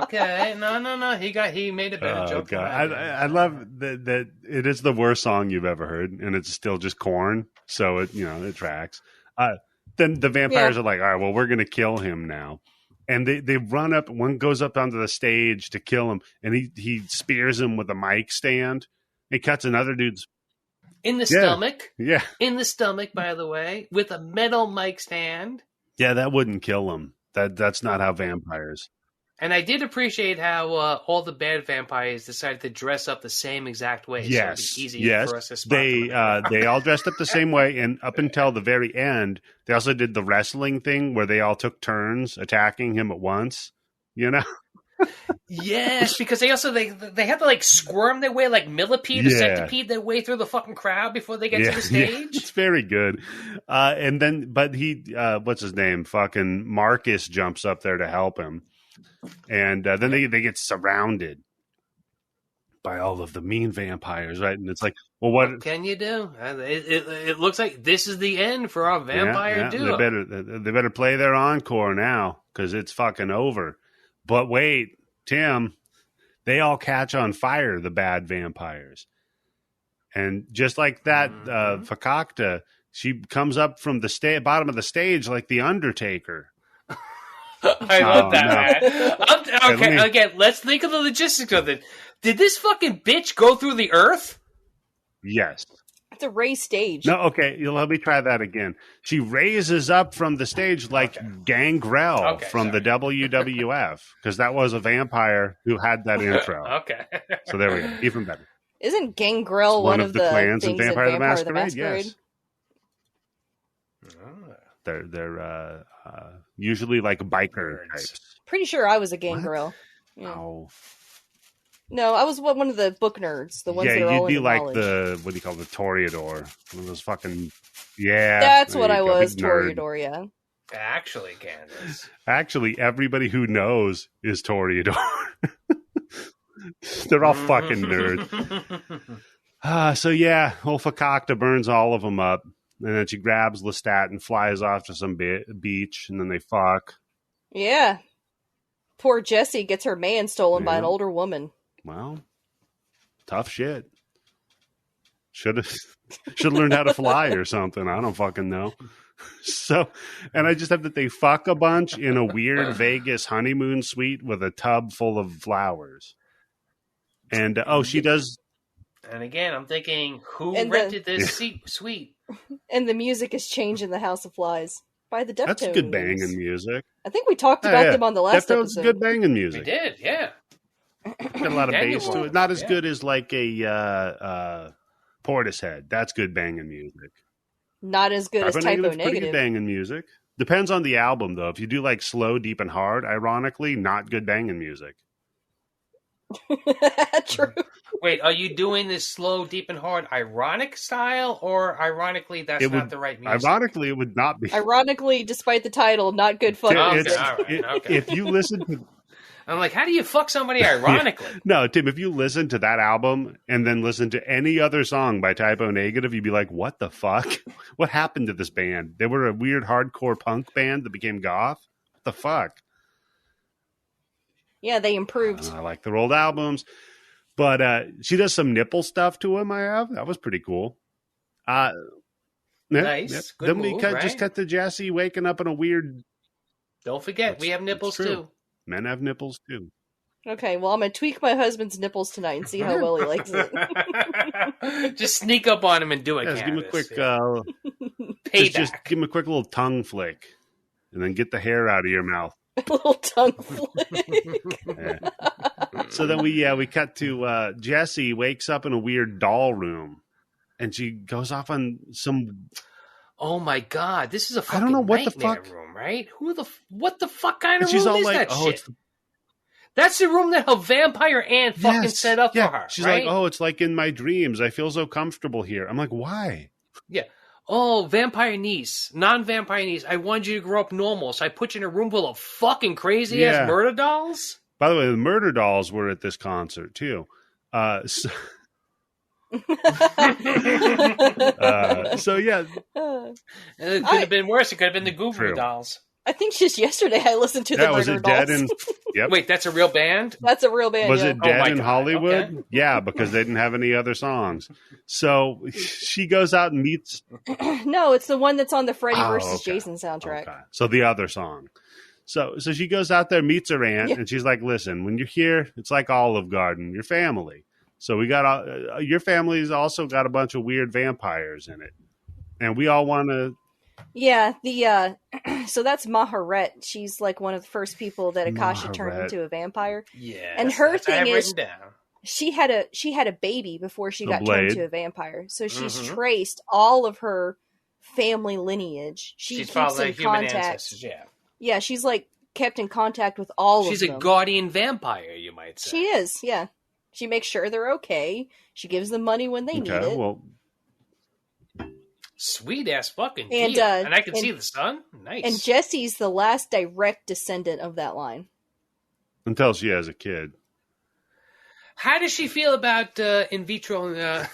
Okay. No. He made a better joke. God. I love that it is the worst song you've ever heard, and it's still just corn. So it tracks. Then the vampires are all right, well, we're going to kill him now. And they run up. One goes up onto the stage to kill him, and he spears him with a mic stand. He cuts another dude's... In the stomach. Yeah. In the stomach, by the way, with a metal mic stand. Yeah, that wouldn't kill him. That's not how vampires... And I did appreciate how all the bad vampires decided to dress up the same exact way. Yes, so it'd be easy for us to spot they all dressed up the same way, and up until the very end, they also did the wrestling thing where they all took turns attacking him at once. You know? Yes, because they have to squirm their way millipede or centipede their way through the fucking crowd before they get to the stage. Yeah, it's very good. And then, but he, what's his name? Fucking Marcus jumps up there to help him. And then they get surrounded by all of the mean vampires, right? And it's well, what can you do? It looks like this is the end for our vampire duo. They better play their encore now because it's fucking over. But wait, Tim, they all catch on fire, the bad vampires. And just like that, Fakakta, she comes up from the bottom of the stage like the Undertaker. I love that, man. Okay, again, let's think of the logistics of it. Did this fucking bitch go through the earth? Yes. It's a raised stage. No, okay, let me try that again. She raises up from the stage like Gangrel from the WWF, because that was a vampire who had that intro. Okay. So there we go. Even better. Isn't Gangrel one of the clans things in Vampire the Masquerade? Yes. They're usually like biker Nerds. types. Pretty sure I was a What? gangrel. Yeah. Oh, No, I was one of the book nerds. The ones that yeah, are all you'd be into like knowledge. the what do you call the Toreador? One of those fucking That's there what you I go, was, big nerd. Toreador, yeah. Actually, Candice. Actually, everybody who knows is Toreador. They're all fucking nerds. So yeah, old Fakakta burns all of them up, and then she grabs Lestat and flies off to some beach, and then they fuck. Yeah. Poor Jessie gets her man stolen by an Yeah. older woman. Well, tough shit. Should have learned how to fly or something. I don't fucking know. So, and I just have that they fuck a bunch in a weird Vegas honeymoon suite with a tub full of flowers. And she does. And again, I'm thinking, who And rented this suite? And the music is changed in the House of Flies by the Deftones. That's good banging music. I think we talked about them on the last Deftones episode. good banging We music. did, yeah. Got a lot of Daniel bass to Boy, it. Not as yeah. good as like a Portishead. That's good banging music. Not as good as Typo Negative's pretty Negative. good banging music. Depends on the album, though. If you do like slow, deep, and hard, ironically, not good banging music. True. Wait, are you doing this slow, deep, and hard ironic style, or ironically, that's It not would- the right music? Ironically, it would not be. Ironically, despite the title, not good fucking Okay, music. all right, okay. If you listen to I'm like, how do you fuck somebody ironically? no, Tim, if you listen to that album and then listen to any other song by Typo Negative, you'd be like, "What the fuck? What happened to this band? They were a weird hardcore punk band that became goth. What the fuck?" Yeah, they improved. I like their old albums, but she does some nipple stuff to him. That was pretty cool. Nice. Good Then we move, just right? cut to Jesse waking up in a weird. Don't forget, we have nipples It's true. too. Men have nipples too. Okay, well, I'm going to tweak my husband's nipples tonight and see how well he likes it. Just sneak up on him and do it. Yeah, just give him a quick. Payback. Just give him a quick little tongue flick, and then get the hair out of your mouth. A little tongue flick. Yeah. So then we cut to Jessie wakes up in a weird doll room, and she goes off on some. Oh my god, this is a fucking I don't know what the nightmare fuck- room, right? What the fuck kind of And she's room all is like, that "Oh, shit? it's That's the room that her vampire aunt fucking yes, set up yeah." for her. She's right? like, "Oh, it's like in my dreams. I feel so comfortable here." I'm like, "Why?" Yeah. Oh, vampire niece, non-vampire niece. I wanted you to grow up normal, so I put you in a room full of fucking crazy Yeah. ass murder dolls. By the way, the Murder Dolls were at this concert too. So yeah, It could have been worse. It could have been the Goo Goo True. Dolls. I think just yesterday I listened to the that was Murder it. Dead Dolls. in yep. Wait, that's a real band? That's a real band. Was yeah. it Oh Dead my in God, Hollywood? okay. Yeah, because they didn't have any other songs. So she goes out and meets. No, it's the one that's on the Freddy Oh, versus okay. Jason soundtrack. Okay. So the other song. So she goes out there, meets her aunt, Yeah. and she's like, "Listen, when you're here, it's like Olive Garden, your family. So we got your family's also got a bunch of weird vampires in it, and we all want to." Yeah, the so that's Maharet. She's like one of the first people that Akasha turned Maharet. into a vampire. Yeah. And her that's what I thing have is- written down. She had a baby before she The got Blade. turned into a vampire. So she's Mhm. traced all of her family lineage. She She's keeps probably in human contact. ancestors. Yeah. Yeah, she's like kept in contact with all She's of a them. guardian vampire, you might say. She is, yeah. She makes sure they're okay. She gives them money when they need Okay, it. well, Sweet ass fucking And, deal. uh, And I can and- see the sun. Nice. And Jesse's the last direct descendant of that line. until she has a kid. How does she feel about in vitro?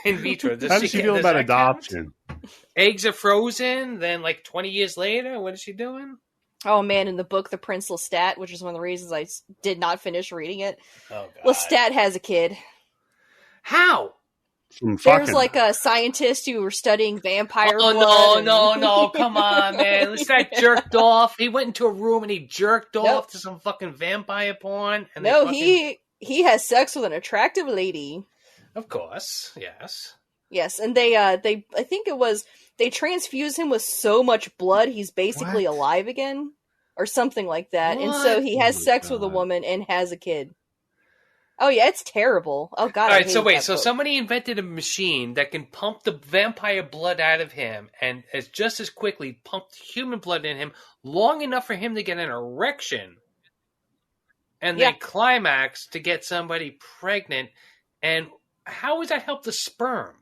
In vitro. How does she feel about that count? adoption? Eggs are frozen. Then, like 20 years later, what is she doing? Oh man, in the book The Prince Lestat, which is one of the reasons I did not finish reading it, Oh god. Lestat has a kid. How? From There's fucking like a scientist who were studying vampire Oh blood. no! Come on, man. This guy jerked off. He went into a room and he jerked Nope. off to some fucking vampire porn. And they No, fucking- he has sex with an attractive lady. Of course, yes. Yes, and they I think it was they transfuse him with so much blood he's basically What? alive again or something like that. And so What? he has Oh my sex with a God. woman and has a kid. Oh yeah, it's terrible. Oh god. All right, so wait, so somebody invented a machine that can pump the vampire blood out of him and as just as quickly pump human blood in him long enough for him to get an erection and then climax to get somebody pregnant. And how would that help the sperm?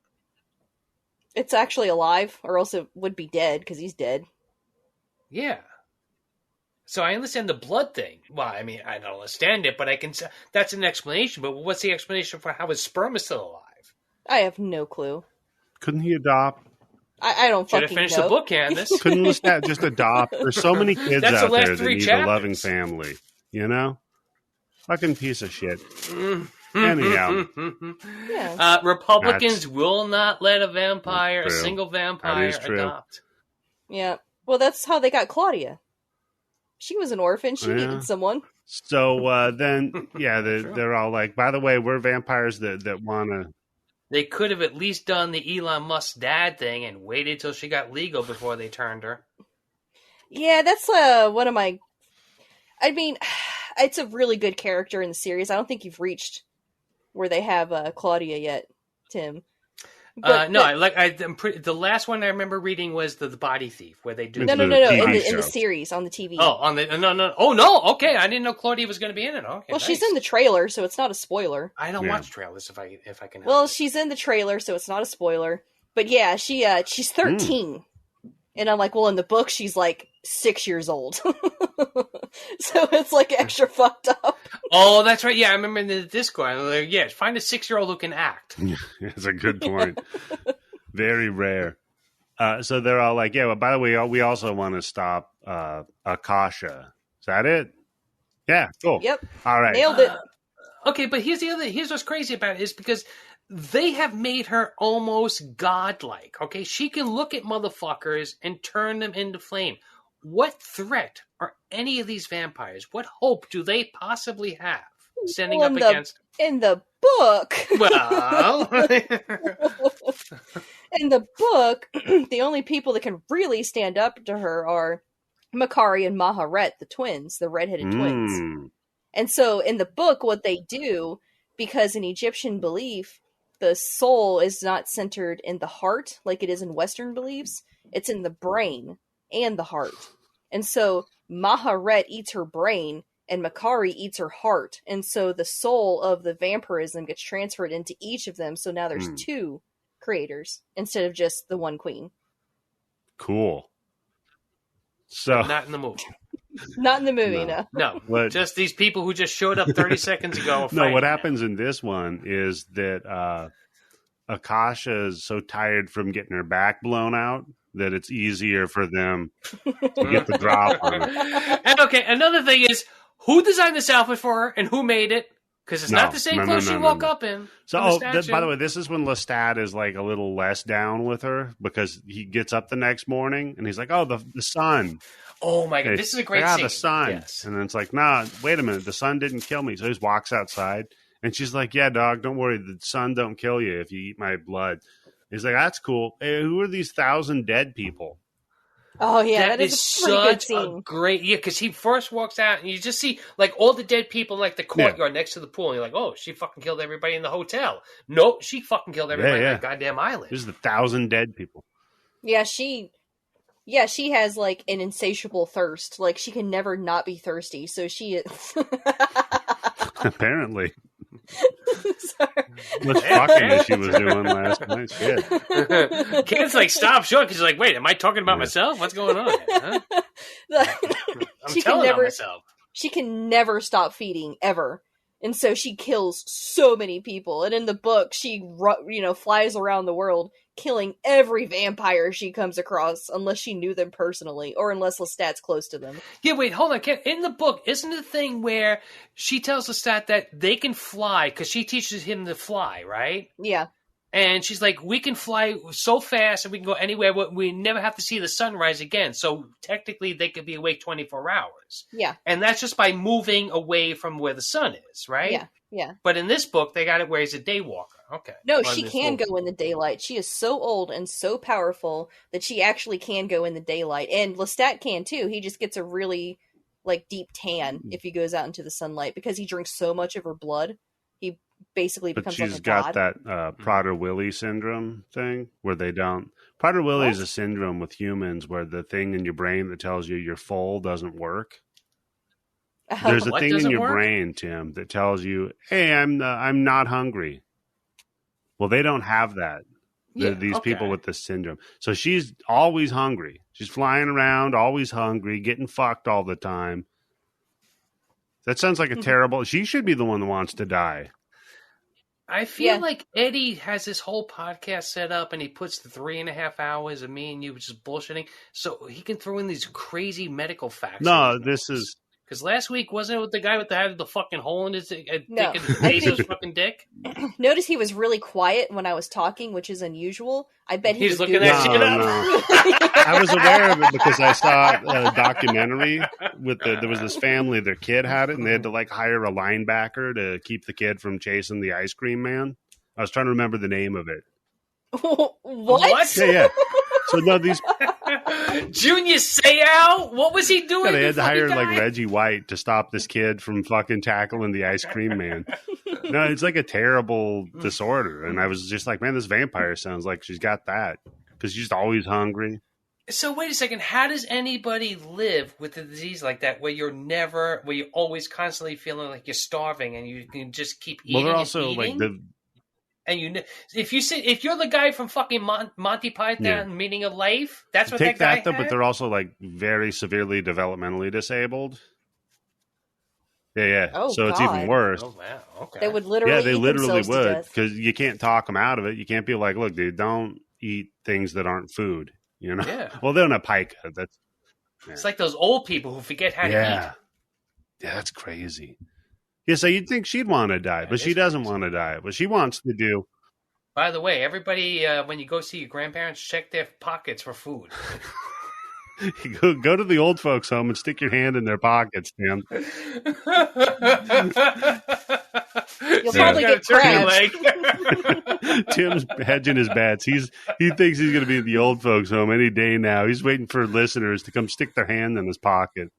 It's actually alive, or else it would be dead because he's dead. Yeah. So I understand the blood thing. Well, I mean, I don't understand it, but I can. That's an explanation. But what's the explanation for how his sperm is still alive? I have no clue. Couldn't he adopt? I don't Should fucking know. have finished the book, Candice. Couldn't Lestat just adopt? There's so many kids That's out the last there that 3 need chapters. a loving family. You know, fucking piece of shit. Anyhow, Yeah. Republicans will not let a true. single vampire, That is true. adopt. Yeah. Well, that's how they got Claudia. She was an orphan. She needed someone. So then, they're all like, by the way, we're vampires that want to. They could have at least done the Elon Musk dad thing and waited till she got legal before they turned her. Yeah, that's one of my... I mean, it's a really good character in the series. I don't think you've reached where they have Claudia yet, Tim. I'm the last one I remember reading was the Body Thief, where they do No. TV In the show. series, on the TV. No. Okay, I didn't know Claudia was going to be in it. Okay, Well, nice. she's in the trailer, so it's not a spoiler. I don't watch trailers if I can. Help Well, it. she's in the trailer, so it's not a spoiler. But yeah, she's 13. And I'm like, well, in the book, she's like 6 years old. So it's like extra fucked up. Oh, that's right. Yeah, I remember in the Discord. I'm like, yeah, find a 6-year-old who can act. That's a good point. Very rare. So they're all like, yeah, well, by the way, we also want to stop Akasha. Is that it? Yeah, cool. Yep. All right. Nailed it. Okay, but here's what's crazy about it is because they have made her almost godlike. Okay, she can look at motherfuckers and turn them into flame. What threat are any of these vampires? What hope do they possibly have standing up against? In the book. Well, In the book, the only people that can really stand up to her are Makari and Maharet, the twins, the redheaded twins. And so in the book, what they do, because in Egyptian belief, the soul is not centered in the heart like it is in Western beliefs. It's in the brain and the heart. And so Maharet eats her brain and Makari eats her heart. And so the soul of the vampirism gets transferred into each of them. So now there's 2 creators instead of just the one queen. Cool. So not in the movie. Not in the movie, no. No, just these people who just showed up 30 seconds ago. No, what happens in this one is that Akasha is so tired from getting her back blown out that it's easier for them to get the drop on her. And okay, another thing is, who designed this outfit for her and who made it? Because it's not the same clothes she woke up in. So, by the way, this is when Lestat is like a little less down with her because he gets up the next morning and he's like, "Oh, the sun." Oh my god, this is a great scene. The sun. Yes. And then it's like, nah, wait a minute, the sun didn't kill me. So he just walks outside and she's like, yeah, dog, don't worry, the sun don't kill you if you eat my blood. He's like, that's cool. Hey, who are these 1,000 dead people? Oh yeah, that is a pretty good such scene. a great because he first walks out and you just see like all the dead people in like the courtyard next to the pool and you're like, oh, she fucking killed everybody in the hotel. Nope, she fucking killed everybody on the goddamn island. This is the 1,000 dead people. Yeah, she has like an insatiable thirst. Like she can never not be thirsty. So she is. Apparently. Much fucking that she was doing last night. Shit. Kid's like, stop short because she's like, wait, am I talking about myself? What's going on here? Huh? I'm telling on myself. She can never stop feeding ever. And so she kills so many people. And in the book, she flies around the world killing every vampire she comes across unless she knew them personally or unless Lestat's close to them. Yeah, wait, hold on. In the book, isn't the thing where she tells Lestat that they can fly because she teaches him to fly, right? Yeah. And she's like, we can fly so fast and we can go anywhere. We never have to see the sunrise again. So technically they could be awake 24 hours. Yeah. And that's just by moving away from where the sun is, right? Yeah. Yeah. But in this book, they got it where he's a day walker. Okay. No, she can go in the daylight. She is so old and so powerful that she actually can go in the daylight. And Lestat can too. He just gets a really deep tan if he goes out into the sunlight because he drinks so much of her blood. He basically But becomes she's like a got god. that Prader-Willi syndrome thing where they don't. Prader-Willi is a syndrome with humans where the thing in your brain that tells you you're full doesn't work. There's a What thing in doesn't your work? brain, Tim, that tells you, "Hey, I'm not hungry." Well, they don't have that. Yeah, These people okay. with this syndrome. So she's always hungry. She's flying around, always hungry, getting fucked all the time. That sounds like a terrible. She should be the one that wants to die. I feel Yeah. like Eddie has this whole podcast set up and he puts the 3.5 hours of me and you just bullshitting so he can throw in these crazy medical facts. No, this is. Because last week, wasn't it with the guy with the fucking hole in his dick No, in his I base of his think- fucking dick? Notice he was really quiet when I was talking, which is unusual. I bet he He's was looking Googling. that shit up. No. I was aware of it because I saw a documentary with there was this family, their kid had it, and they had to like hire a linebacker to keep the kid from chasing the ice cream man. I was trying to remember the name of it. What? Yeah. So no, these Junior Seau? What was he doing? they had to before he hire like died? Reggie White to stop this kid from fucking tackling the ice cream man. No, it's like a terrible disorder, and I was just like, man, this vampire sounds like she's got that because she's always hungry. So wait a second. How does anybody live with a disease like that where you're always constantly feeling like you're starving and you can just keep eating? Well, they're also and like eating? And if you're the guy from fucking Monty Python, Meaning of Life, that's what take that guy that though, had? but they're also like very severely developmentally disabled. Yeah. Oh, so it's God. even worse. Oh wow, okay. They would literally They eat literally themselves to would death. because you can't talk them out of it. You can't be like, look, dude, don't eat things that aren't food. You know? Yeah. Well, they don't have pica. That's It's like those old people who forget how to eat. yeah, that's crazy. Yeah, so you'd think she'd want to die, but That she is doesn't crazy. want to die. What she wants to do. By the way, everybody, when you go see your grandparents, check their pockets for food. Go to the old folks' home and stick your hand in their pockets, Tim. You'll probably get crabs. Tim's hedging his bets. He thinks he's going to be at the old folks' home any day now. He's waiting for listeners to come stick their hand in his pocket.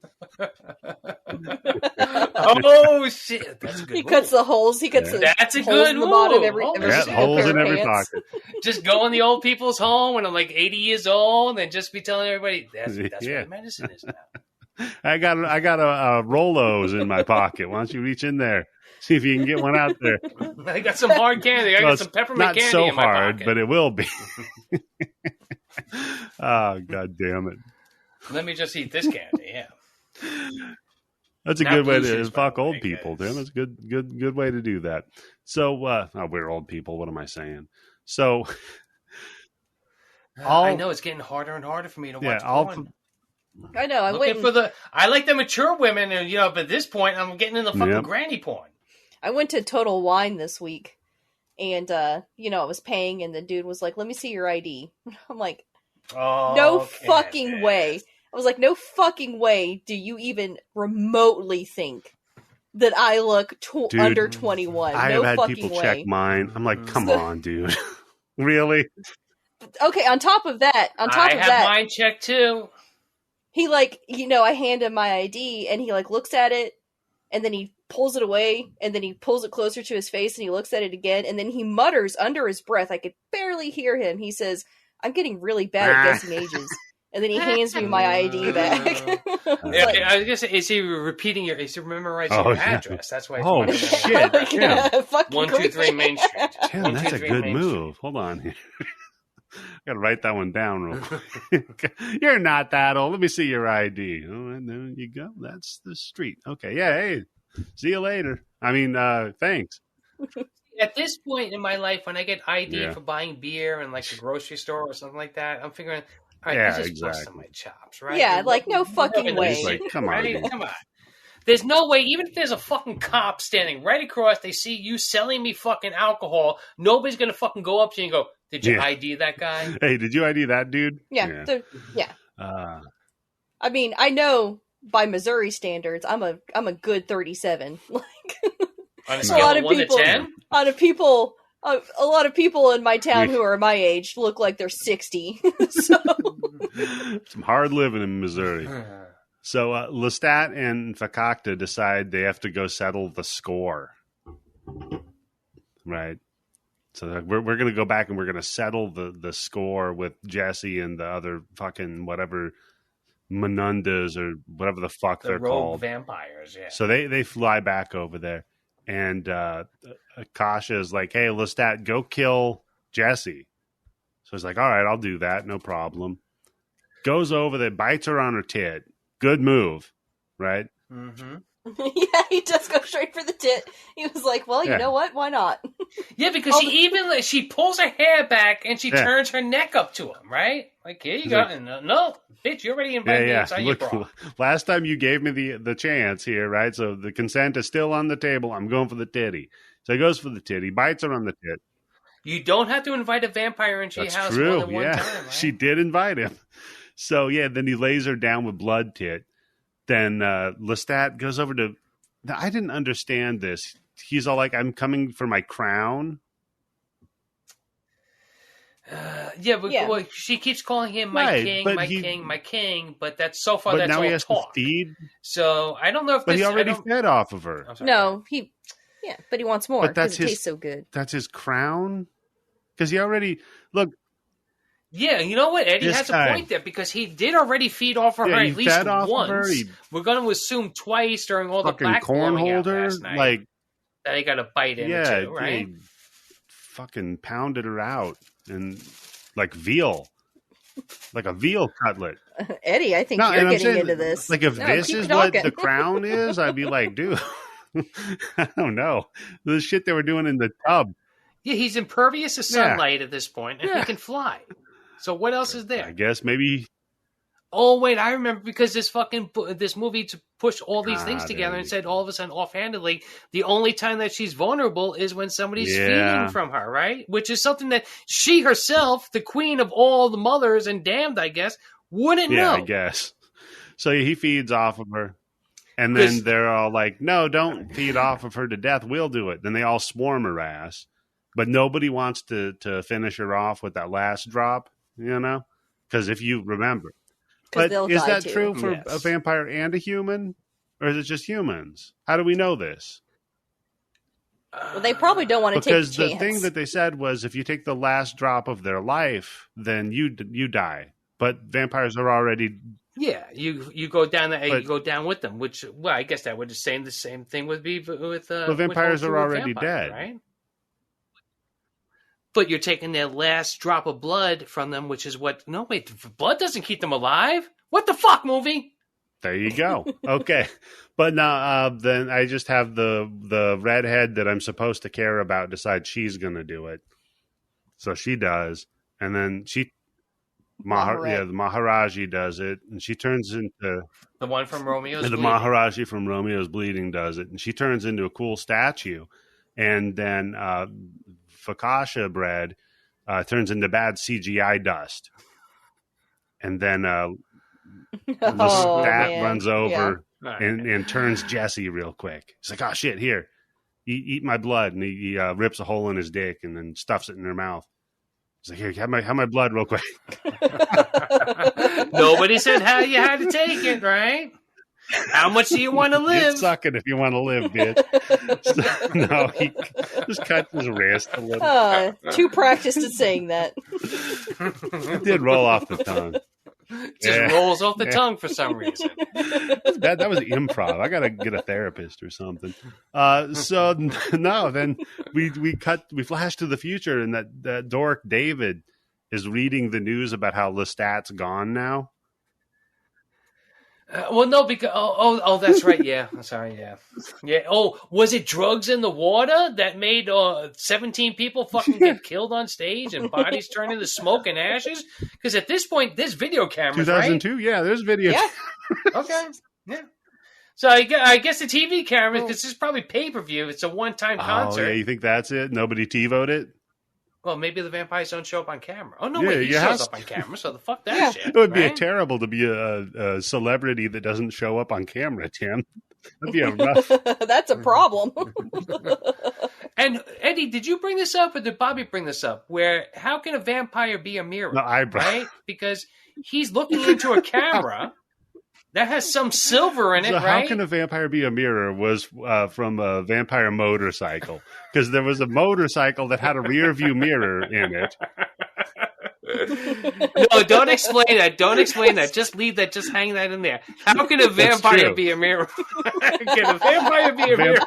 Oh shit! That's a good. He cuts the holes. He cuts the That's a holes good in the bottom move. every Oh, every Yeah, single holes pair in of every pants. pocket. Just go in the old people's home when I'm like 80 years old, and just be telling everybody that's Yeah. what medicine is now. I got a Rolos in my pocket. Why don't you reach in there, see if you can get one out there? I got some hard candy. I Well, got some it's peppermint not candy so in my hard, pocket. but it will be. Oh, God damn it! Let me just eat this candy. Yeah. That's a Not good way blue to shoes, by fuck the way, old people, guys. Tim. That's a good way to do that. So, we're old people. What am I saying? So, I know it's getting harder and harder for me to watch porn. I know. I like the mature women, and but at this point, I'm getting in the fucking granny porn. I went to Total Wine this week, and I was paying, and the dude was like, "Let me see your ID." I'm like, "No fucking way." I was like, "No fucking way do you even remotely think that I look Dude, under 21?" I No have had fucking people way. check mine. I'm like, come on, dude. Really? Okay, on top of that, I have mine checked too. he I hand him my ID, and he looks at it, and then he pulls it away, and then he pulls it closer to his face, and he looks at it again, and then he mutters under his breath. I could barely hear him. He says, "I'm getting really bad at guessing ages." And then he hands me my ID back. I was gonna say, is he memorizing your address? That's why. Oh shit! Yeah, 123 Main Street. Tim, that's a 123 good Main move. Hold on here. Gotta write that one down real quick. You're not that old. Let me see your ID. Oh, and there you go. That's the street. Okay. Yeah. Hey, see you later. I mean, thanks. At this point in my life, when I get ID for buying beer in like the grocery store or something like that, I'm figuring, all right, this is busting my chops, right? Yeah, no fucking way. He's like, come on, dude. Come on. There's no way, even if there's a fucking cop standing right across, they see you selling me fucking alcohol, nobody's gonna fucking go up to you and go, "Did you ID that guy?" Hey, did you ID that dude? Yeah. I mean, I know by Missouri standards, I'm a good 37. On a scale of 1 to 10? A lot of people in my town who are my age look like they're 60. So. Some hard living in Missouri. So Lestat and Fakakta decide they have to go settle the score. Right. So we're going to go back and we're going to settle the score with Jesse and the other fucking whatever Menundas or whatever the fuck they're rogue called. vampires, yeah. So they fly back over there. And Akasha is like, hey, Lestat, go kill Jesse. So he's like, all right, I'll do that. No problem. Goes over there, bites her on her tit. Good move, right? Mm-hmm. Yeah, he does go straight for the tit. He was like, well, you know what? Why not? Yeah, because she pulls her hair back and she turns her neck up to him, right? Like, here you go. Like, and, no, bitch, you already invited me inside your bra. Last time you gave me the chance here, right? So the consent is still on the table. I'm going for the titty. So he goes for the titty, bites her on the tit. You don't have to invite a vampire into your house more than one time, right? She did invite him. So, yeah, then he lays her down with blood tit. Then Lestat goes over to... Now, I didn't understand this. He's all like, I'm coming for my crown. Well, she keeps calling him my king, my king. But that's so far. But that's now all he has talk. To feed. So I don't know if. But he already fed off of her. No, but he wants more because it tastes so good. That's his crown. Because he already Yeah, you know what? Eddie has a point there because he did already feed off of her at least once. We're going to assume twice during all the black cornholder last night. Like that he got a bite in it too, right? He fucking pounded her out and like veal. Like a veal cutlet. Eddie, I think you're getting into this. Like if this is what the crown is, I'd be like, dude, I don't know. The shit they were doing in the tub. Yeah, he's impervious to sunlight at this point, and he can fly. So what else is there? I guess maybe. Oh wait, I remember because this movie to push all these things together and said all of a sudden offhandedly the only time that she's vulnerable is when somebody's feeding from her, right? Which is something that she herself, the queen of all the mothers and damned, I guess, wouldn't know. Yeah, I guess. So he feeds off of her. And then they're all like, no, don't feed off of her to death. We'll do it. Then they all swarm her ass. But nobody wants to finish her off with that last drop, you know? Because if you remember. But is that true for a vampire and a human? Or is it just humans? How do we know this? Well, they probably don't want to take a chance. Because the thing that they said was if you take the last drop of their life, then you die. But vampires are already... Yeah, you go down there, you go down with them, which, well, I guess that would say the same thing would be with... But vampires are already dead. Right? But you're taking their last drop of blood from them, which is what... No, wait, blood doesn't keep them alive? What the fuck, movie? There you go. Okay. But now, then I just have the redhead that I'm supposed to care about decide she's going to do it. So she does. And then the Maharaji does it. And she turns into... The one from Romeo's Bleeding. The Maharaji from Romeo's Bleeding does it. And she turns into a cool statue. And then... Fakasha bread turns into bad CGI dust. And then Lestat runs over and turns Jesse real quick. He's like, oh, shit, here. Eat my blood. And he rips a hole in his dick and then stuffs it in her mouth. He's like, here, have my blood real quick. Nobody said how you had to take it, right? How much do you want to live? Suck it if you want to live, bitch. No, he just cut his wrist a little. Too practiced at saying that. It did roll off the tongue. Just rolls off the tongue for some reason. That was improv. I gotta get a therapist or something. So no, then we flash to the future, and that dork David is reading the news about how Lestat's gone now. Well, no, because that's right. Yeah, I'm sorry. Yeah. Oh, was it drugs in the water that made 17 people fucking get killed on stage and bodies turn into smoke and ashes? Because at this point, there's video cameras. 2002. Right? Yeah, there's video. Yeah. Okay. Yeah. So I guess the TV cameras, because this is probably pay-per-view. It's a one-time concert. Oh, yeah. You think that's it? Nobody TiVo'd it? Well, maybe the vampires don't show up on camera. Oh, no, wait, he shows up on camera, so fuck that shit. It would be terrible to be a celebrity that doesn't show up on camera, Tim. That'd be a rough... That's a problem. And, Eddie, did you bring this up, or did Bobby bring this up? How can a vampire be a mirror? No, I brought... Right? Because he's looking into a camera, That has some silver in it, So right? how can a vampire be a mirror was from a vampire motorcycle. Because there was a motorcycle that had a rear view mirror in it. No, don't explain that. Don't explain that. Just leave that. Just hang that in there. How can a vampire be a mirror? Can a vampire be a mirror?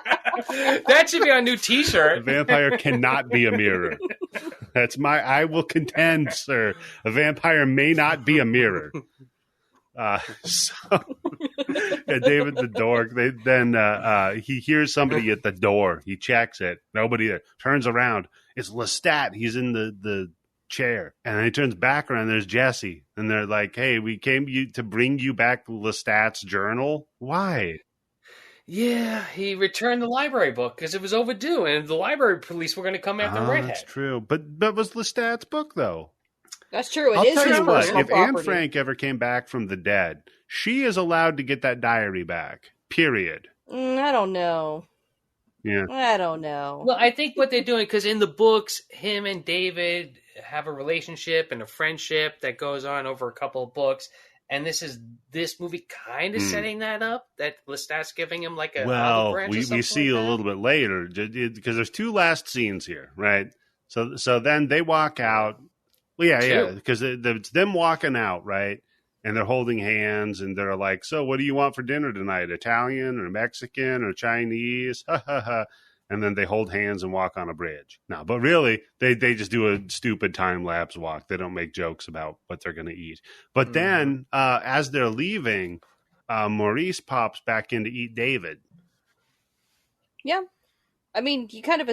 That should be our new T-shirt. A vampire cannot be a mirror. I will contend, sir. A vampire may not be a mirror. David the dork. He hears somebody at the door. He checks it. Nobody there. Turns around. It's Lestat. He's in the chair, and then he turns back around. There's Jesse, and they're like, "Hey, we came to bring you back Lestat's journal. Why?" Yeah, he returned the library book because it was overdue, and the library police were going to come after Redhead. That's true, but was Lestat's book though? That's true. It I'll is tell his you what, personal if Anne property. Frank ever came back from the dead, she is allowed to get that diary back. Period. I don't know. Yeah. I don't know. Well, I think what they're doing, because in the books, him and David have a relationship and a friendship that goes on over a couple of books. And this movie kind of setting that up, that Lestat's giving him like a olive branch or we something see like a little bit later, because there's two last scenes here, right? So then they walk out. Well, yeah, because it's them walking out, right? And they're holding hands, and they're like, "So, what do you want for dinner tonight? Italian or Mexican or Chinese?" Ha ha ha. And then they hold hands and walk on a bridge. No, but really, they just do a stupid time-lapse walk. They don't make jokes about what they're going to eat. But then, as they're leaving, Maurice pops back in to eat David. Yeah. I mean, you kind of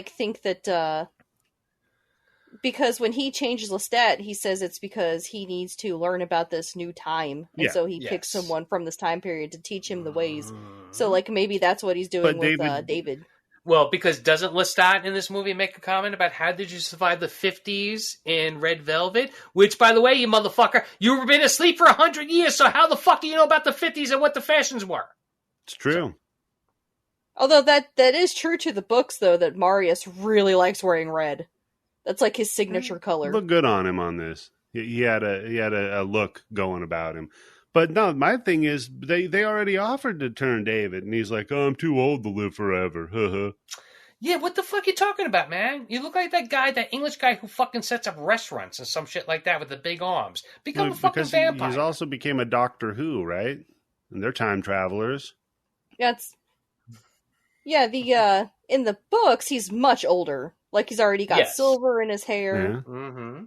think that because when he changes Lestat, he says it's because he needs to learn about this new time. And so he picks someone from this time period to teach him the ways. So, maybe that's what he's doing with David. Well, because doesn't Lestat in this movie make a comment about how did you survive the 50s in Red Velvet? Which, by the way, you motherfucker, you've been asleep for 100 years, so how the fuck do you know about the 50s and what the fashions were? It's true. Although that is true to the books, though, that Marius really likes wearing red. That's like his signature color. Look good on him on this. He had a look going about him. But no, my thing is they already offered to turn David, and he's like, "Oh, I'm too old to live forever." Yeah, what the fuck are you talking about, man? You look like that guy, that English guy who fucking sets up restaurants and some shit like that with the big arms. Become a fucking vampire. He's also became a Doctor Who, right? And they're time travelers. The in the books he's much older. Like he's already got silver in his hair. Yeah. Mm-hmm.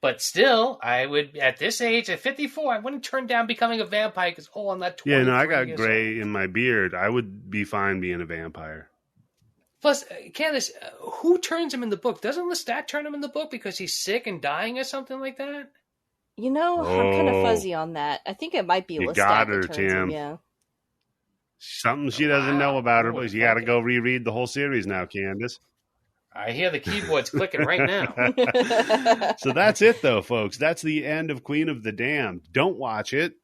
But still, I would, at this age, at 54, I wouldn't turn down becoming a vampire because, I'm not 20. Yeah, no, I got gray in my beard. I would be fine being a vampire. Plus, Candice, who turns him in the book? Doesn't Lestat turn him in the book because he's sick and dying or something like that? You know, I'm kind of fuzzy on that. I think it might be Lestat got her, that turns Tim. him, yeah. Something she doesn't know about her, but you got to go reread the whole series now, Candice. I hear the keyboards clicking right now. So that's it, though, folks. That's the end of Queen of the Damned. Don't watch it.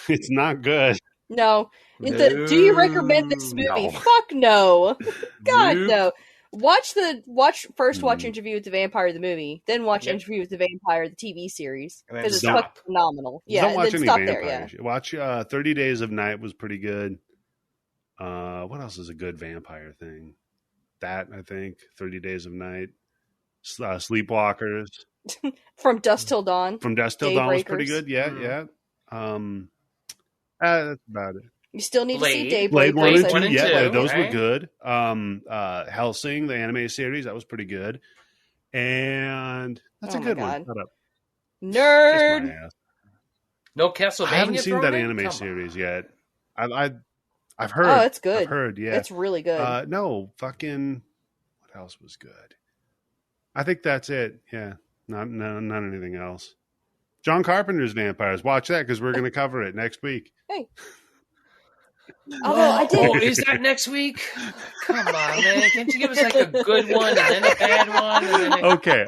It's not good. No. Do you recommend this movie? No. Fuck no. God, no. Watch Interview with the Vampire the movie, then watch Interview with the Vampire the TV series, because it's fucking phenomenal. Yeah, don't watch any stop vampires. there. Yeah. Watch 30 Days of Night was pretty good. What else is a good vampire thing? That, I think, 30 Days of Night, Sleepwalkers. From Dusk Till Dawn. From Dusk Till Dawn was pretty good. Yeah. That's about it. You still need to see Daybreak. Blade 1 and 2, yeah, those were good. Hellsing, the anime series, that was pretty good. And that's a good one. Shut up. Nerd. No Castlevania. I haven't seen that anime series yet. I've heard. Oh, it's good. I've heard, yeah. It's really good. No, fucking, what else was good? I think that's it. Yeah. Not anything else. John Carpenter's Vampires. Watch that because we're going to cover it next week. Hey. Although I did. Oh, is that next week? Come on, man. Can't you give us like a good one and then a bad one? And then Okay.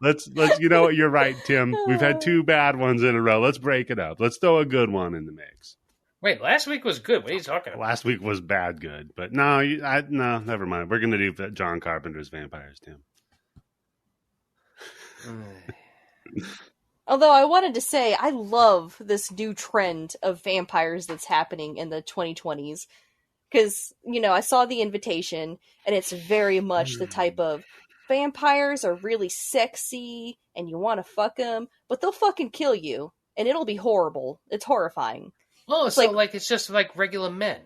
Let's. You know what? You're right, Tim. We've had 2 bad ones in a row. Let's break it up. Let's throw a good one in the mix. Wait, last week was good. What are you talking about? Last week was bad good, but no, never mind. We're going to do John Carpenter's Vampires, Tim. Although I wanted to say, I love this new trend of vampires that's happening in the 2020s. Because, I saw The Invitation, and it's very much the type of vampires are really sexy, and you want to fuck them, but they'll fucking kill you, and it'll be horrible. It's horrifying. Oh, it's so it's just like regular men.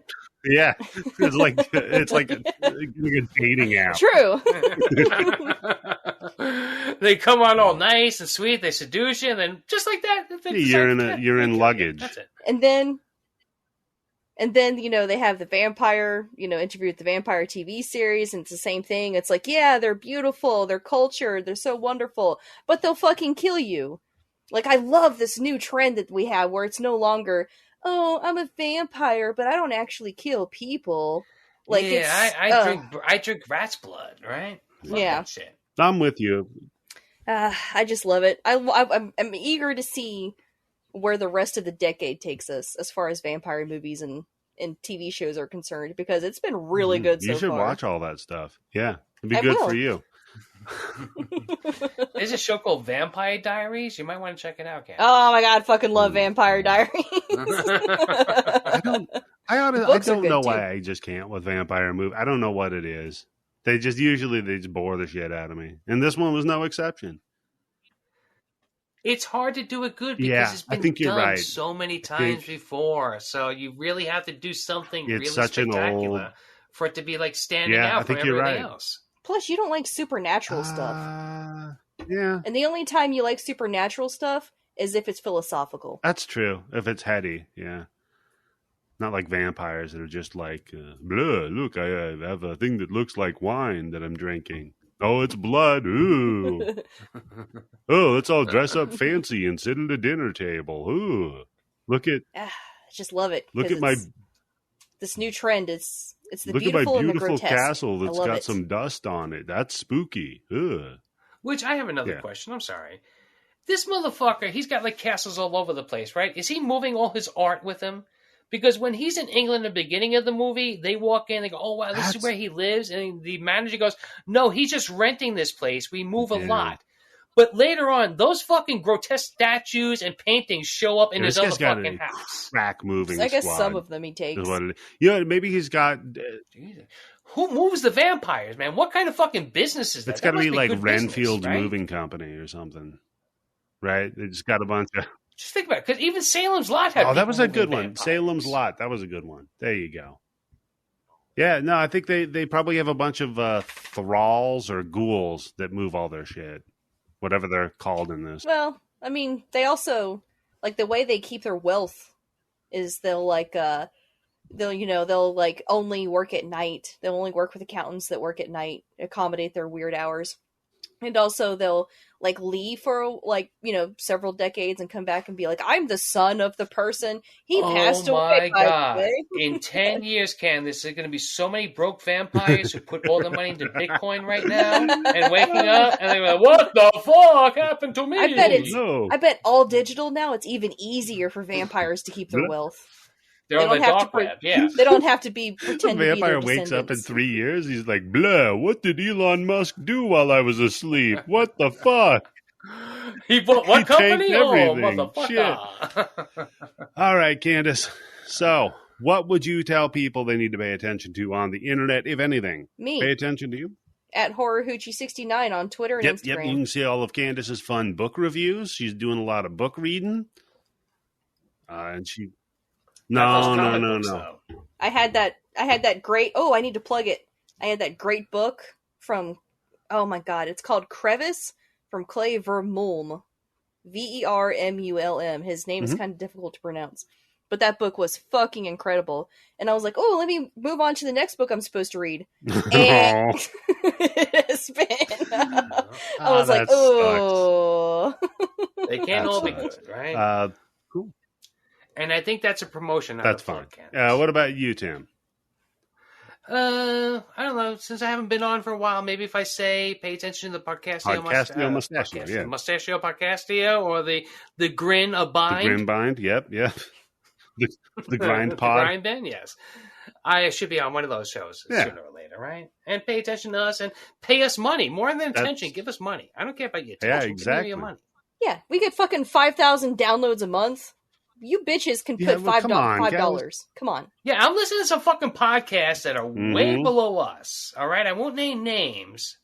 Yeah, it's like a dating app. True. They come on all nice and sweet. They seduce you, and then just like that, you're in luggage. That's it. And then they have the vampire, Interview with the Vampire TV series, and it's the same thing. It's like, yeah, they're beautiful, they're cultured, they're so wonderful, but they'll fucking kill you. Like, I love this new trend that we have where it's no longer, oh, I'm a vampire, but I don't actually kill people. Like, I drink rat's blood, right? Love that shit. I'm with you. I just love it. I'm eager to see where the rest of the decade takes us as far as vampire movies and TV shows are concerned, because it's been really good so far. You should watch all that stuff. Yeah, it'd be good for you. There's a show called Vampire Diaries. You might want to check it out, Candice. Oh my god, fucking love Vampire Diaries. I don't know why I just can't with vampire movies. I don't know what it is. They just bore the shit out of me, and this one was no exception. It's hard to do it good because it's been done so many times before. So you really have to do something really spectacular for it to be like standing out from everything else. Plus, you don't like supernatural stuff. Yeah. And the only time you like supernatural stuff is if it's philosophical. That's true. If it's heady, yeah. Not like vampires that are just like, look, I have a thing that looks like wine that I'm drinking. Oh, it's blood. Ooh. Oh, let's all dress up fancy and sit at a dinner table. Ooh. Look at... I just love it. Look at this new trend. It's the look beautiful at my and the beautiful grotesque. castle that's got some dust on it. That's spooky. Ugh. Which I have another question. I'm sorry. This motherfucker, he's got like castles all over the place, right? Is he moving all his art with him? Because when he's in England at the beginning of the movie, they walk in, they go, oh, wow, this is where he lives. And the manager goes, no, he's just renting this place. We move a lot. But later on, those fucking grotesque statues and paintings show up in his other fucking house. Crack moving I guess squad some of them he takes. Maybe he's got... Who moves the vampires, man? What kind of fucking business is that? It's got to be like Renfield's right? Moving Company or something. Right? They just got a bunch of... Just think about it, because even Salem's Lot had... Oh, that was a good one. Vampires. Salem's Lot. That was a good one. There you go. Yeah, no, I think they probably have a bunch of thralls or ghouls that move all their shit. Whatever they're called in this. Well, I mean, they also, like, the way they keep their wealth is they'll only work at night. They'll only work with accountants that work at night, accommodate their weird hours. And also they'll like leave for several decades and come back and be like, I'm the son of the person. He passed away. Oh my God. In 10 years, Candice, there's going to be so many broke vampires who put all the money into Bitcoin right now and waking up and they're like, what the fuck happened to me? I bet all digital now, it's even easier for vampires to keep their wealth. They're on the dark web, yeah. They don't have to pretend to be their vampire wakes up in 3 years. He's like, blah, what did Elon Musk do while I was asleep? What the fuck? He bought what company? Oh, motherfucker. Shit. All right, Candice. So, what would you tell people they need to pay attention to on the internet, if anything? Me. Pay attention to you? At HorrorHoochie69 on Twitter and Instagram. Yep, you can see all of Candice's fun book reviews. She's doing a lot of book reading. And she... No. I had that great... Oh, I need to plug it. I had that great book from... Oh my god, it's called Crevice from Clay Vermulm. Vermulm. His name is kind of difficult to pronounce. But that book was fucking incredible. And I was like, oh, let me move on to the next book I'm supposed to read. And it has been... I was like, oh... They can't all be good, right? Cool. And I think that's a promotion. That's fine. What about you, Tim? I don't know. Since I haven't been on for a while, maybe if I say pay attention to the Podcastio Mustachio Podcastio, or the Grin of Bind. The Grin Bind, yep. The Grind Pod. The Grind Bin, yes. I should be on one of those shows sooner or later, right? And pay attention to us and pay us money. More than attention, give us money. I don't care about your attention. Yeah, exactly. Give me your money. Yeah, we get fucking 5,000 downloads a month. You bitches can put $5. Come on. Yeah, I'm listening to some fucking podcasts that are way below us. All right, I won't name names,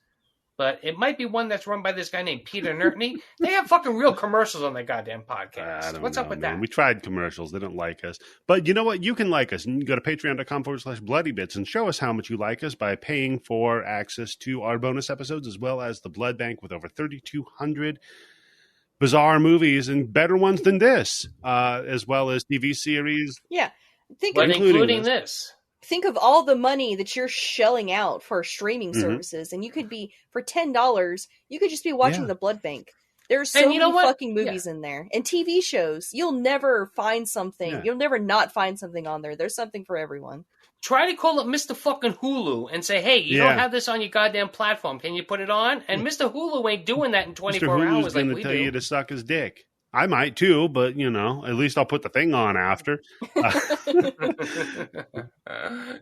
but it might be one that's run by this guy named Peter Nertney. They have fucking real commercials on their goddamn podcast. What's up with that? We tried commercials. They don't like us. But you know what? You can like us. You can go to patreon.com/bloodybits and show us how much you like us by paying for access to our bonus episodes, as well as the Blood Bank with over 3,200 bizarre movies and better ones than this, as well as TV series. Yeah. Including this. Think of all the money that you're shelling out for streaming services, and you could be, for $10, you could just be watching the Blood Bank. There's so many fucking movies in there. And TV shows. You'll never find something. Yeah. You'll never not find something on there. There's something for everyone. Try to call up Mr. fucking Hulu and say, hey, you don't have this on your goddamn platform. Can you put it on? And Mr. Hulu ain't doing that in 24 Mr. Hulu's hours like we do. going to tell you to suck his dick. I might too, but, at least I'll put the thing on after. At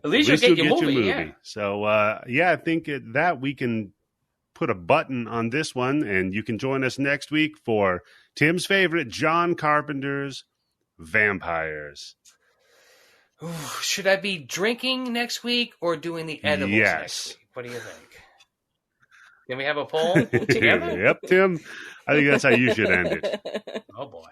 least you'll get your movie. Yeah. So, I think that we can put a button on this one, and you can join us next week for Tim's favorite, John Carpenter's Vampires. Ooh, should I be drinking next week or doing the edibles next week? What do you think? Can we have a poll together? Yep, Tim. I think that's how you should end it. Oh, boy.